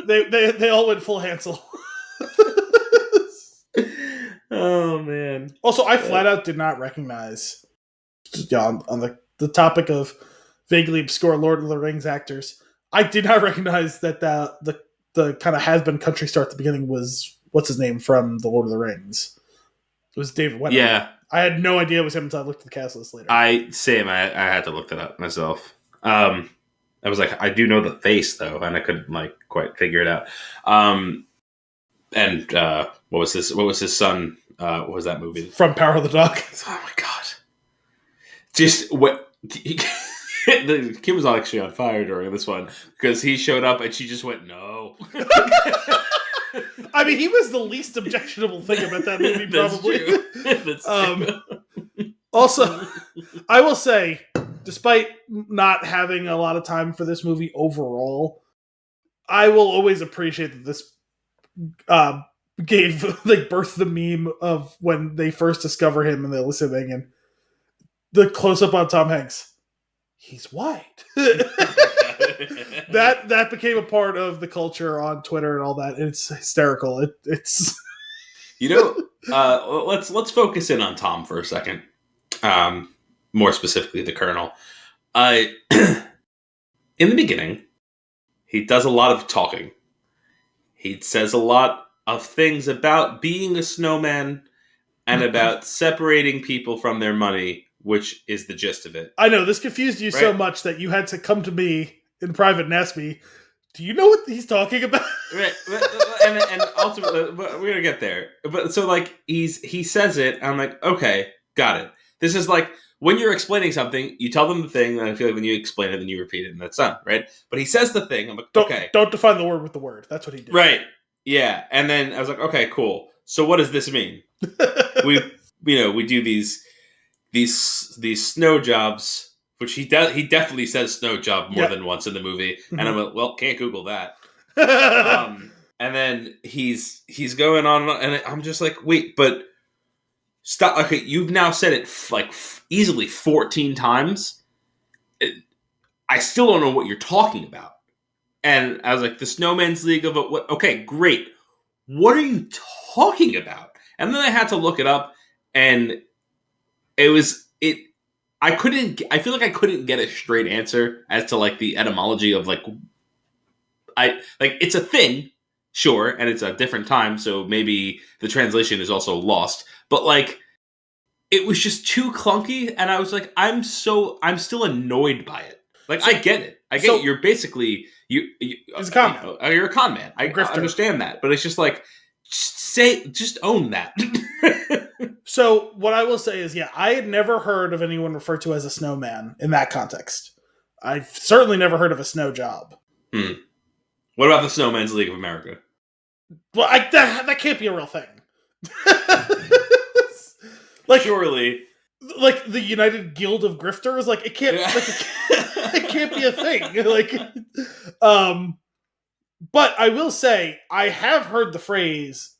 they all went full Hansel. Oh man! Also, I flat out did not recognize. On the topic of vaguely obscure Lord of the Rings actors, I did not recognize that the kind of has-been country star at the beginning was what's his name from the Lord of the Rings. It was David Wenham. Yeah, I had no idea it was him until I looked at the cast list later. I had to look that up myself. I was like, I do know the face though, and I couldn't like quite figure it out. And what was this? What was his son? What was that movie? From Power of the Dog. Oh my god! Just what? Kim was actually on fire during this one because he showed up and she just went no. I mean, he was the least objectionable thing about that movie, probably. That's true. Also, I will say, despite not having a lot of time for this movie overall, I will always appreciate that this gave like birth the meme of when they first discover him and they're listening and the close up on Tom Hanks. He's white. that became a part of the culture on Twitter and all that. It's hysterical. It's let's focus in on Tom for a second. More specifically, the Colonel. In the beginning, he does a lot of talking. He says a lot of things about being a snowman and about separating people from their money, which is the gist of it. I know, this confused you so much that you had to come to me in private and ask me, do you know what he's talking about? Right. And ultimately, we're going to get there. But so, like, he says it, and I'm like, okay, got it. This is like, when you're explaining something, you tell them the thing, and I feel like when you explain it, then you repeat it, and that's done, right? But he says the thing, I'm like, okay. Don't define the word with the word. That's what he did. Right. Yeah. And then I was like, okay, cool. So what does this mean? we do these snow jobs, which he definitely says snow job more than once in the movie. And I'm like, well, can't Google that. And then he's going on, and I'm just like, wait, but stop. Okay, you've now said it like easily 14 times. I still don't know what you're talking about. And I was like, the Snowman's League of it. What? Okay, great. What are you talking about? And then I had to look it up, and I feel like I couldn't get a straight answer as to like the etymology of like it's a thing, sure, and it's a different time, so maybe the translation is also lost. But like, it was just too clunky, and I was like, I'm still annoyed by it. Like, I get it. it. You're basically he's a con man. You're a con man. I understand that, but it's just like, just own that. So what I will say is, I had never heard of anyone referred to as a snowman in that context. I've certainly never heard of a snow job. What about the Snowman's League of America? Well, that can't be a real thing. Like, surely, like the United Guild of Grifters, like it can't, it can't be a thing. Like, but I will say I have heard the phrase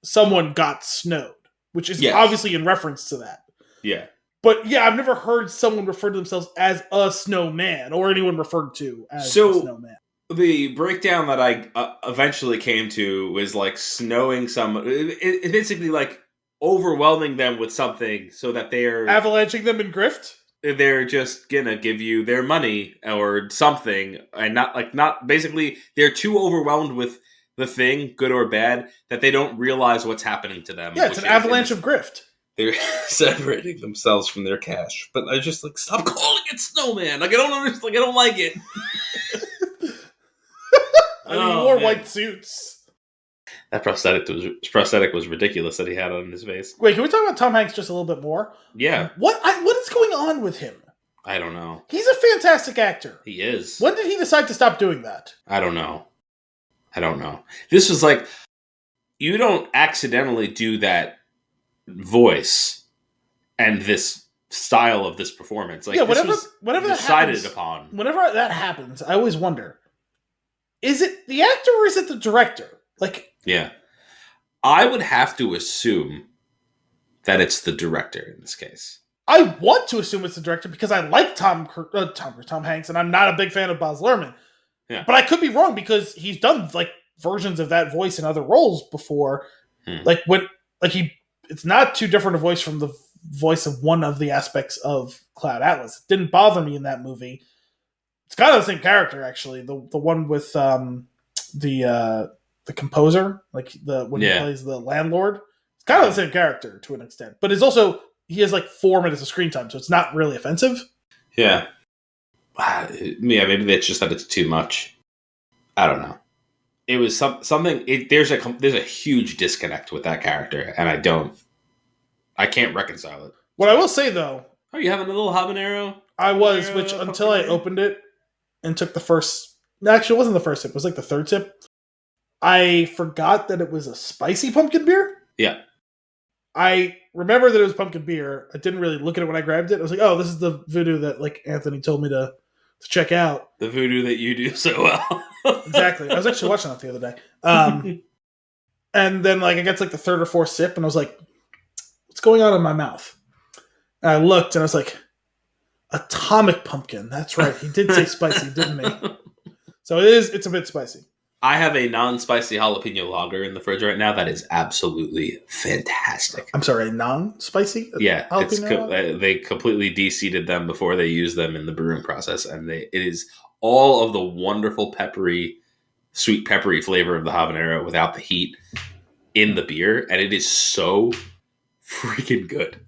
"someone got snowed," which is obviously in reference to that. Yeah. But I've never heard someone refer to themselves as a snowman or anyone referred to as a snowman. The breakdown that I eventually came to was like snowing someone. It's basically like overwhelming them with something so that they're avalanching them in grift. They're just gonna give you their money or something, and not basically they're too overwhelmed with the thing, good or bad, that they don't realize what's happening to them. Yeah, it's an avalanche of grift. They're separating themselves from their cash, but I just stop calling it snowman. Like I don't understand. Like I don't like it. I mean, he wore white suits. That prosthetic was ridiculous that he had on his face. Wait, can we talk about Tom Hanks just a little bit more? Yeah. What is going on with him? I don't know. He's a fantastic actor. He is. When did he decide to stop doing that? I don't know. This was like, you don't accidentally do that voice and this style of this performance. Like, whenever that decided upon. Whenever that happens, I always wonder: is it the actor or is it the director? Like, yeah, I would have to assume that it's the director in this case. I want to assume it's the director because I like Tom Hanks, and I'm not a big fan of Baz Luhrmann. Yeah. But I could be wrong because he's done versions of that voice in other roles before. It's not too different a voice from the voice of one of the aspects of Cloud Atlas. It didn't bother me in that movie. It's kind of the same character, actually. The one with the composer, when he plays the landlord. It's kind of the same character to an extent, but it's also he has 4 minutes of screen time, so it's not really offensive. Yeah, maybe they just said it's too much. I don't know. It was something. There's a huge disconnect with that character, and I can't reconcile it. What I will say though, are you having a little habanero? I was, which until I opened it and took the first. Actually, it wasn't the first sip. It was the third sip. I forgot that it was a spicy pumpkin beer. Yeah. I remember that it was pumpkin beer. I didn't really look at it when I grabbed it. I was like, oh, this is the voodoo that Anthony told me to check out. The voodoo that you do so well. Exactly. I was actually watching that the other day. And then I got to the third or fourth sip and I was like, what's going on in my mouth? And I looked and I was like, atomic pumpkin. That's right. He did say spicy, didn't he? So it's a bit spicy. I have a non-spicy jalapeno lager in the fridge right now that is absolutely fantastic. I'm sorry, non-spicy? Yeah, they completely de-seeded them before they used them in the brewing process, and it is all of the wonderful sweet peppery flavor of the habanero without the heat in the beer, and it is so freaking good.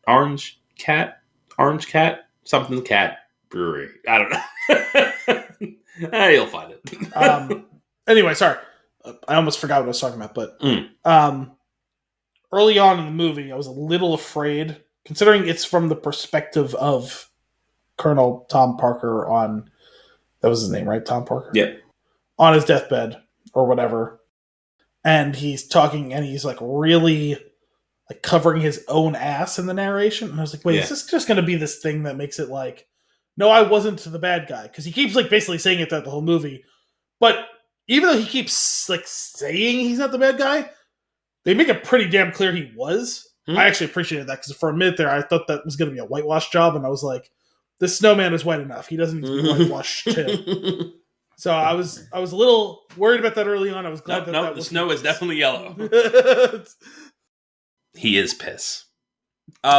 Orange cat, something cat. Brewery. I don't know. You'll find it. Anyway, sorry. I almost forgot what I was talking about, but early on in the movie, I was a little afraid, considering it's from the perspective of Colonel Tom Parker that was his name, right? Tom Parker? Yeah. On his deathbed or whatever. And he's talking and he's really covering his own ass in the narration. And I was like, wait, is this just going to be this thing that makes it no, I wasn't the bad guy. Because he keeps basically saying it throughout the whole movie. But even though he keeps saying he's not the bad guy, they make it pretty damn clear he was. Mm-hmm. I actually appreciated that because for a minute there, I thought that was going to be a whitewash job. And I was like, this snowman is white enough. He doesn't need to be whitewashed too. So I was a little worried about that early on. I was glad that the snow is definitely yellow. He is piss. He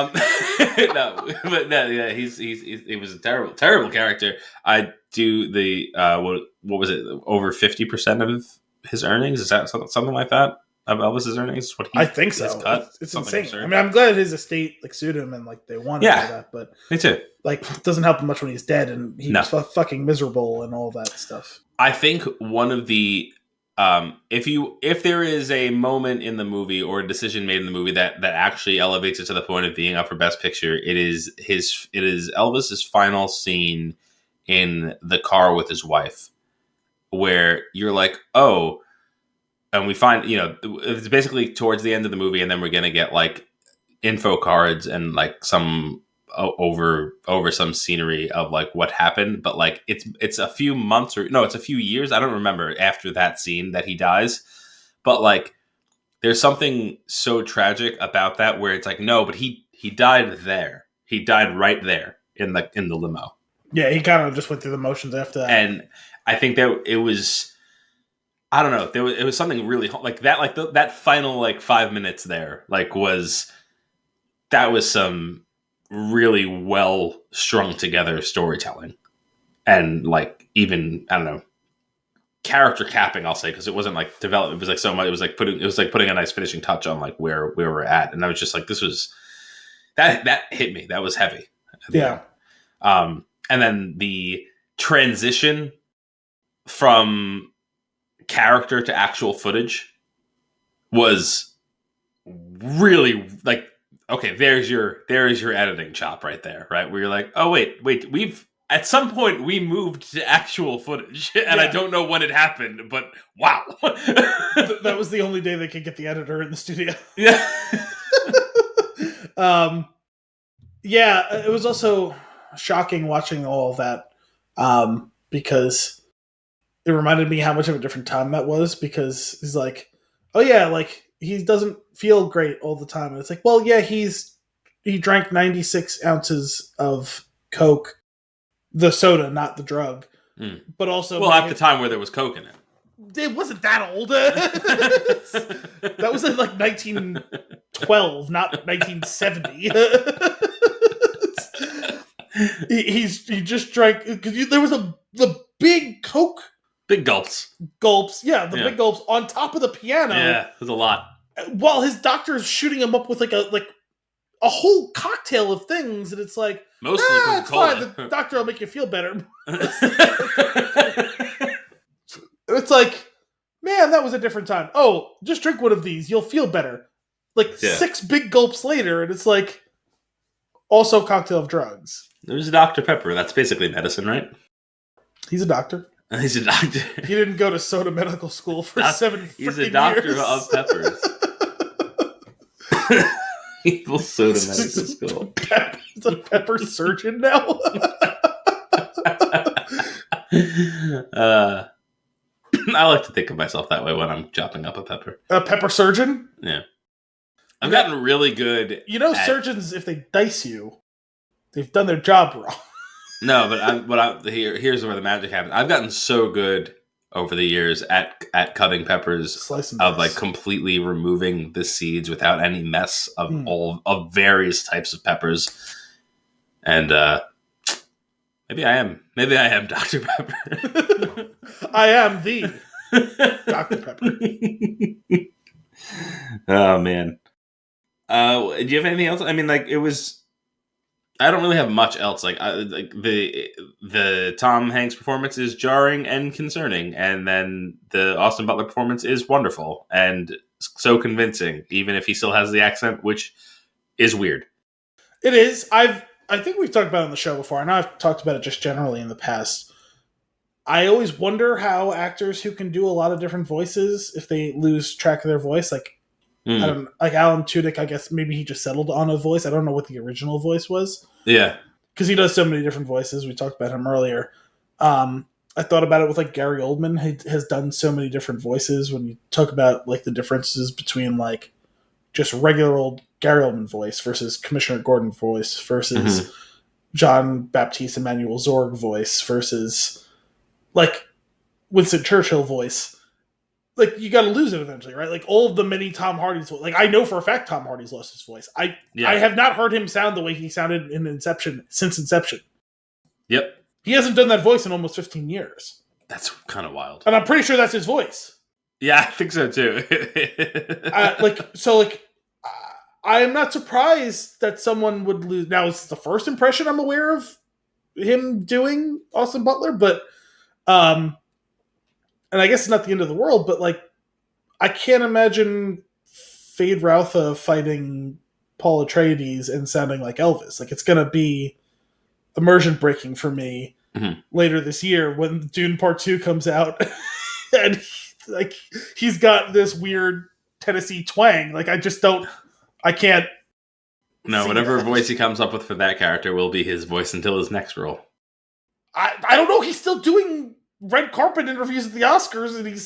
was a terrible character. I do the what was it? Over 50% of his earnings, is that something like that of Elvis's earnings? I think so. Cut? It's insane. Absurd. I mean, I'm glad his estate sued him and they wanted all that, but me too. It doesn't help him much when he's dead and he's fucking miserable and all that stuff. I think one of the if there is a moment in the movie or a decision made in the movie that actually elevates it to the point of being up for Best Picture, it is Elvis's final scene in the car with his wife, where you're like, oh, and we find it's basically towards the end of the movie, and then we're gonna get info cards and some over some scenery of what happened, but it's a few months it's a few years, I don't remember, after that scene that he dies, but there's something so tragic about that where it's no, but he died there, he died right there in the limo. Yeah, he kind of just went through the motions after that, and I think that it was, I don't know. It was something really like that. Like that final 5 minutes there, was some really well strung together storytelling, and even I don't know, character capping. I'll say, because it wasn't development. It was so much. It was putting a nice finishing touch on where we're at, and I was just this was that hit me. That was heavy. Yeah. And then the transition from character to actual footage was really okay, there's your editing chop right there, right? Where you're like, oh wait, we've at some point we moved to actual footage, and I don't know when it happened, but wow. That was the only day they could get the editor in the studio. Yeah. Yeah, it was also shocking watching all of that, because it reminded me how much of a different time that was, because he's like, oh yeah, he doesn't feel great all the time. And it's well, yeah, he drank 96 ounces of Coke, the soda, not the drug. But also... at the time where there was Coke in it. It wasn't that old. That was in 1912, not 1970. He just drank, because there was the big Coke... Big gulps. Yeah, big gulps on top of the piano. Yeah, there's a lot. While his doctor's shooting him up with a whole cocktail of things, and it's mostly it's fine. The doctor will make you feel better. It's man, that was a different time. Oh, just drink one of these, you'll feel better. 6 big gulps later, and it's also a cocktail of drugs. There's Dr. Pepper. That's basically medicine, right? He's a doctor. He's a doctor. He didn't go to Soda Medical School for 7 freaking years. He's a doctor of peppers. Evil Soda Medical School. He's a pepper surgeon now. I like to think of myself that way when I'm chopping up a pepper. A pepper surgeon? Yeah. I've gotten really good. Surgeons, if they dice you, they've done their job wrong. No, but here's where the magic happens. I've gotten so good over the years at cutting peppers, of completely removing the seeds without any mess of all of various types of peppers. And maybe I am Dr. Pepper. I am the Dr. Pepper. Oh man. Do you have anything else? I mean, it was. I don't really have much else. The Tom Hanks performance is jarring and concerning, and then the Austin Butler performance is wonderful and so convincing, even if he still has the accent, which is weird. It is. I think we've talked about it on the show before. I know I've talked about it just generally in the past. I always wonder how actors who can do a lot of different voices, if they lose track of their voice, I don't Alan Tudyk, I guess maybe he just settled on a voice. I don't know what the original voice was. Yeah. Because he does so many different voices. We talked about him earlier. I thought about it with Gary Oldman. He has done so many different voices. When you talk about the differences between just regular old Gary Oldman voice versus Commissioner Gordon voice versus John Baptiste Emmanuel Zorg voice versus Winston Churchill voice. You got to lose it eventually, right? All of the many Tom Hardy's voice. I know for a fact Tom Hardy's lost his voice. I have not heard him sound the way he sounded in Inception since Inception. Yep. He hasn't done that voice in almost 15 years. That's kind of wild. And I'm pretty sure that's his voice. Yeah, I think so too. I am not surprised that someone would lose. Now, it's the first impression I'm aware of him doing Austin Butler, but and I guess it's not the end of the world, but I can't imagine Fade Routha fighting Paul Atreides and sounding like Elvis. It's going to be immersion breaking for me later this year when Dune Part 2 comes out. And he's got this weird Tennessee twang. I can't. No, whatever voice he comes up with for that character will be his voice until his next role. I don't know. He's still doing red carpet interviews at the Oscars, and he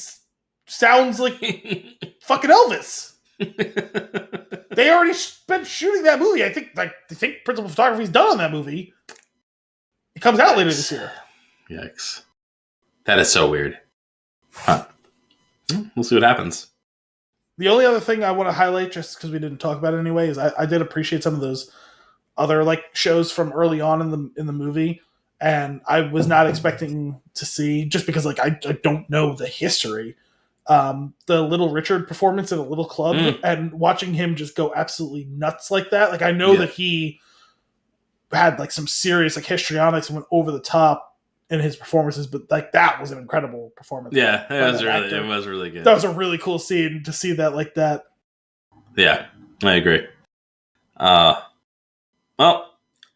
sounds like fucking Elvis. They already been shooting that movie. I think principal photography is done on that movie. It comes out later this year. Yikes! That is so weird. Huh. We'll see what happens. The only other thing I want to highlight, just because we didn't talk about it anyway, is I did appreciate some of those other like shows from early on in the movie, and I was not expecting to see, just because like I don't know the history, the Little Richard performance at a little club, and watching him just go absolutely nuts like that. Like I know that he had like some serious like histrionics and went over the top in his performances, but like that was an incredible performance. Yeah, it was really good. That was a really cool scene to see that like that. Yeah, I agree. Well,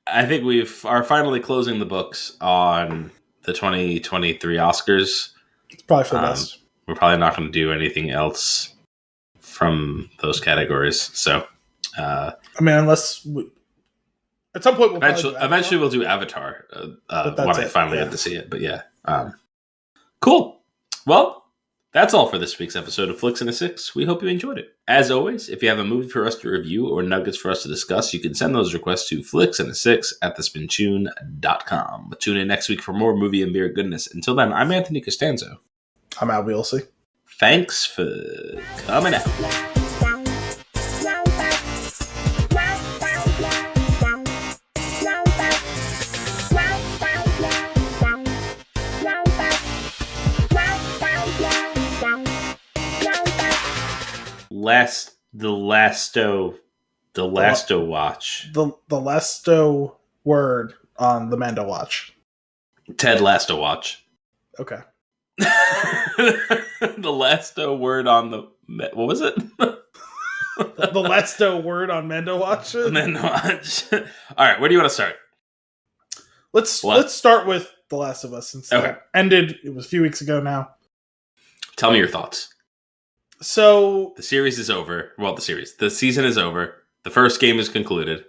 I think we are finally closing the books on the 2023 Oscars. It's probably for the best. We're probably not going to do anything else from those categories. So, I mean, unless at some point eventually we'll do Avatar when I finally get to see it. But yeah, cool. Well, that's all for this week's episode of Flix and a Six. We hope you enjoyed it. As always, if you have a movie for us to review or nuggets for us to discuss, you can send those requests to flixandasix@thespintune.com. But tune in next week for more movie and beer goodness. Until then, I'm Anthony Costanzo. I'm Al Biolsi. Thanks for coming out. The Lasto watch. The Lasto word on the Mando watch. Ted Lasto watch. Okay. The Lasto word on the... What was it? The Lasto word on Mando watch? Mando watch. All right, where do you want to start? Let's start with The Last of Us, since that ended. It was a few weeks ago now. Tell me your thoughts. So the series is over. Well, the season is over. The first game is concluded.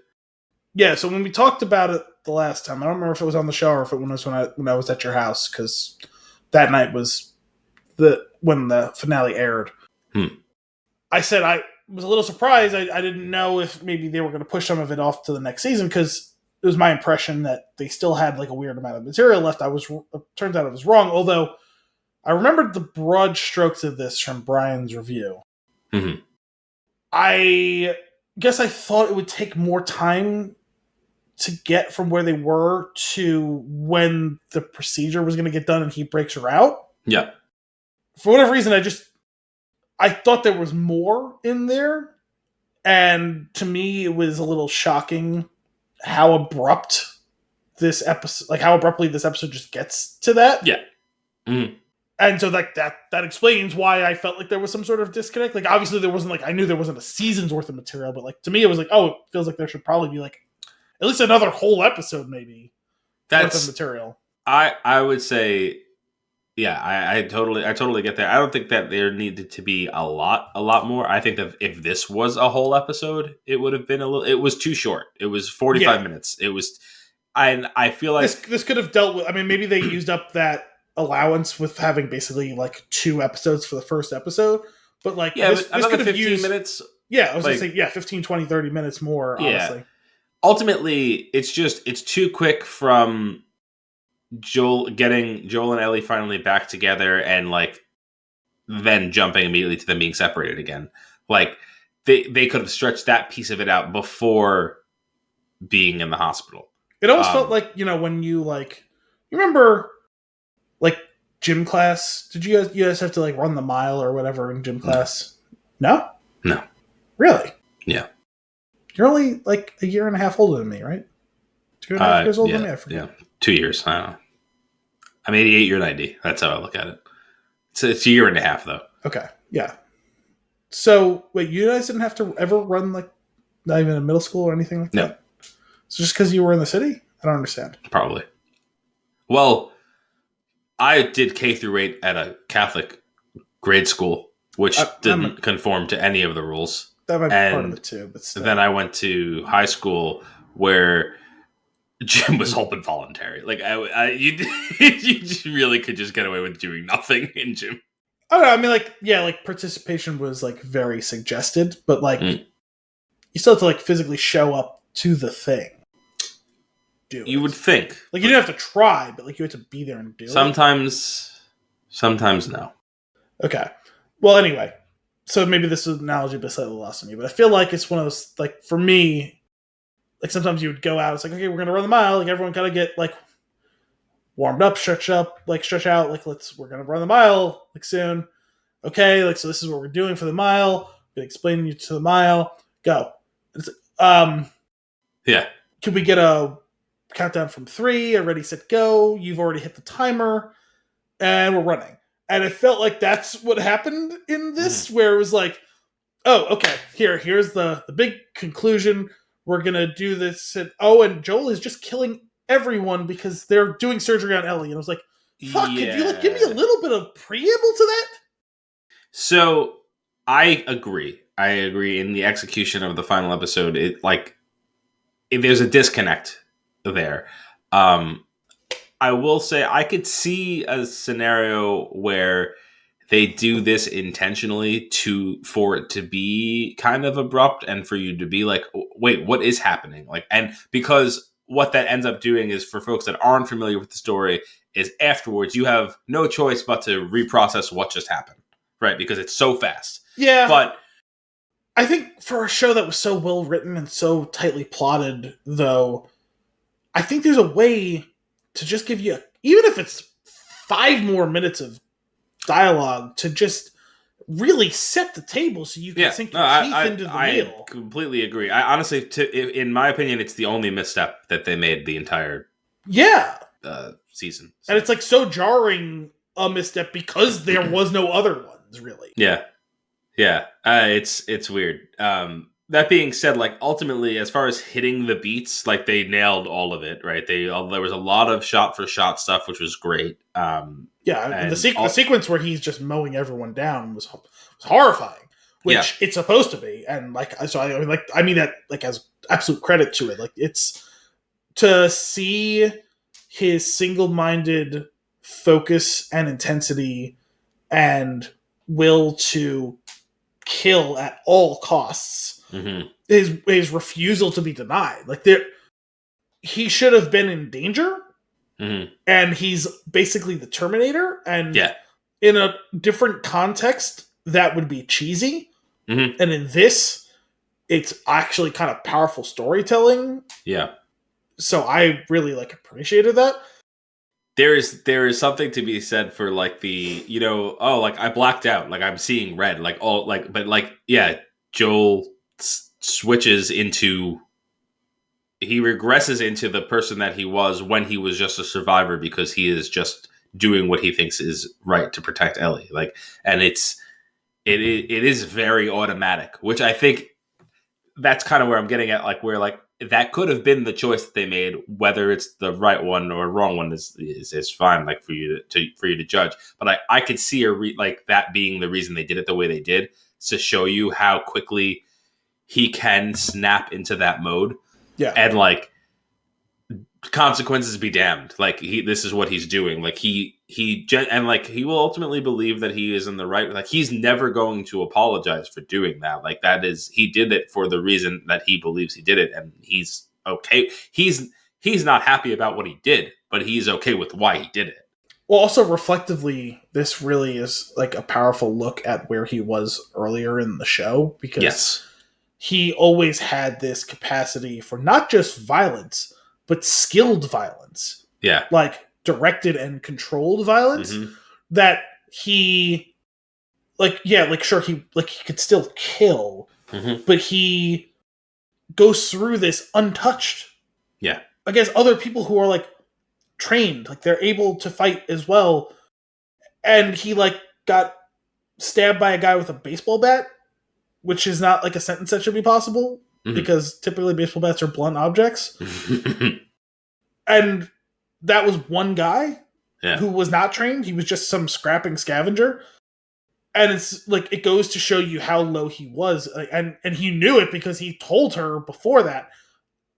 Yeah. So when we talked about it the last time, I don't remember if it was on the show or if it was when I was at your house, because that night was when the finale aired. I said I was a little surprised. I didn't know if maybe they were going to push some of it off to the next season, because it was my impression that they still had like a weird amount of material left. Turns out I was wrong, although I remembered the broad strokes of this from Brian's review. Mm-hmm. I guess I thought it would take more time to get from where they were to when the procedure was going to get done and he breaks her out. Yeah. For whatever reason, I thought there was more in there. And to me, it was a little shocking how abrupt this episode, like how abruptly this episode just gets to that. Yeah. Mm-hmm. And so like that explains why I felt like there was some sort of disconnect. Like obviously there wasn't like, I knew there wasn't a season's worth of material, but like to me it was like, oh, it feels like there should probably be like at least another whole episode maybe worth of material. I would say, yeah, I totally get that. I don't think that there needed to be a lot more. I think that if this was a whole episode, it would have been it was too short. It was 45 minutes. It was, I feel like this could have dealt with, I mean, maybe they used up that allowance with having basically like 2 episodes for the first episode, but like this could have 15 used minutes. Yeah, I was like, gonna say 15, 20, 30 minutes more, honestly. Yeah. Ultimately, it's too quick from getting Joel and Ellie finally back together and like then jumping immediately to them being separated again. Like they could have stretched that piece of it out before being in the hospital. It almost felt like, when you remember like gym class, did you guys have to like run the mile or whatever in gym class? No? No. Really? Yeah. You're only like a year and a half older than me, right? 2.5 years older than me? I forget. Yeah. 2 years. I don't know. I'm 88, you're 90. That's how I look at it. It's a year and a half, though. Okay. Yeah. So, wait, you guys didn't have to ever run, like, not even in middle school or anything like that? No. So just because you were in the city? I don't understand. Probably. Well, I did K through 8 at a Catholic grade school, which didn't conform to any of the rules. That might be part of it, too. But still. Then I went to high school where gym was open voluntary. Like you really could just get away with doing nothing in gym. I don't know. I mean, like participation was like very suggested, but like you still have to like physically show up to the thing. You would think, like you didn't have to try, but like you had to be there and do sometimes, it. Sometimes no. Okay. Well, anyway, so maybe this analogy is slightly lost on me, but I feel like it's one of those, like, for me, like, sometimes you would go out, it's like, okay, we're going to run the mile, like, everyone got to get, like, warmed up, stretch out, like, we're going to run the mile, like, soon. Okay, like, so this is what we're doing for the mile, I'm explaining you to the mile, go. Yeah. Can we get a countdown from 3, a ready, set, go, you've already hit the timer, and we're running. And it felt like that's what happened in this, where it was like, oh, okay, here's the big conclusion. We're going to do this. And Joel is just killing everyone because they're doing surgery on Ellie. And I was like, fuck, could you like give me a little bit of preamble to that? So I agree. In the execution of the final episode, there's a disconnect there. I will say I could see a scenario where they do this intentionally for it to be kind of abrupt and for you to be like, wait, what is happening? Like, and because what that ends up doing is, for folks that aren't familiar with the story, is afterwards you have no choice but to reprocess what just happened, right? Because it's so fast. Yeah. But I think for a show that was so well written and so tightly plotted, though, I think there's a way to just give you, even if it's 5 more minutes of dialogue, to just really set the table so you can sink your teeth into the meal. I completely agree. I honestly, in my opinion, it's the only misstep that they made the entire season. So. And it's like so jarring a misstep because there was no other ones, really. Yeah. It's weird. That being said, like, ultimately, as far as hitting the beats, like, they nailed all of it, right? There was a lot of shot-for-shot stuff, which was great. And the sequence where he's just mowing everyone down was horrifying, which it's supposed to be. And, like, so I mean that, like, as absolute credit to it. Like, it's to see his single-minded focus and intensity and will to kill at all costs. His refusal to be denied. Like, he should have been in danger, and he's basically the Terminator. And in a different context, that would be cheesy. And in this, it's actually kind of powerful storytelling. Yeah. So I really appreciated that. There is something to be said for like the, like I blacked out, like I'm seeing red, like all like, but like, yeah, Joel switches into, he regresses into the person that he was when he was just a survivor, because he is just doing what he thinks is right to protect Ellie. Like, and it is very automatic, which I think that's kind of where I'm getting at. Like, where like that could have been the choice that they made, whether it's the right one or wrong one is fine. Like for you to judge, but I could see like that being the reason they did it the way they did, to show you how quickly he can snap into that mode. Yeah. And like, consequences be damned. Like this is what he's doing. Like he will ultimately believe that he is in the right. Like he's never going to apologize for doing that. Like he did it for the reason that he believes he did it. And he's okay. He's not happy about what he did, but he's okay with why he did it. Well, also reflectively, this really is like a powerful look at where he was earlier in the show, because he always had this capacity for not just violence, but skilled violence. Yeah. Like directed and controlled violence that he sure he could still kill, but he goes through this untouched. Yeah. Against other people who are like trained, like they're able to fight as well. And he like got stabbed by a guy with a baseball bat, which is not like a sentence that should be possible, because typically baseball bats are blunt objects. And that was one guy who was not trained. He was just some scrapping scavenger. And it's like, it goes to show you how low he was. And he knew it, because he told her before that,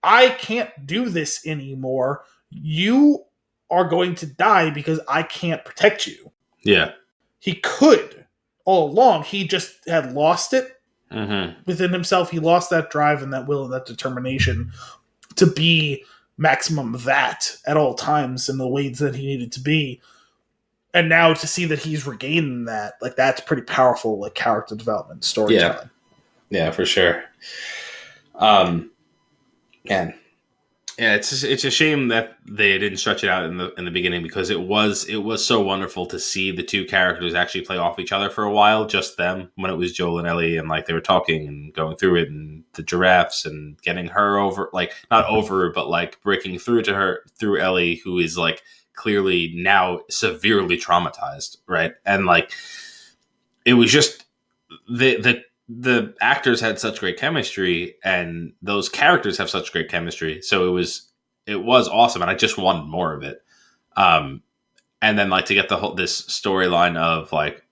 I can't do this anymore. You are going to die because I can't protect you. Yeah. He could all along. He just had lost it within himself. He lost that drive and that will and that determination to be maximum that at all times in the ways that he needed to be. And now to see that he's regaining that, like, that's pretty powerful, like, character development, storytelling. Yeah, for sure. Man. Yeah, it's a shame that they didn't stretch it out in the beginning, because it was so wonderful to see the two characters actually play off each other for a while, just them, when it was Joel and Ellie, and like they were talking and going through it, and the giraffes, and getting her over, like not over, but like breaking through Ellie, who is like clearly now severely traumatized, right? And like it was just the actors had such great chemistry, and those characters have such great chemistry. So it was awesome, and I just wanted more of it. And then like to get this storyline of like,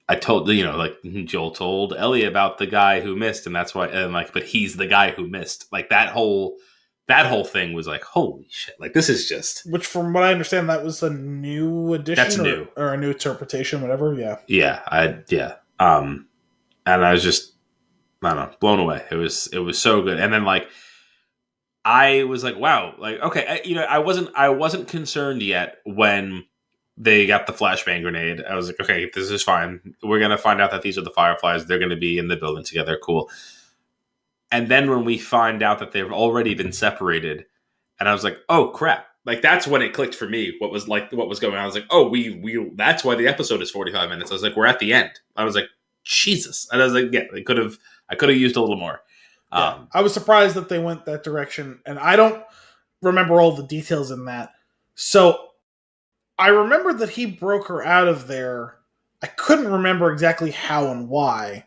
I told, like Joel told Ellie about the guy who missed, and that's why, and like, but he's the guy who missed. Like that whole thing was like, holy shit! Like this is just, which from what I understand, that was a new addition. That's new, or a new interpretation, whatever. Yeah. And I was just, I don't know, blown away. It was so good. And then like, I was like, wow, like, okay, I wasn't concerned yet when they got the flashbang grenade. I was like, okay, this is fine. We're going to find out that these are the Fireflies. They're going to be in the building together. Cool. And then when we find out that they've already been separated, and I was like, oh crap. Like that's when it clicked for me. What was going on? I was like, oh, we that's why the episode is 45 minutes. I was like, we're at the end. I was like, Jesus. And I was like, yeah, I could have used a little more. Yeah. I was surprised that they went that direction, and I don't remember all the details in that. So I remember that he broke her out of there. I couldn't remember exactly how and why.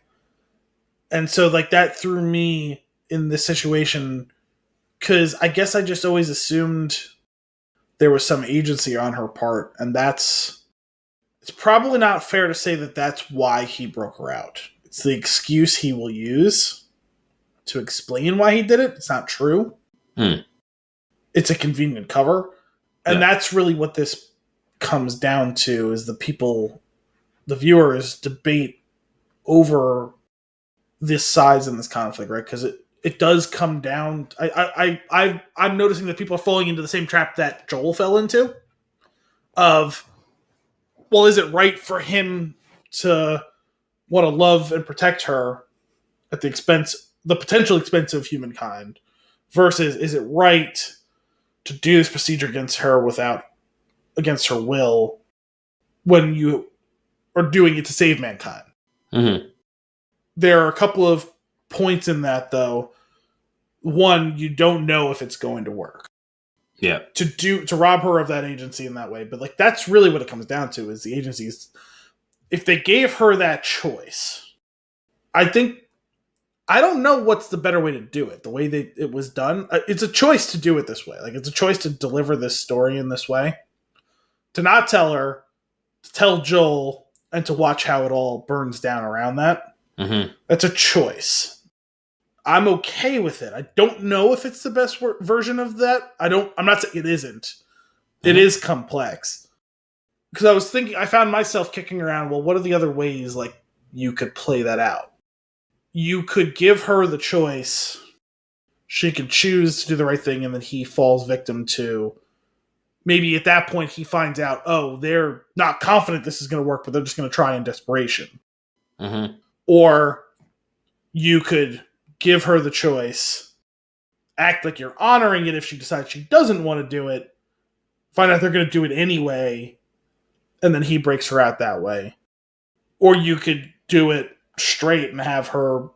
And so like that threw me in this situation, because I guess I just always assumed there was some agency on her part, and it's probably not fair to say that that's why he broke her out. It's the excuse he will use to explain why he did it. It's not true. It's a convenient cover. And that's really what this comes down to, is the viewers debate over this sides in this conflict, right? Because it does come down. I'm noticing that people are falling into the same trap that Joel fell into. Of, well, is it right for him to want to love and protect her at the potential expense of humankind, versus is it right to do this procedure against her against her will, when you are doing it to save mankind? Mm-hmm. There are a couple of points in that, though. One, you don't know if it's going to work. Yeah. To rob her of that agency in that way. But like that's really what it comes down to, is the agencies. If they gave her that choice, I don't know what's the better way to do it. The way that it was done, it's a choice to do it this way. Like it's a choice to deliver this story in this way. To not tell her, to tell Joel, and to watch how it all burns down around that. Mm-hmm. That's a choice. I'm okay with it. I don't know if it's the best version of that. I'm not saying it isn't. Mm-hmm. It is complex. Because I was thinking, I found myself kicking around, well, what are the other ways like you could play that out? You could give her the choice. She could choose to do the right thing, and then he falls victim to, maybe at that point he finds out, oh, they're not confident this is going to work, but they're just going to try in desperation. Mm-hmm. Or you could give her the choice, act like you're honoring it if she decides she doesn't want to do it, find out they're going to do it anyway, and then he breaks her out that way. Or you could do it straight and have her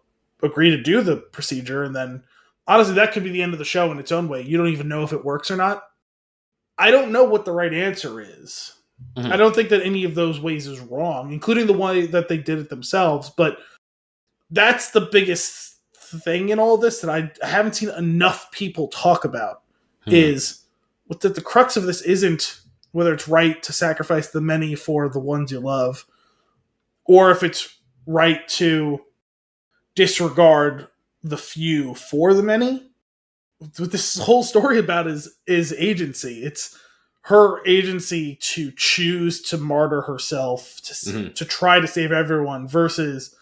agree to do the procedure, and then honestly that could be the end of the show in its own way. You don't even know if it works or not. I don't know what the right answer is. Mm-hmm. I don't think that any of those ways is wrong, including the way that they did it themselves, but that's the biggest thing in all this that I haven't seen enough people talk about. Is what the crux of this isn't whether it's right to sacrifice the many for the ones you love, or if it's right to disregard the few for the many. What this whole story about is agency. It's her agency to choose to martyr herself to try to save everyone, versus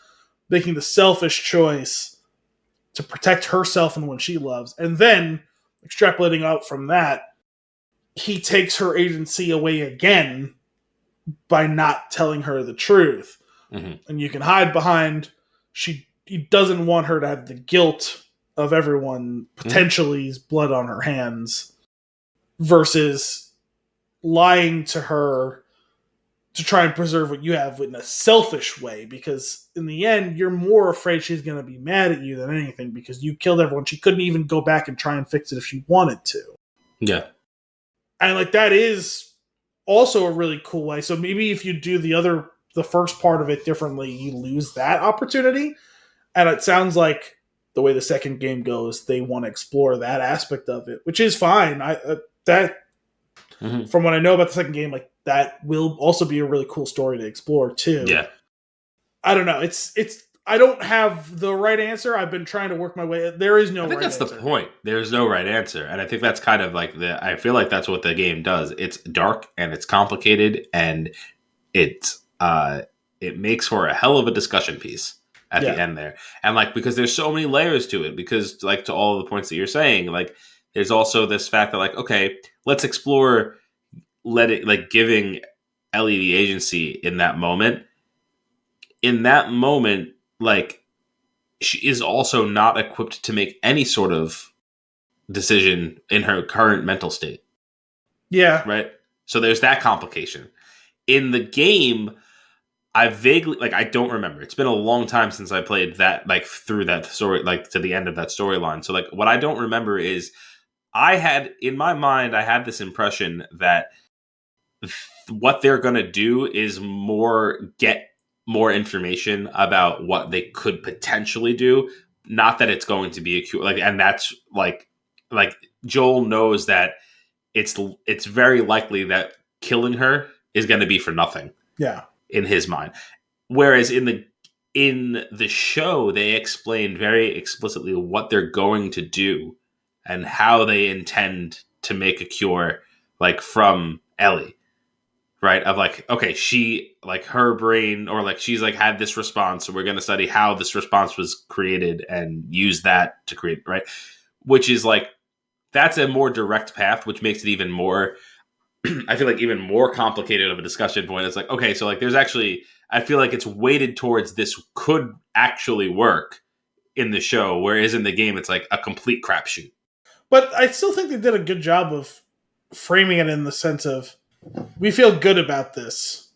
making the selfish choice to protect herself and one she loves. And then extrapolating out from that, he takes her agency away again by not telling her the truth. Mm-hmm. And you can hide behind he doesn't want her to have the guilt of everyone potentially's blood on her hands versus lying to her to try and preserve what you have in a selfish way, because in the end you're more afraid she's going to be mad at you than anything because you killed everyone. She couldn't even go back and try and fix it if she wanted to. Yeah. And like that is also a really cool way. So maybe if you do the first part of it differently, you lose that opportunity. And it sounds like the way the second game goes, they want to explore that aspect of it, which is fine. From what I know about the second game, like that will also be a really cool story to explore too. Yeah. I don't know. I don't have the right answer. I've been trying to work my way. There is no right answer. I think that's the point. There's no right answer. And I think that's kind of like I feel like that's what the game does. It's dark and it's complicated and it makes for a hell of a discussion piece at the end there. And like, because there's so many layers to it, because like to all of the points that you're saying, like there's also this fact that like, okay, let's explore giving Ellie the agency in that moment. In that moment, like she is also not equipped to make any sort of decision in her current mental state. Yeah. Right? So there's that complication. In the game, I vaguely, like, I don't remember. It's been a long time since I played that, like, through that story, like, to the end of that storyline. So, like, what I don't remember is in my mind, I had this impression that what they're going to do is get more information about what they could potentially do. Not that it's going to be a cure. Like, and that's, like Joel knows that it's very likely that killing her is going to be for nothing. Yeah. In his mind. Whereas in the show, they explained very explicitly what they're going to do and how they intend to make a cure, like, from Ellie. Right? Of like, okay, she, like, her brain, or like she's like had this response, so we're going to study how this response was created and use that to create, right? Which is like, that's a more direct path, which makes it even more, I feel like, even more complicated of a discussion point. It's like, okay, so like there's actually, I feel like it's weighted towards this could actually work in the show, whereas in the game it's like a complete crapshoot. But I still think they did a good job of framing it in the sense of, we feel good about this,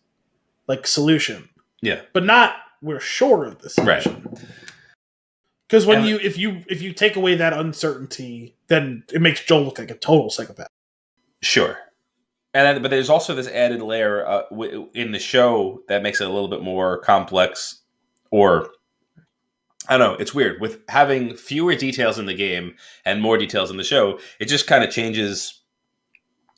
like, solution. Yeah. But not, we're sure of the solution. Right. Because when if you take away that uncertainty, then it makes Joel look like a total psychopath. Sure. But there's also this added layer in the show that makes it a little bit more complex, or I don't know. It's weird with having fewer details in the game and more details in the show. It just kind of changes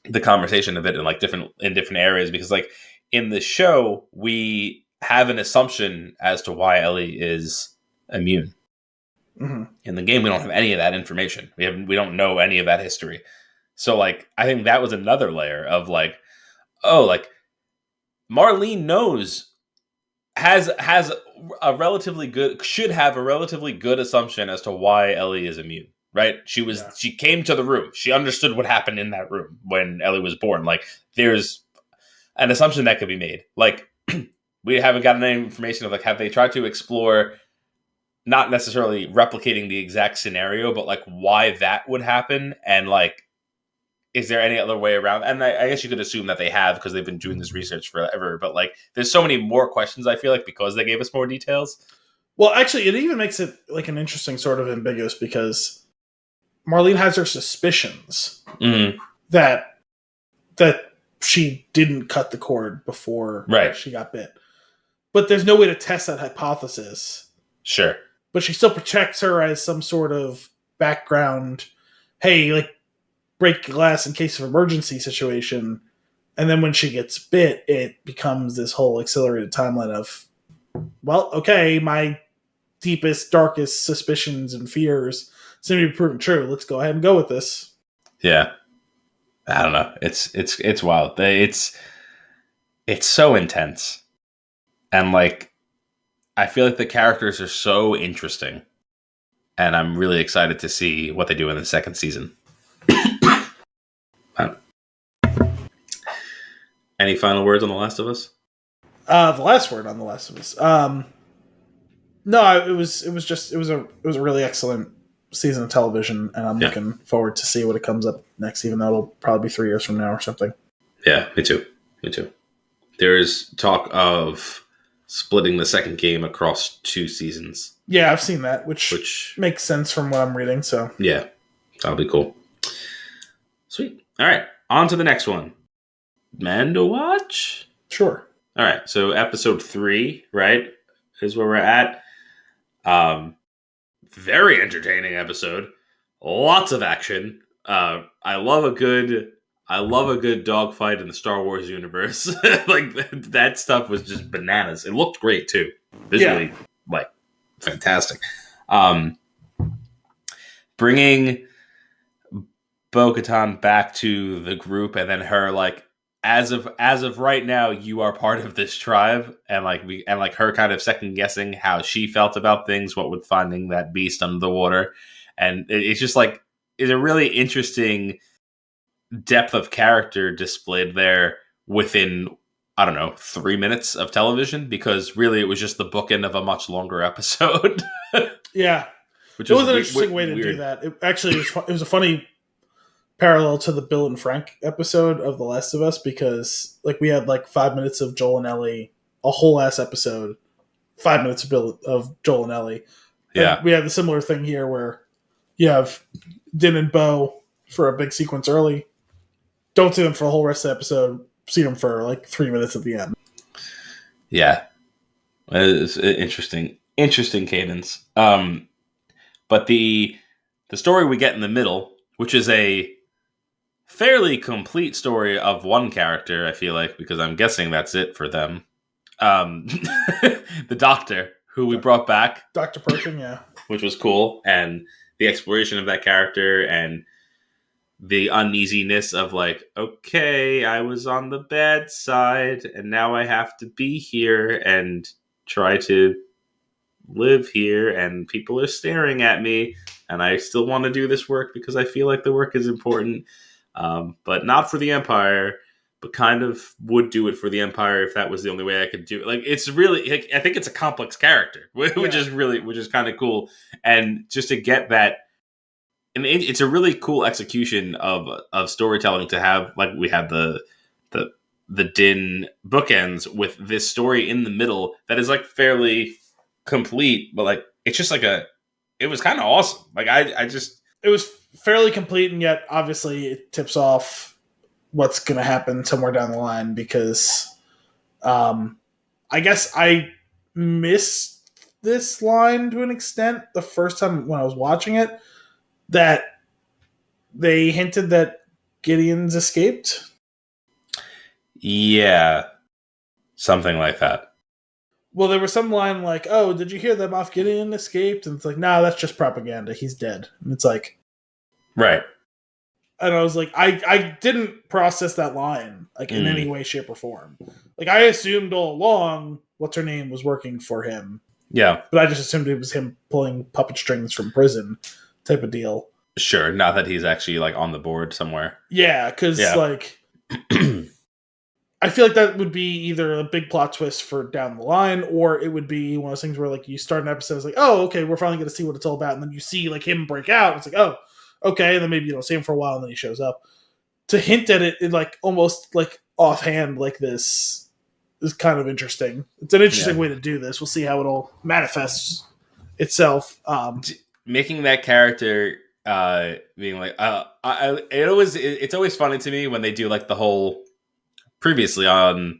the conversation a bit in like different areas, because like in the show we have an assumption as to why Ellie is immune. Mm-hmm. In the game, we don't have any of that information. We don't know any of that history. So, like, I think that was another layer of, like, oh, like, Marlene should have a relatively good assumption as to why Ellie is immune, right? She came to the room. She understood what happened in that room when Ellie was born. Like, there's an assumption that could be made. Like, we haven't gotten any information of, like, have they tried to explore not necessarily replicating the exact scenario, but, like, why that would happen, and, like, is there any other way around? And I guess you could assume that they have, because they've been doing this research forever. But like, there's so many more questions, I feel like, because they gave us more details. Well, actually, it even makes it like an interesting sort of ambiguous, because Marlene has her suspicions that she didn't cut the cord before she got bit. But there's no way to test that hypothesis. Sure. But she still protects her as some sort of background. Hey, like, break glass in case of emergency situation. And then when she gets bit, it becomes this whole accelerated timeline of, well, okay, my deepest, darkest suspicions and fears seem to be proven true. Let's go ahead and go with this. Yeah. I don't know. It's wild. It's so intense. And like, I feel like the characters are so interesting. And I'm really excited to see what they do in the second season. Any final words on The Last of Us? The last word on The Last of Us. No, it was a really excellent season of television, and I'm looking forward to see what it comes up next, even though it'll probably be 3 years from now or something. Yeah, me too. There is talk of splitting the second game across 2 seasons. Yeah, I've seen that, which makes sense from what I'm reading. So yeah, that'll be cool. Sweet. All right, on to the next one. Man to watch? Sure. All right, so episode 3, right, is where we're at. Very entertaining episode. Lots of action. I love a good dogfight in the Star Wars universe. Like that stuff was just bananas. It looked great too. Visually, fantastic. Bringing Bo-Katan back to the group, and then her as of right now, you are part of this tribe, and her kind of second guessing how she felt about things, what with finding that beast under the water, and it's just it's a really interesting depth of character displayed there within, I don't know, 3 minutes of television, because really it was just the bookend of a much longer episode. Yeah, it was an interesting way to do that. It was a funny parallel to the Bill and Frank episode of The Last of Us, because we had 5 minutes of Joel and Ellie, a whole ass episode, 5 minutes of Joel and Ellie. Yeah, and we had the similar thing here where you have Din and Bo for a big sequence early. Don't see them for the whole rest of the episode. See them for 3 minutes at the end. Yeah, it's interesting cadence. But the story we get in the middle, which is a fairly complete story of one character, I feel like, because I'm guessing that's it for them. The doctor who we brought back, Dr. Pershing, yeah, which was cool, and the exploration of that character and the uneasiness of okay, I was on the bad side and now I have to be here and try to live here, and people are staring at me, and I still want to do this work because I feel like the work is important, but not for the Empire, but kind of would do it for the Empire if that was the only way I could do it. It's really, I think it's a complex character, which is kind of cool, and just to get that. And it's a really cool execution of storytelling to have, we had the Din bookends with this story in the middle that is fairly complete, but it's just it was kind of awesome. It was fairly complete, and yet obviously it tips off what's going to happen somewhere down the line, because I guess I missed this line to an extent the first time when I was watching it, that they hinted that Gideon's escaped. Yeah, something like that. Well, there was some line "Oh, did you hear that Moff Gideon escaped?" And it's no, that's just propaganda. He's dead. And it's right. And I was I didn't process that line in any way, shape, or form. I assumed all along what's her name was working for him. Yeah, but I just assumed it was him pulling puppet strings from prison, type of deal. Sure, not that he's actually on the board somewhere. Yeah, because I feel like that would be either a big plot twist for down the line, or it would be one of those things where you start an episode, it's oh, okay, we're finally going to see what it's all about, and then you see him break out. It's oh, okay, and then maybe you don't see him for a while, and then he shows up. To hint at it in almost offhand this is kind of interesting. It's an interesting way to do this. We'll see how it all manifests itself. Making that character being it's always funny to me when they do the whole previously on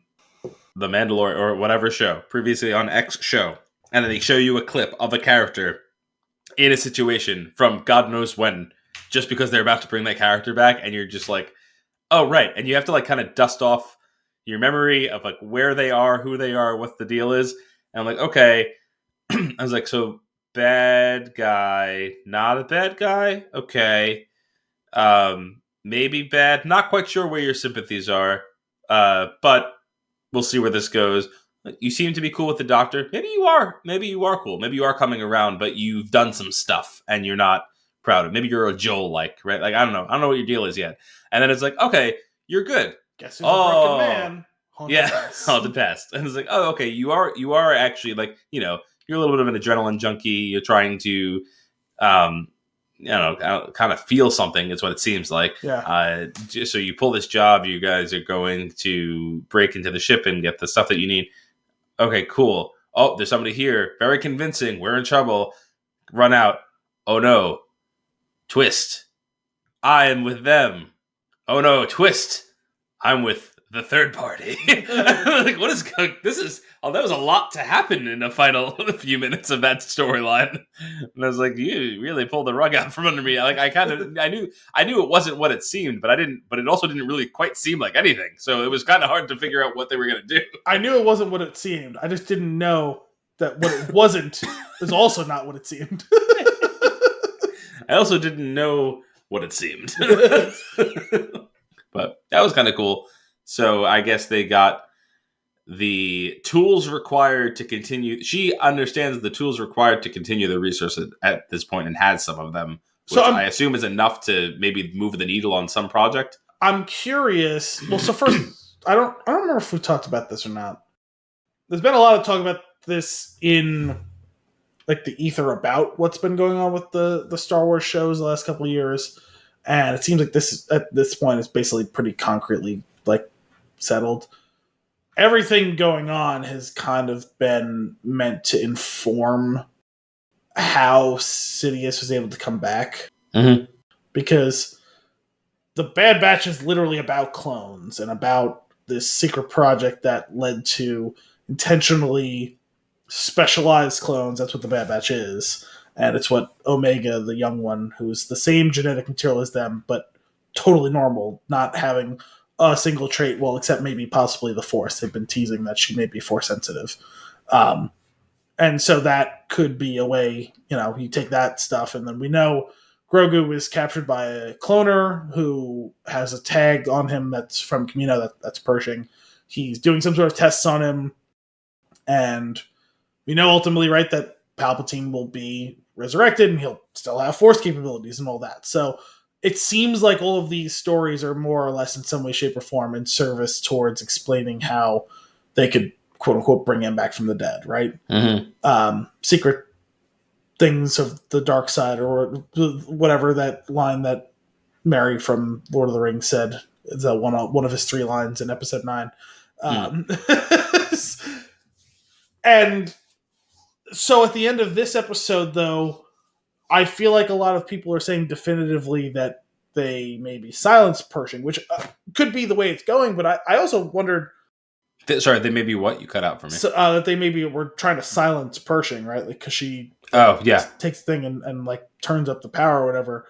The Mandalorian or whatever show, previously on X show, and then they show you a clip of a character in a situation from God knows when, just because they're about to bring that character back, and you're just oh, right. And you have to kind of dust off your memory of where they are, who they are, what the deal is. And I'm okay. I was so bad guy, not a bad guy. Okay. Maybe bad. Not quite sure where your sympathies are. But we'll see where this goes. You seem to be cool with the doctor. Maybe you are. Maybe you are cool. Maybe you are coming around, but you've done some stuff and you're not proud of. Maybe you're a Joel, right? I don't know. I don't know what your deal is yet. And then it's okay, you're good. Guess who's a broken man? haunted past. And it's like, oh, okay, you are actually like, you're a little bit of an adrenaline junkie. You're trying to, kind of feel something. Is what it seems like. Yeah. So you pull this job. You guys are going to break into the ship and get the stuff that you need. Okay, cool. Oh, there's somebody here. Very convincing. We're in trouble. Run out. Oh no. Twist. I am with them. Oh no, twist. I'm with the third party. Like, what is this? That was a lot to happen in the final few minutes of that storyline. And I was like, you really pulled the rug out from under me. Like, I knew it wasn't what it seemed, but it also didn't really quite seem like anything. So it was kind of hard to figure out what they were going to do. I knew it wasn't what it seemed. I just didn't know that what it wasn't is also not what it seemed. I also didn't know what it seemed. But that was kind of cool. So I guess they got the tools required to continue. She understands the tools required to continue the research at this point and has some of them, which I assume is enough to maybe move the needle on some project. I'm curious. Well, so first, I don't remember if we talked about this or not. There's been a lot of talk about this in like the ether about what's been going on with the Star Wars shows the last couple of years. And it seems like this at this point is basically pretty concretely like settled. Everything going on has kind of been meant to inform how Sidious was able to come back. Mm-hmm. Because the Bad Batch is literally about clones and about this secret project that led to intentionally specialized clones. That's what the Bad Batch is. And it's what Omega, the young one, who's the same genetic material as them, but totally normal, not having a single trait, well, except maybe possibly the Force. They've been teasing that she may be Force sensitive. And so that could be a way, you take that stuff, and then we know Grogu is captured by a cloner who has a tag on him that's from Kamino, that's Pershing. He's doing some sort of tests on him, and we know ultimately, right, that Palpatine will be resurrected and he'll still have Force capabilities and all that. So it seems like all of these stories are more or less in some way, shape, or form in service towards explaining how they could, quote unquote, bring him back from the dead, right? Mm-hmm. Secret things of the dark side, or whatever that line that Mary from Lord of the Rings said is one of his 3 lines in episode 9. And so at the end of this episode, though, I feel like a lot of people are saying definitively that they maybe silenced Pershing, which could be the way it's going, but I also wondered... Sorry, they may be what? You cut out for me. So, that they maybe were trying to silence Pershing, right? Like, because she takes the thing and like turns up the power or whatever.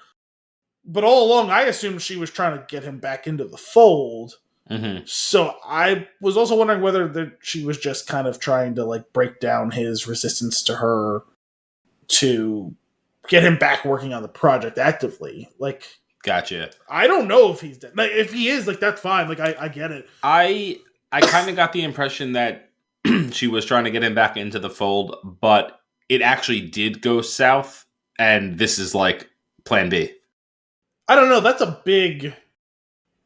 But all along, I assumed she was trying to get him back into the fold. Mm-hmm. So I was also wondering whether she was just kind of trying to like break down his resistance to her to get him back working on the project actively. Like, gotcha. I don't know if he's dead. Like, if he is, like, that's fine. Like, I get it. I kind of got the impression that she was trying to get him back into the fold, but it actually did go south, and this is like plan B. I don't know. That's a big...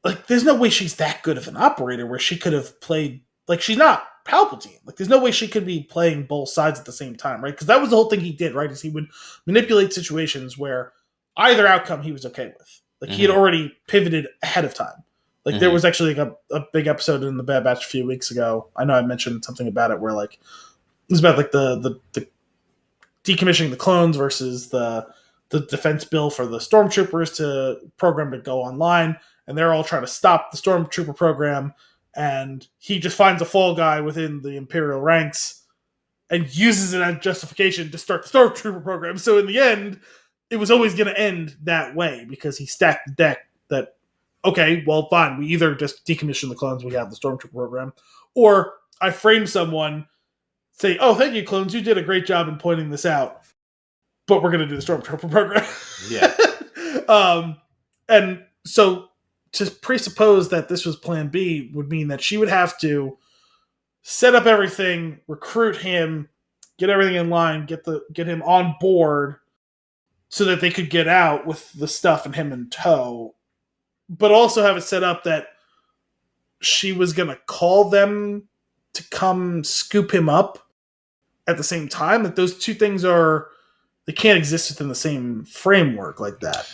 Like, there's no way she's that good of an operator where she could have played... Like, she's not Palpatine. Like, there's no way she could be playing both sides at the same time, right? Because that was the whole thing he did, right? Is he would manipulate situations where either outcome he was okay with. Like, he had already pivoted ahead of time. Like, there was actually like a big episode in the Bad Batch a few weeks ago. I know I mentioned something about it where, like, it was about, like, the decommissioning the clones versus the defense bill for the stormtroopers to program to go online. And they're all trying to stop the stormtrooper program. And he just finds a fall guy within the Imperial ranks and uses it as justification to start the stormtrooper program. So in the end, it was always going to end that way because he stacked the deck that, okay, well, fine. We either just decommission the clones, we have the stormtrooper program, or I frame someone, say, oh, thank you, clones. You did a great job in pointing this out, but we're going to do the stormtrooper program. Yeah. And so to presuppose that this was plan B would mean that she would have to set up everything, recruit him, get everything in line, get him on board so that they could get out with the stuff and him in tow, but also have it set up that she was going to call them to come scoop him up at the same time. That those two things they can't exist within the same framework like that.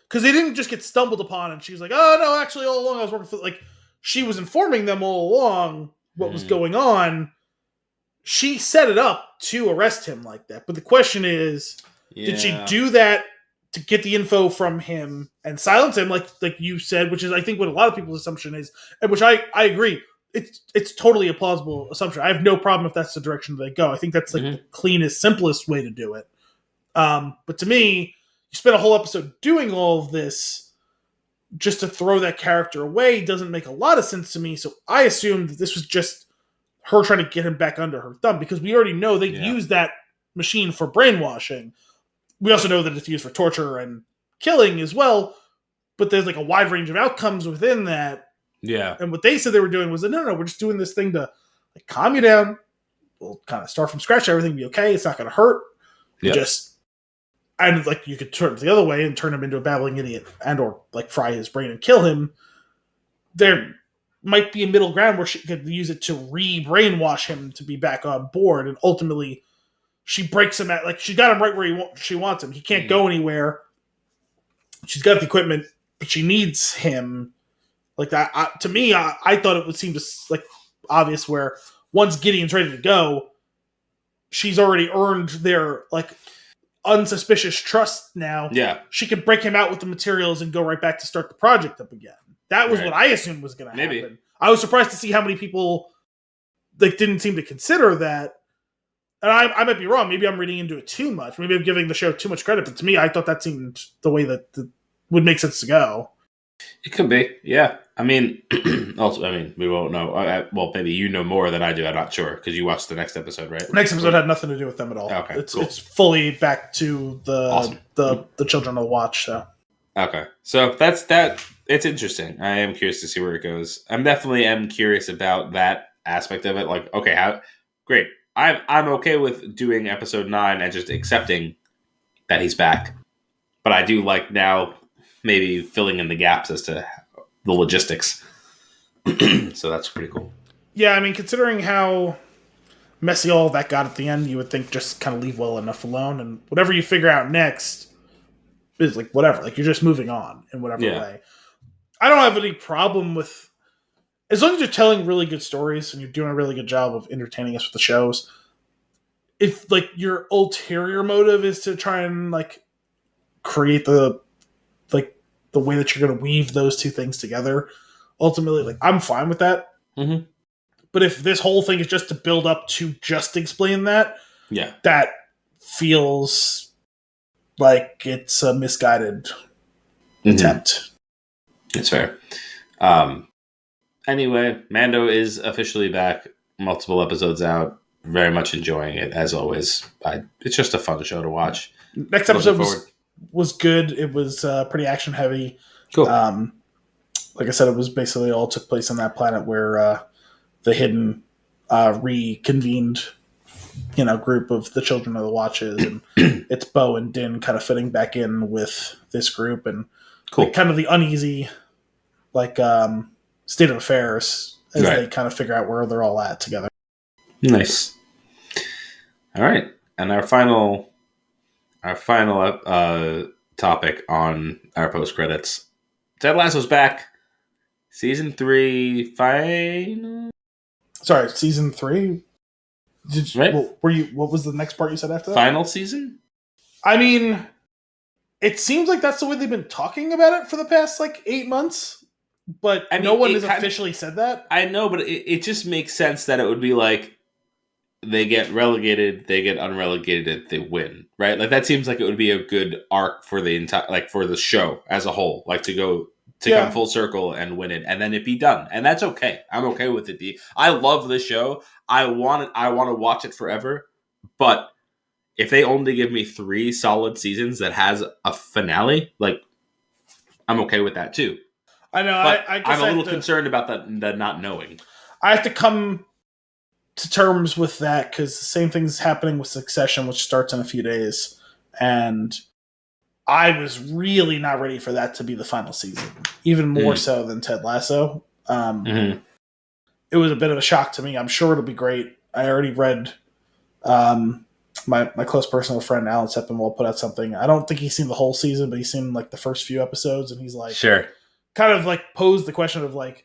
Because they didn't just get stumbled upon and she's like, oh, no, actually, all along I was working for... Like, she was informing them all along what was going on. She set it up to arrest him like that. But the question is, did she do that to get the info from him and silence him, like you said, which is, I think, what a lot of people's assumption is, and which I agree. It's totally a plausible assumption. I have no problem if that's the direction they go. I think that's like the cleanest, simplest way to do it. But to me, you spent a whole episode doing all of this just to throw that character away doesn't make a lot of sense to me. So I assumed that this was just her trying to get him back under her thumb, because we already know they use that machine for brainwashing. We also know that it's used for torture and killing as well, but there's like a wide range of outcomes within that. Yeah. And what they said they were doing was, no, we're just doing this thing to like calm you down. We'll kind of start from scratch. Everything will be okay. It's not going to hurt. Yep. And like you could turn it the other way and turn him into a babbling idiot and or like fry his brain and kill him. There might be a middle ground where she could use it to re-brainwash him to be back on board, and ultimately she breaks him at, like, she got him right where she wants him. He can't go anywhere. She's got the equipment, but she needs him. Like that, to me, I thought it would seem just like obvious where once Gideon's ready to go, she's already earned their like unsuspicious trust now. Yeah. She could break him out with the materials and go right back to start the project up again. That was what I assumed was going to happen. Maybe. I was surprised to see how many people like didn't seem to consider that. And I might be wrong. Maybe I'm reading into it too much. Maybe I'm giving the show too much credit. But to me, I thought that seemed the way that would make sense to go. It could be. Yeah. I mean, also, we won't know. Well, maybe you know more than I do. I'm not sure because you watched the next episode, right? The next episode had nothing to do with them at all. Okay, it's fully back to the children of the watch. So okay, so that's that. It's interesting. I am curious to see where it goes. I'm definitely curious about that aspect of it. Like, okay, great. I'm okay with doing episode 9 and just accepting that he's back, but I do like now maybe filling in the gaps as to the logistics. So that's pretty cool. Yeah, I mean, considering how messy all that got at the end, you would think just kind of leave well enough alone, and whatever you figure out next is like whatever. Like you're just moving on in whatever way. I don't have any problem with, as long as you're telling really good stories and you're doing a really good job of entertaining us with the shows. If like your ulterior motive is to try and like create the way that you're going to weave those two things together, ultimately, like I'm fine with that. Mm-hmm. But if this whole thing is just to build up to just explain that, that feels like it's a misguided attempt. It's fair. Anyway, Mando is officially back. Multiple episodes out. Very much enjoying it, as always. It's just a fun show to watch. Next episode was good. It was pretty action heavy. Cool. Like I said, it was basically all took place on that planet where the hidden reconvened, group of the Children of the Watches, and it's Bo and Din kind of fitting back in with this group, and like, kind of the uneasy, state of affairs as they kind of figure out where they're all at together. Nice. All right, and our final topic on our post credits. Ted Lasso's back. Season 3 final. Sorry, season 3. Right? What was the next part you said after that? Final season. I mean, it seems like that's the way they've been talking about it for the past 8 months. But no one has officially said that. I know, but it just makes sense that it would be like they get relegated, they get unrelegated, they win, right? Like that seems like it would be a good arc for the entire, for the show as a whole, to come full circle and win it, and then it be done, and that's okay. I'm okay with it. I love this show. I want to watch it forever, but if they only give me 3 solid seasons that has a finale, I'm okay with that too. I know. But I'm a little concerned about the not knowing. I have to come to terms with that because the same thing's happening with Succession, which starts in a few days, and I was really not ready for that to be the final season, even more so than Ted Lasso. It was a bit of a shock to me. I'm sure it'll be great. I already read my close personal friend Alan Sepinwall put out something. I don't think he's seen the whole season, but he's seen like the first few episodes, and he's like, sure, kind of like posed the question of like,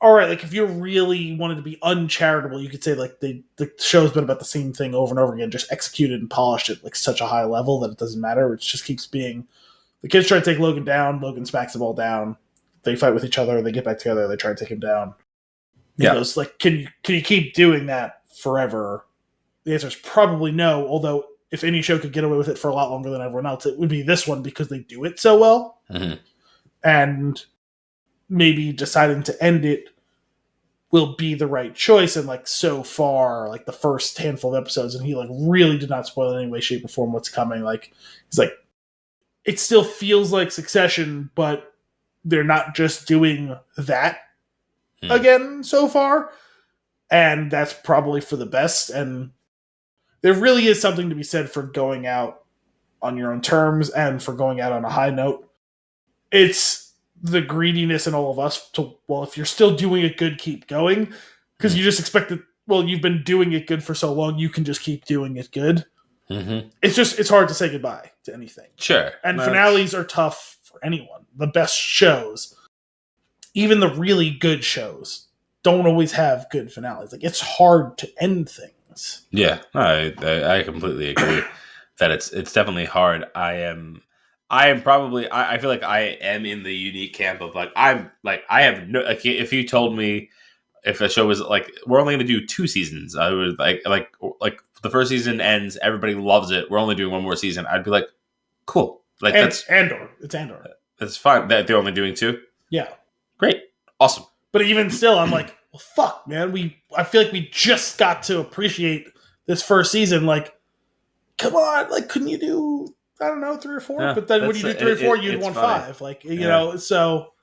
all right, like if you really wanted to be uncharitable, you could say like the show's been about the same thing over and over again, just executed and polished at like such a high level that it doesn't matter. It just keeps being the kids try to take Logan down. Logan smacks the ball down. They fight with each other. They get back together. They try to take him down. He goes like, can you keep doing that forever? The answer is probably no. Although if any show could get away with it for a lot longer than everyone else, it would be this one because they do it so well. And maybe deciding to end it will be the right choice. And like so far, like the first handful of episodes, and he like really did not spoil in any way, shape, or form what's coming. Like he's like, it still feels like Succession, but they're not just doing that again so far. And that's probably for the best. And there really is something to be said for going out on your own terms and for going out on a high note. It's the greediness in all of us to, well, if you're still doing it good, keep going. Because you just expect that, well, you've been doing it good for so long, you can just keep doing it good. It's hard to say goodbye to anything. Sure. And finales are tough for anyone. The best shows, even the really good shows, don't always have good finales. Like it's hard to end things. Yeah, I completely agree that it's definitely hard. I feel like I am in the unique camp of like I have no, like if you told me if a show was like we're only going to do 2 seasons, I would like the first season ends, everybody loves it, we're only doing 1 more season, I'd be like, cool. Like it's Andor. That's fine. That they're only doing 2. Yeah, great, awesome. But even still, I'm like, well, fuck, man. I feel like we just got to appreciate this first season. Like, come on, like, couldn't you do, I don't know, 3 or 4? Yeah, but then when you do 3 or 4, you'd want 5. Like, you know, so.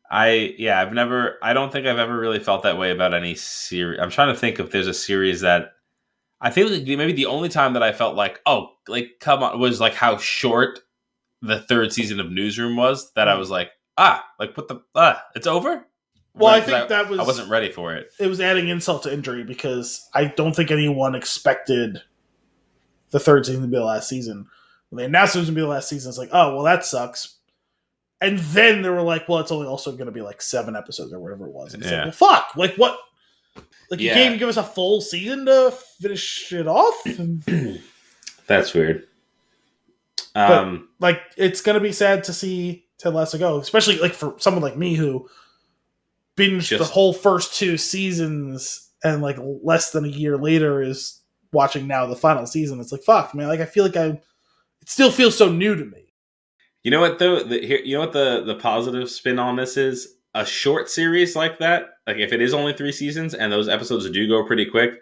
I don't think I've ever really felt that way about any series. I'm trying to think if there's a series that I think like maybe the only time that I felt like, oh, like, come on, was like how short the 3rd season of Newsroom was, that I was like, like, what the, it's over? Well, I think I wasn't ready for it. It was adding insult to injury because I don't think anyone expected the 3rd season to be the last season. When they announced it was going to be the last season, it's like, oh, well, that sucks. And then they were like, well, it's only also going to be like 7 episodes or whatever it was. And it's like, well, fuck. Like, what? Like, you can't even give us a full season to finish it off? That's weird. But, like, it's going to be sad to see Ted Lasso go, especially, like, for someone like me who binged the whole first 2 seasons and, like, less than a year later is watching now the final season. It's like, fuck, man. Like, I feel like it still feels so new to me. You know what, though? The positive spin on this is? A short series like that, like if it is only 3 seasons and those episodes do go pretty quick,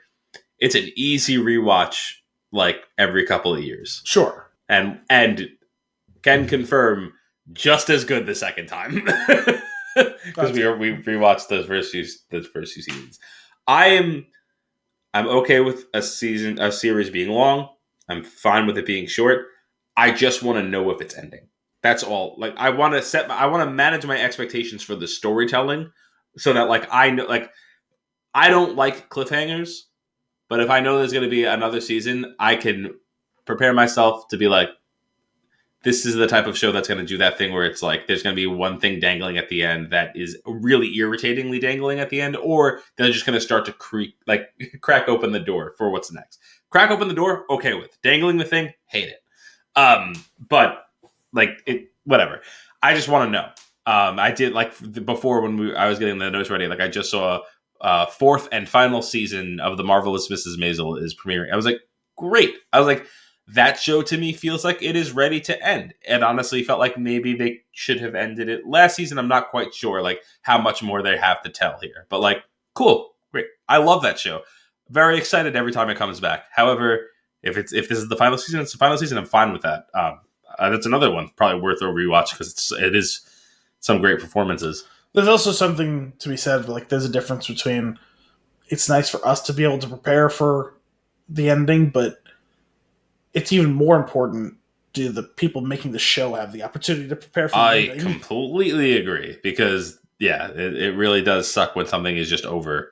it's an easy rewatch like every couple of years. Sure. And can confirm just as good the second time. Because we rewatched the first few seasons. I'm okay with a series being long. I'm fine with it being short. I just want to know if it's ending. That's all. Like I want to manage my expectations for the storytelling so that like I know, like I don't like cliffhangers, but if I know there's going to be another season, I can prepare myself to be like, this is the type of show that's going to do that thing where it's like there's going to be one thing dangling at the end that is really irritatingly dangling at the end, or they're just going to start to crack open the door for what's next. Crack open the door, okay with. Dangling the thing, hate it. But like it, whatever. I just want to know. I did like before when I was getting the notes ready. Like I just saw 4th and final season of The Marvelous Mrs. Maisel is premiering. I was like, great. I was like, that show to me feels like it is ready to end. And honestly, felt like maybe they should have ended it last season. I'm not quite sure like how much more they have to tell here. But like, cool, great. I love that show. Very excited every time it comes back. However, if this is the final season, it's the final season. I'm fine with that. That's another one probably worth a rewatch because it is some great performances. There's also something to be said. Like there's a difference between it's nice for us to be able to prepare for the ending, but it's even more important do the people making the show have the opportunity to prepare for the ending. I completely agree because Yeah, it really does suck when something is just over.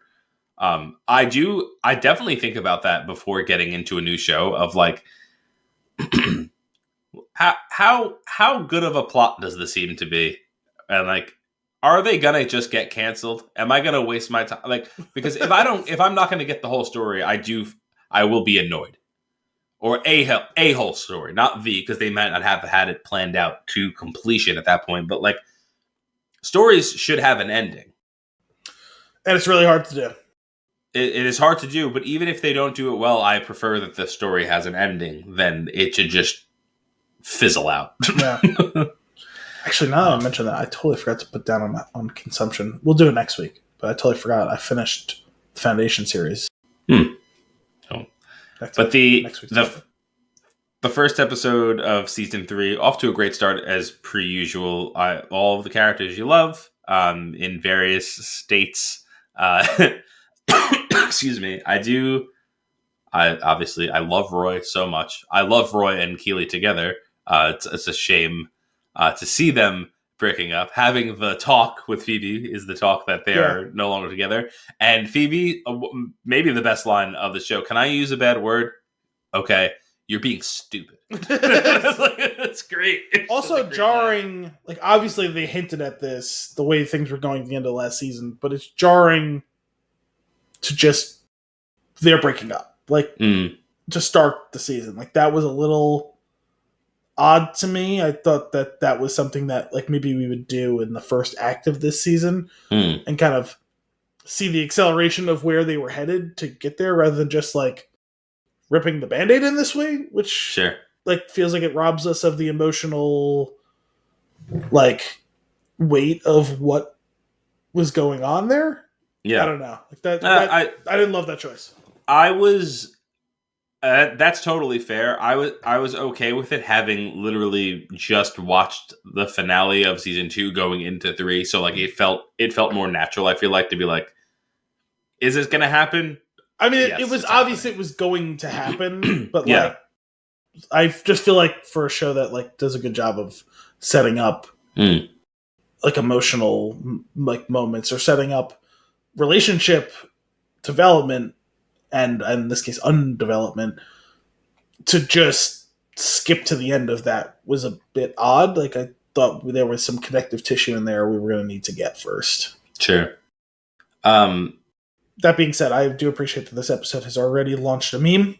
I definitely think about that before getting into a new show of like, how good of a plot does this seem to be? And like, are they gonna just get canceled? Am I gonna waste my time? Like, because if I'm not gonna get the whole story, I will be annoyed. Or a whole story, not because they might not have had it planned out to completion at that point. But like, stories should have an ending, and it's really hard to do. It is hard to do, but even if they don't do it well, I prefer that the story has an ending than it should just fizzle out. Yeah. Actually, now that I mentioned that, I totally forgot to put down on consumption. We'll do it next week, but I totally forgot. I finished the Foundation series. Oh. But the first episode of season 3, off to a great start as per usual. All of the characters you love in various states. Excuse me. I love Roy so much. I love Roy and Keely together. It's a shame to see them breaking up. Having the talk with Phoebe is the talk that they are no longer together. And Phoebe, maybe the best line of the show. Can I use a bad word? Okay. You're being stupid. That's great. It's also great jarring, line. Like obviously they hinted at this, the way things were going at the end of last season, but it's jarring to just they're breaking up. Like to start the season. Like that was a little odd to me. I thought that was something that like maybe we would do in the first act of this season and kind of see the acceleration of where they were headed to get there rather than just like ripping the Band-Aid in this way, which like feels like it robs us of the emotional like weight of what was going on there. Yeah. I don't know. Like that I didn't love that choice. I was that's totally fair. I was okay with it having literally just watched the finale of season 2 going into 3, so like it felt more natural. I feel like to be like, is this going to happen? I mean, yes, it was obvious it was going to happen, but like I just feel like for a show that like does a good job of setting up like emotional like moments or setting up relationship development and in this case undevelopment, to just skip to the end of that was a bit odd. Like I thought there was some connective tissue in there we were going to need to get first. Sure. That being said, I do appreciate that this episode has already launched a meme.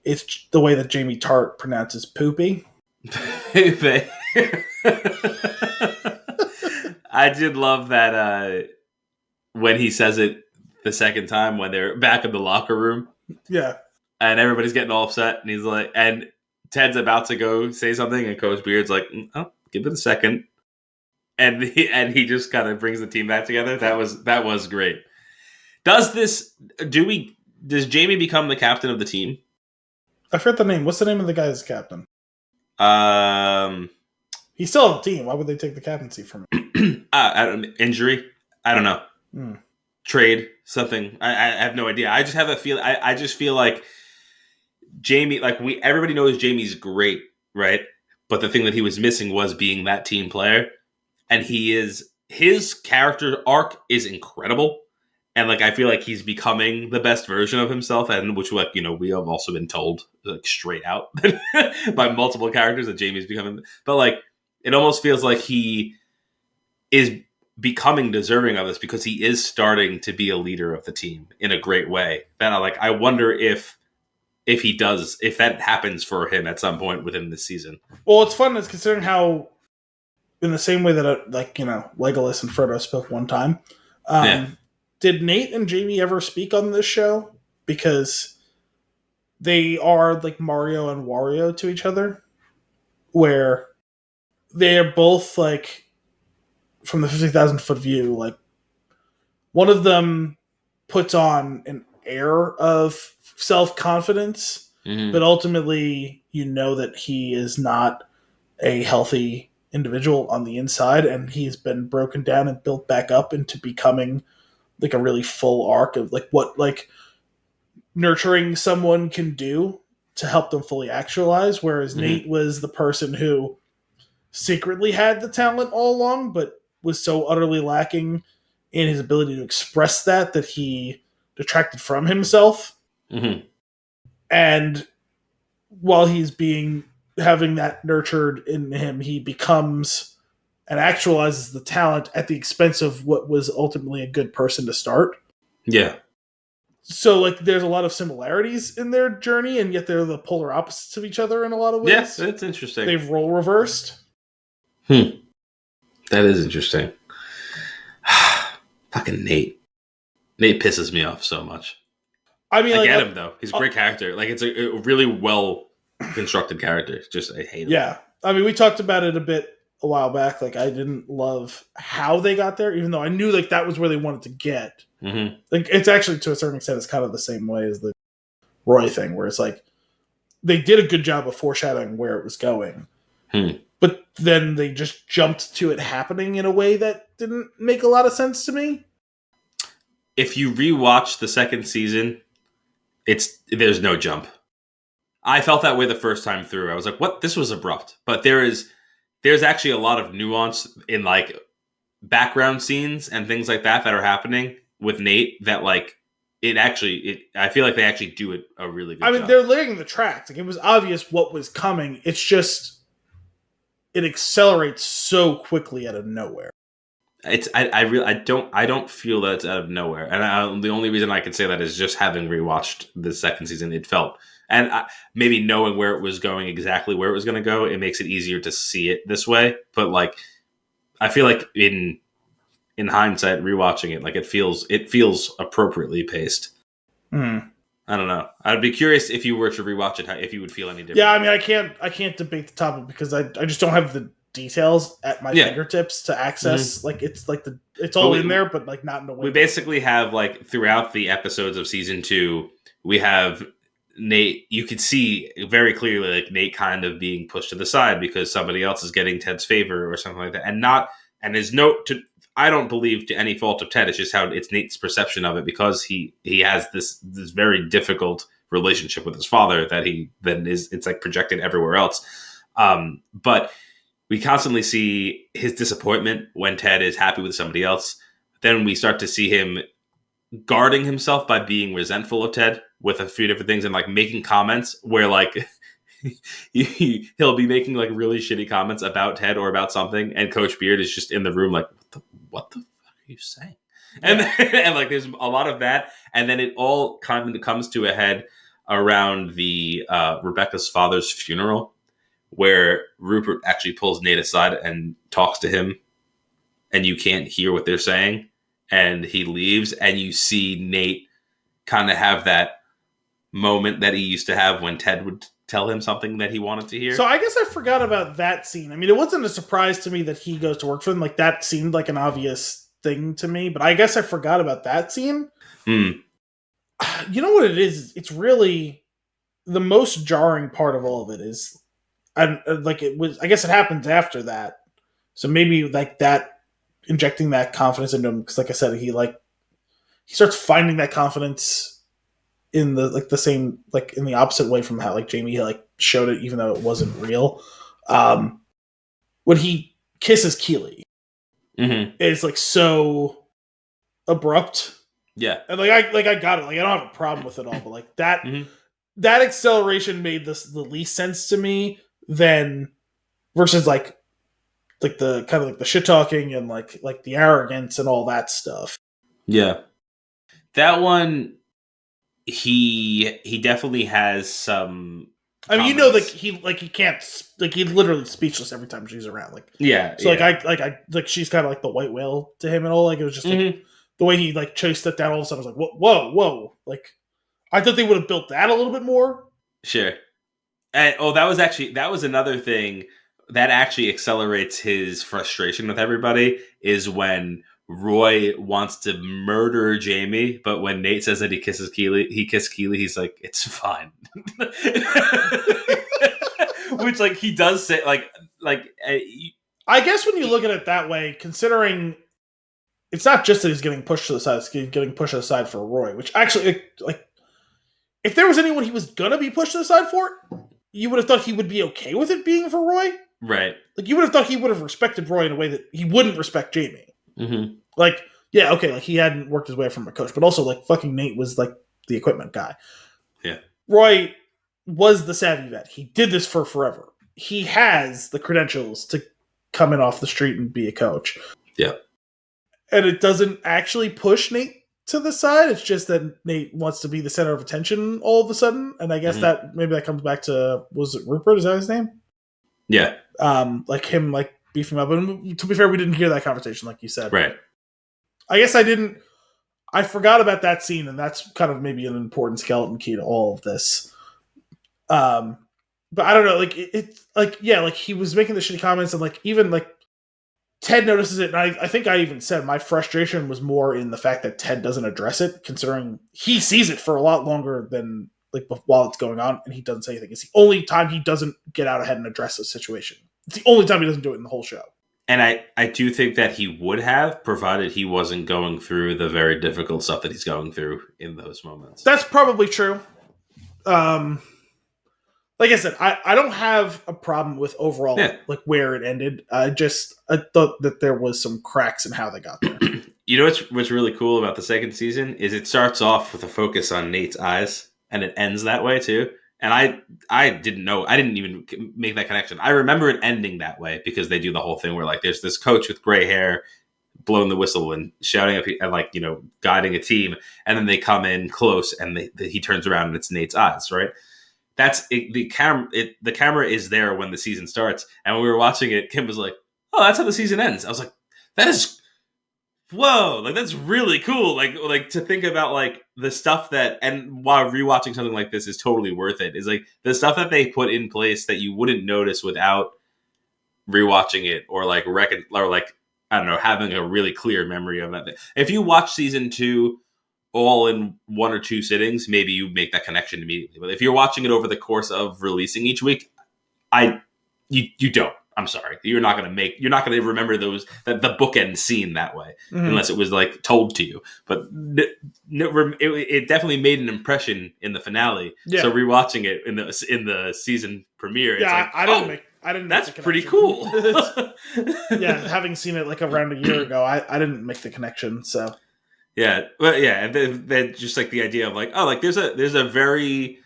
It's the way that Jamie Tart pronounces poopy. I did love that when he says it the second time when they're back in the locker room. Yeah. And everybody's getting all upset. And he's like, and Ted's about to go say something. And Coach Beard's like, oh, give it a second. And he just kind of brings the team back together. That was great. Does Jamie become the captain of the team? I forget the name. What's the name of the guy's captain? He's still on the team. Why would they take the captaincy from him? Injury? I don't know. Trade? Something. I have no idea. I just have a feel. I just feel like Jamie, like everybody knows Jamie's great, right? But the thing that he was missing was being that team player. And his character arc is incredible. And like I feel like he's becoming the best version of himself, and which like we have also been told like straight out by multiple characters that Jamie's becoming. But like it almost feels like he is becoming deserving of this because he is starting to be a leader of the team in a great way. That I wonder if that happens for him at some point within this season. Well, it's fun is considering how, in the same way that Legolas and Frodo spoke one time. Did Nate and Jamie ever speak on this show? Because they are like Mario and Wario to each other, where they are both like from the 50,000 foot view. Like one of them puts on an air of self-confidence, but ultimately that he is not a healthy individual on the inside, and he's been broken down and built back up into becoming like a really full arc of like what like nurturing someone can do to help them fully actualize. Whereas Nate was the person who secretly had the talent all along, but was so utterly lacking in his ability to express that he detracted from himself. Mm-hmm. And while he's having that nurtured in him, he becomes and actualizes the talent at the expense of what was ultimately a good person to start. Yeah. So, like, there's a lot of similarities in their journey, and yet they're the polar opposites of each other in a lot of ways. Yes, that's interesting. They've role reversed. That is interesting. Fucking Nate. Nate pisses me off so much. I mean, I get him, though. He's a great character. Like, it's a really well-constructed character. Just, I hate him. Yeah. I mean, we talked about it a bit a while back. Like, I didn't love how they got there, even though I knew, like, that was where they wanted to get. Mm-hmm. Like, it's actually, to a certain extent, it's kind of the same way as the Roy thing, where it's like, they did a good job of foreshadowing where it was going. But then they just jumped to it happening in a way that didn't make a lot of sense to me. If you rewatch the second season, there's no jump. I felt that way the first time through. I was like, what? This was abrupt. But there's actually a lot of nuance in, like, background scenes and things like that are happening with Nate that, like, I feel like they actually do it a really good job. I mean, they're laying the tracks. Like, it was obvious what was coming. It's just it accelerates so quickly out of nowhere. I don't feel that it's out of nowhere, and the only reason I can say that is just having rewatched the second season. It felt, and maybe knowing where it was going, exactly where it was going to go, it makes it easier to see it this way. But, like, I feel like in hindsight, rewatching it, like, it feels appropriately paced. I don't know. I'd be curious if you were to rewatch it, if you would feel any different. Yeah, I mean, I can't debate the topic because I just don't have the details at my fingertips to access. Like, it's all in there, but, like, not in a way. We basically have, like, throughout the episodes of season 2, we have Nate. You could see very clearly, like, Nate kind of being pushed to the side because somebody else is getting Ted's favor or something like that, and there's I don't believe to any fault of Ted. It's just how it's Nate's perception of it because he has this very difficult relationship with his father that he then it's like projected everywhere else. But we constantly see his disappointment when Ted is happy with somebody else. Then we start to see him guarding himself by being resentful of Ted with a few different things and, like, making comments where, like, he'll be making, like, really shitty comments about Ted or about something, and Coach Beard is just in the room like, what the fuck are you saying? And like, there's a lot of that, and then it all kind of comes to a head around the Rebecca's father's funeral, where Rupert actually pulls Nate aside and talks to him, and you can't hear what they're saying, and he leaves, and you see Nate kind of have that moment that he used to have when Ted would tell him something that he wanted to hear. So I guess I forgot about that scene. I mean, it wasn't a surprise to me that he goes to work for them. Like, that seemed like an obvious thing to me, but I guess I forgot about that scene. You know what it is? It's really the most jarring part of all of it is, like, it was, I guess it happens after that. So maybe, like, that injecting that confidence into him, because, like I said, he starts finding that confidence in the, like, the same, like, in the opposite way from how, like, Jamie, like, showed it, even though it wasn't real. When he kisses Keeley, it's, like, so abrupt. Yeah. And, like, I got it. Like, I don't have a problem with it all, but, like, that that acceleration made the least sense to me than versus, like the kind of, like, the shit talking and, like the arrogance and all that stuff. Yeah. That one, he definitely has some. I mean, you know, he can't, like, he's literally speechless every time she's around. Like, yeah. So, like, she's kind of like the white whale to him and all. Like, it was just like, the way he, like, chased it down all of a sudden. I was like, whoa. Like, I thought they would have built that a little bit more. Sure. And, that was another thing that actually accelerates his frustration with everybody is when Roy wants to murder Jamie, but when Nate says that he kissed Keeley, he's like, it's fine. Which, like, he does say, I guess when you look at it that way, considering it's not just that he's getting pushed to the side, it's getting pushed to the side for Roy, which actually, like, if there was anyone he was gonna be pushed to the side for, you would have thought he would be okay with it being for Roy. Right. Like, you would have thought he would have respected Roy in a way that he wouldn't respect Jamie. Mm-hmm. Like, yeah, okay, like, he hadn't worked his way from a coach, but also, like, fucking Nate was, like, the equipment guy. Yeah. Roy was the savvy vet. He did this for forever. He has the credentials to come in off the street and be a coach. Yeah. And it doesn't actually push Nate to the side. It's just that Nate wants to be the center of attention all of a sudden. And I guess that maybe that comes back to, was it Rupert? Is that his name? Yeah. Like him, like, beefing up. And to be fair, we didn't hear that conversation, like you said. Right. I guess I forgot about that scene, and that's kind of maybe an important skeleton key to all of this. But I don't know, like, it's like, yeah, like, he was making the shitty comments, and, like, even, like, Ted notices it, and I think I even said my frustration was more in the fact that Ted doesn't address it, considering he sees it for a lot longer than, like, while it's going on, and he doesn't say anything. It's the only time he doesn't get out ahead and address a situation. It's the only time he doesn't do it in the whole show. And I do think that he would have, provided he wasn't going through the very difficult stuff that he's going through in those moments. That's probably true. Like I said, I don't have a problem with overall like where it ended. I thought that there was some cracks in how they got there. You know what's really cool about the second season is it starts off with a focus on Nate's eyes, and it ends that way too. And I didn't know. I didn't even make that connection. I remember it ending that way because they do the whole thing where, like, there's this coach with gray hair blowing the whistle and shouting and, like, you know, guiding a team, and then they come in close and he turns around and it's Nate's eyes, right? That's it, the camera is there when the season starts, and when we were watching it, Kim was like, "Oh, that's how the season ends." I was like, "That is, whoa! Like, that's really cool." Like to think about, like, the stuff that, and while rewatching something like this is totally worth it, is, like, the stuff that they put in place that you wouldn't notice without rewatching it, or like I don't know, having a really clear memory of that. If you watch season 2 all in one or two sittings, maybe you make that connection immediately. But if you're watching it over the course of releasing each week, you don't. I'm sorry. You're not going to remember the bookend scene that way, unless it was, like, told to you. But it definitely made an impression in the finale. Yeah. So rewatching it in the season premiere, it's like, I didn't. That's pretty cool. Yeah, having seen it, like, around a year ago, I didn't make the connection. So yeah, but yeah, and then just, like, the idea of, like, oh, like, there's a very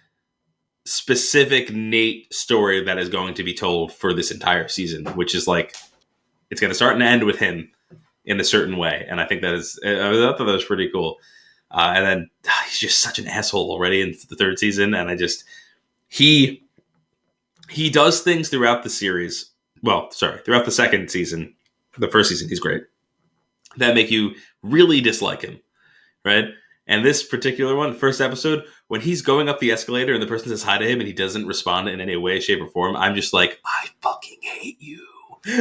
specific Nate story that is going to be told for this entire season, which is, like, it's going to start and end with him in a certain way, and I think I thought that was pretty cool. And then he's just such an asshole already in the third season, and he does things throughout the series. Well, sorry, throughout the second season. The first season, he's great. That make you really dislike him, right? And this particular one, the first episode, when he's going up the escalator and the person says hi to him and he doesn't respond in any way, shape, or form, I'm just like, I fucking hate you.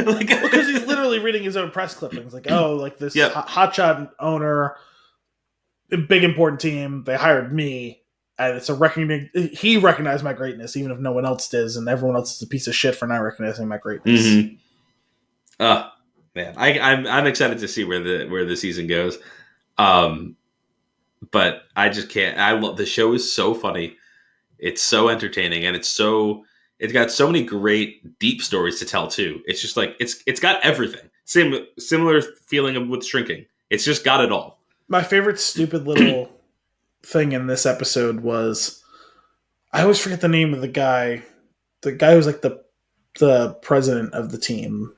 Like, because he's literally reading his own press clippings. Like, oh, like, this hotshot owner, big important team, they hired me, and it's a recognition. He recognized my greatness, even if no one else does, and everyone else is a piece of shit for not recognizing my greatness. Mm-hmm. Man, I'm excited to see where the season goes. But I just can't. I love the show. Is so funny. It's so entertaining, and it's got so many great deep stories to tell too. It's just like it's got everything. Similar feeling with Shrinking. It's just got it all. My favorite stupid little thing in this episode was, I always forget the name of the guy. The guy who's like the president of the team.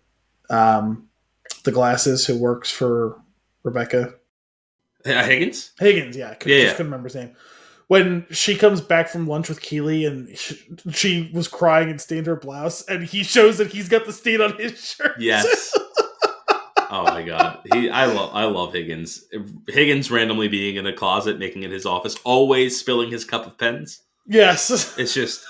The glasses who works for Rebecca. Higgins? Higgins, yeah. Just couldn't remember his name. When she comes back from lunch with Keeley and she was crying and stained her blouse, and he shows that he's got the stain on his shirt. Yes. Oh my god. I love Higgins. Higgins randomly being in a closet, making it his office, always spilling his cup of pens. Yes. It's just...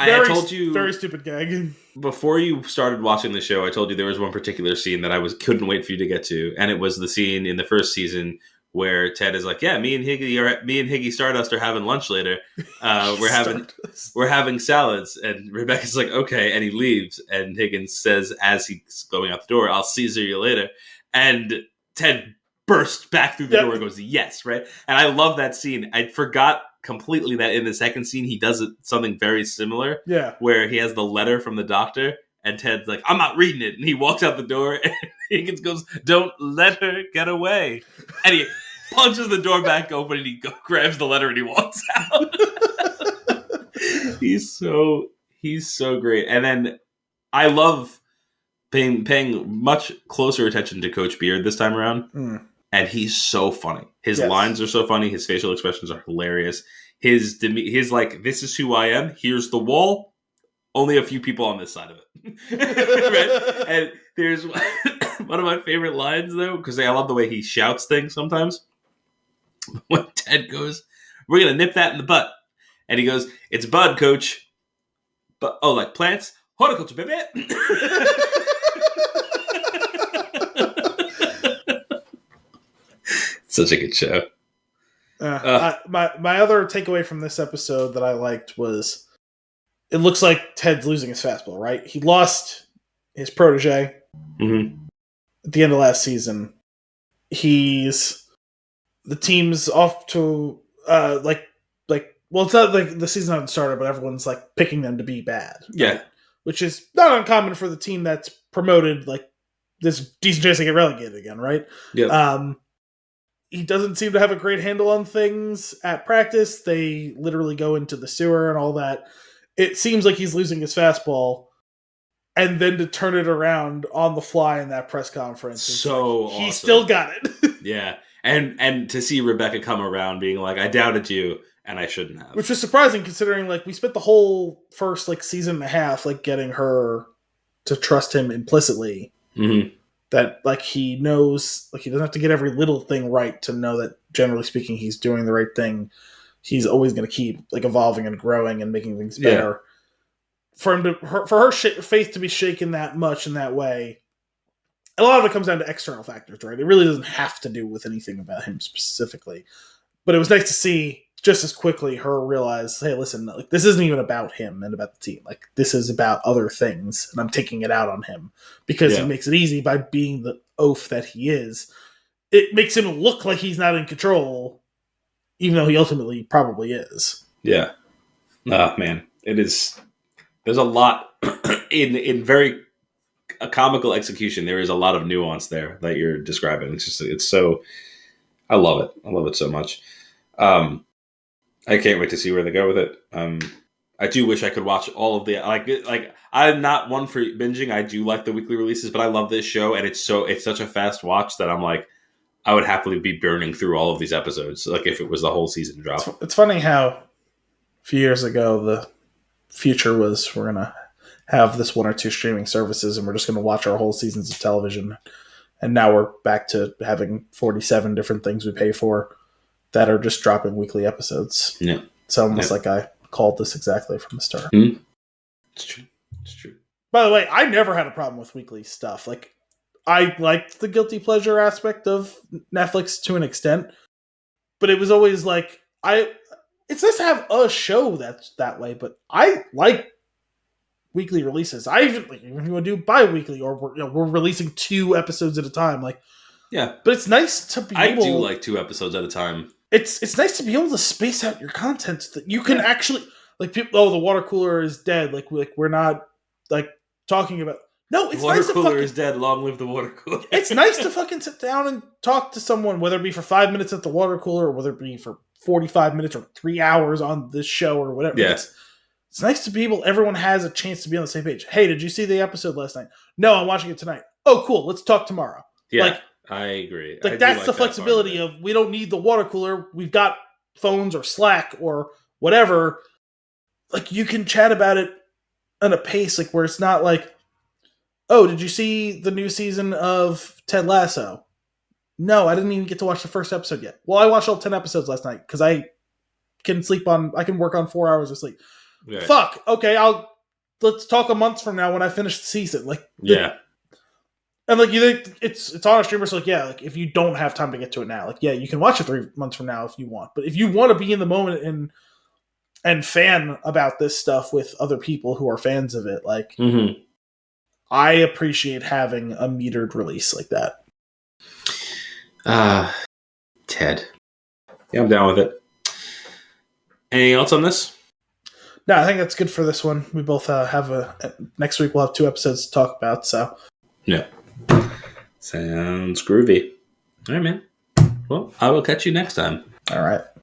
I told you... Very stupid gag. Before you started watching the show, I told you there was one particular scene that I couldn't wait for you to get to, and it was the scene in the first season where Ted is like, "Yeah, me and Higgy Stardust are having lunch later. We're having salads." And Rebecca's like, "Okay," and he leaves. And Higgins says, as he's going out the door, "I'll Caesar you later." And Ted bursts back through the door and goes, "Yes," right? And I love that scene. I forgot completely that in the second scene he does something very similar. Yeah. Where he has the letter from the doctor and Ted's like, I'm not reading it. And he walks out the door and Higgins goes, don't let her get away. And he punches the door back open and he grabs the letter and he walks out. He's so great. And then I love paying much closer attention to Coach Beard this time around. Mm. And he's so funny. His lines are so funny. His facial expressions are hilarious. His like, this is who I am. Here's the wall. Only a few people on this side of it. Right? And there's one of my favorite lines, though, because I love the way he shouts things sometimes. When Ted goes, we're going to nip that in the butt. And he goes, it's bud, coach. But like plants? Horticulture, baby. Such a good show. My other takeaway from this episode that I liked was it looks like Ted's losing his fastball, right? He lost his protege at the end of last season. The team's off to well, it's not like the season hasn't started, but everyone's like picking them to be bad. Right? Yeah. Which is not uncommon for the team that's promoted, like this decent chance to get relegated again, right? Yeah. He doesn't seem to have a great handle on things at practice. They literally go into the sewer and all that. It seems like he's losing his fastball, and then to turn it around on the fly in that press conference. So like, awesome. He still got it. Yeah. And to see Rebecca come around being like, I doubted you, and I shouldn't have. Which was surprising considering like we spent the whole first like season and a half like getting her to trust him implicitly. Mm-hmm. That like he knows, like he doesn't have to get every little thing right to know that generally speaking he's doing the right thing. He's always going to keep like evolving and growing and making things better. Yeah. For her faith to be shaken that much in that way, a lot of it comes down to external factors, right? It really doesn't have to do with anything about him specifically. But it was nice to see just as quickly her realize, hey, listen, like this isn't even about him and about the team. Like this is about other things, and I'm taking it out on him because he makes it easy by being the oaf that he is. It makes him look like he's not in control, even though he ultimately probably is. Yeah. Oh, man. It is. There's a lot in very a comical execution. There is a lot of nuance there that you're describing. It's so. I love it. I love it so much. I can't wait to see where they go with it. I do wish I could watch all of the like. I'm not one for binging. I do like the weekly releases, but I love this show, and it's such a fast watch that I'm like, I would happily be burning through all of these episodes, like if it was the whole season drop. It's funny how a few years ago the future was we're gonna have this one or two streaming services, and we're just gonna watch our whole seasons of television, and now we're back to having 47 different things we pay for that are just dropping weekly episodes. Yeah. It's almost like I called this exactly from the start. Mm-hmm. It's true. It's true. By the way, I never had a problem with weekly stuff. Like, I liked the guilty pleasure aspect of Netflix to an extent, but it was always like, it's nice to have a show that's that way, but I like weekly releases. I even if you want to do bi-weekly or we're releasing 2 episodes at a time. Like, yeah, but it's nice to be able... I do like 2 episodes at a time. It's nice to be able to space out your content so that you can actually like people. Oh, the water cooler is dead. Like we're not like talking about. No, it's water nice cooler to is dead. Long live the water cooler. It's nice to fucking sit down and talk to someone, whether it be for 5 minutes at the water cooler or whether it be for 45 minutes or 3 hours on this show or whatever. Yeah. It's nice to be able. Everyone has a chance to be on the same page. Hey, did you see the episode last night? No, I'm watching it tonight. Oh, cool. Let's talk tomorrow. Yeah. Like, I agree. Like that's the flexibility of we don't need the water cooler. We've got phones or Slack or whatever. Like you can chat about it at a pace like where it's not like, oh, did you see the new season of Ted Lasso? No, I didn't even get to watch the first episode yet. Well, I watched all 10 episodes last night because I can work on 4 hours of sleep. Right. Fuck. Okay, let's talk a month from now when I finish the season. Like, yeah. And like you think it's on a streamer, so like yeah, like if you don't have time to get to it now, like yeah, you can watch it 3 months from now if you want. But if you want to be in the moment and fan about this stuff with other people who are fans of it, like I appreciate having a metered release like that. Ted. Yeah, I'm down with it. Anything else on this? No, I think that's good for this one. We both next week we'll have 2 episodes to talk about. So yeah, sounds groovy. All right, man. Well, I will catch you next time. All right.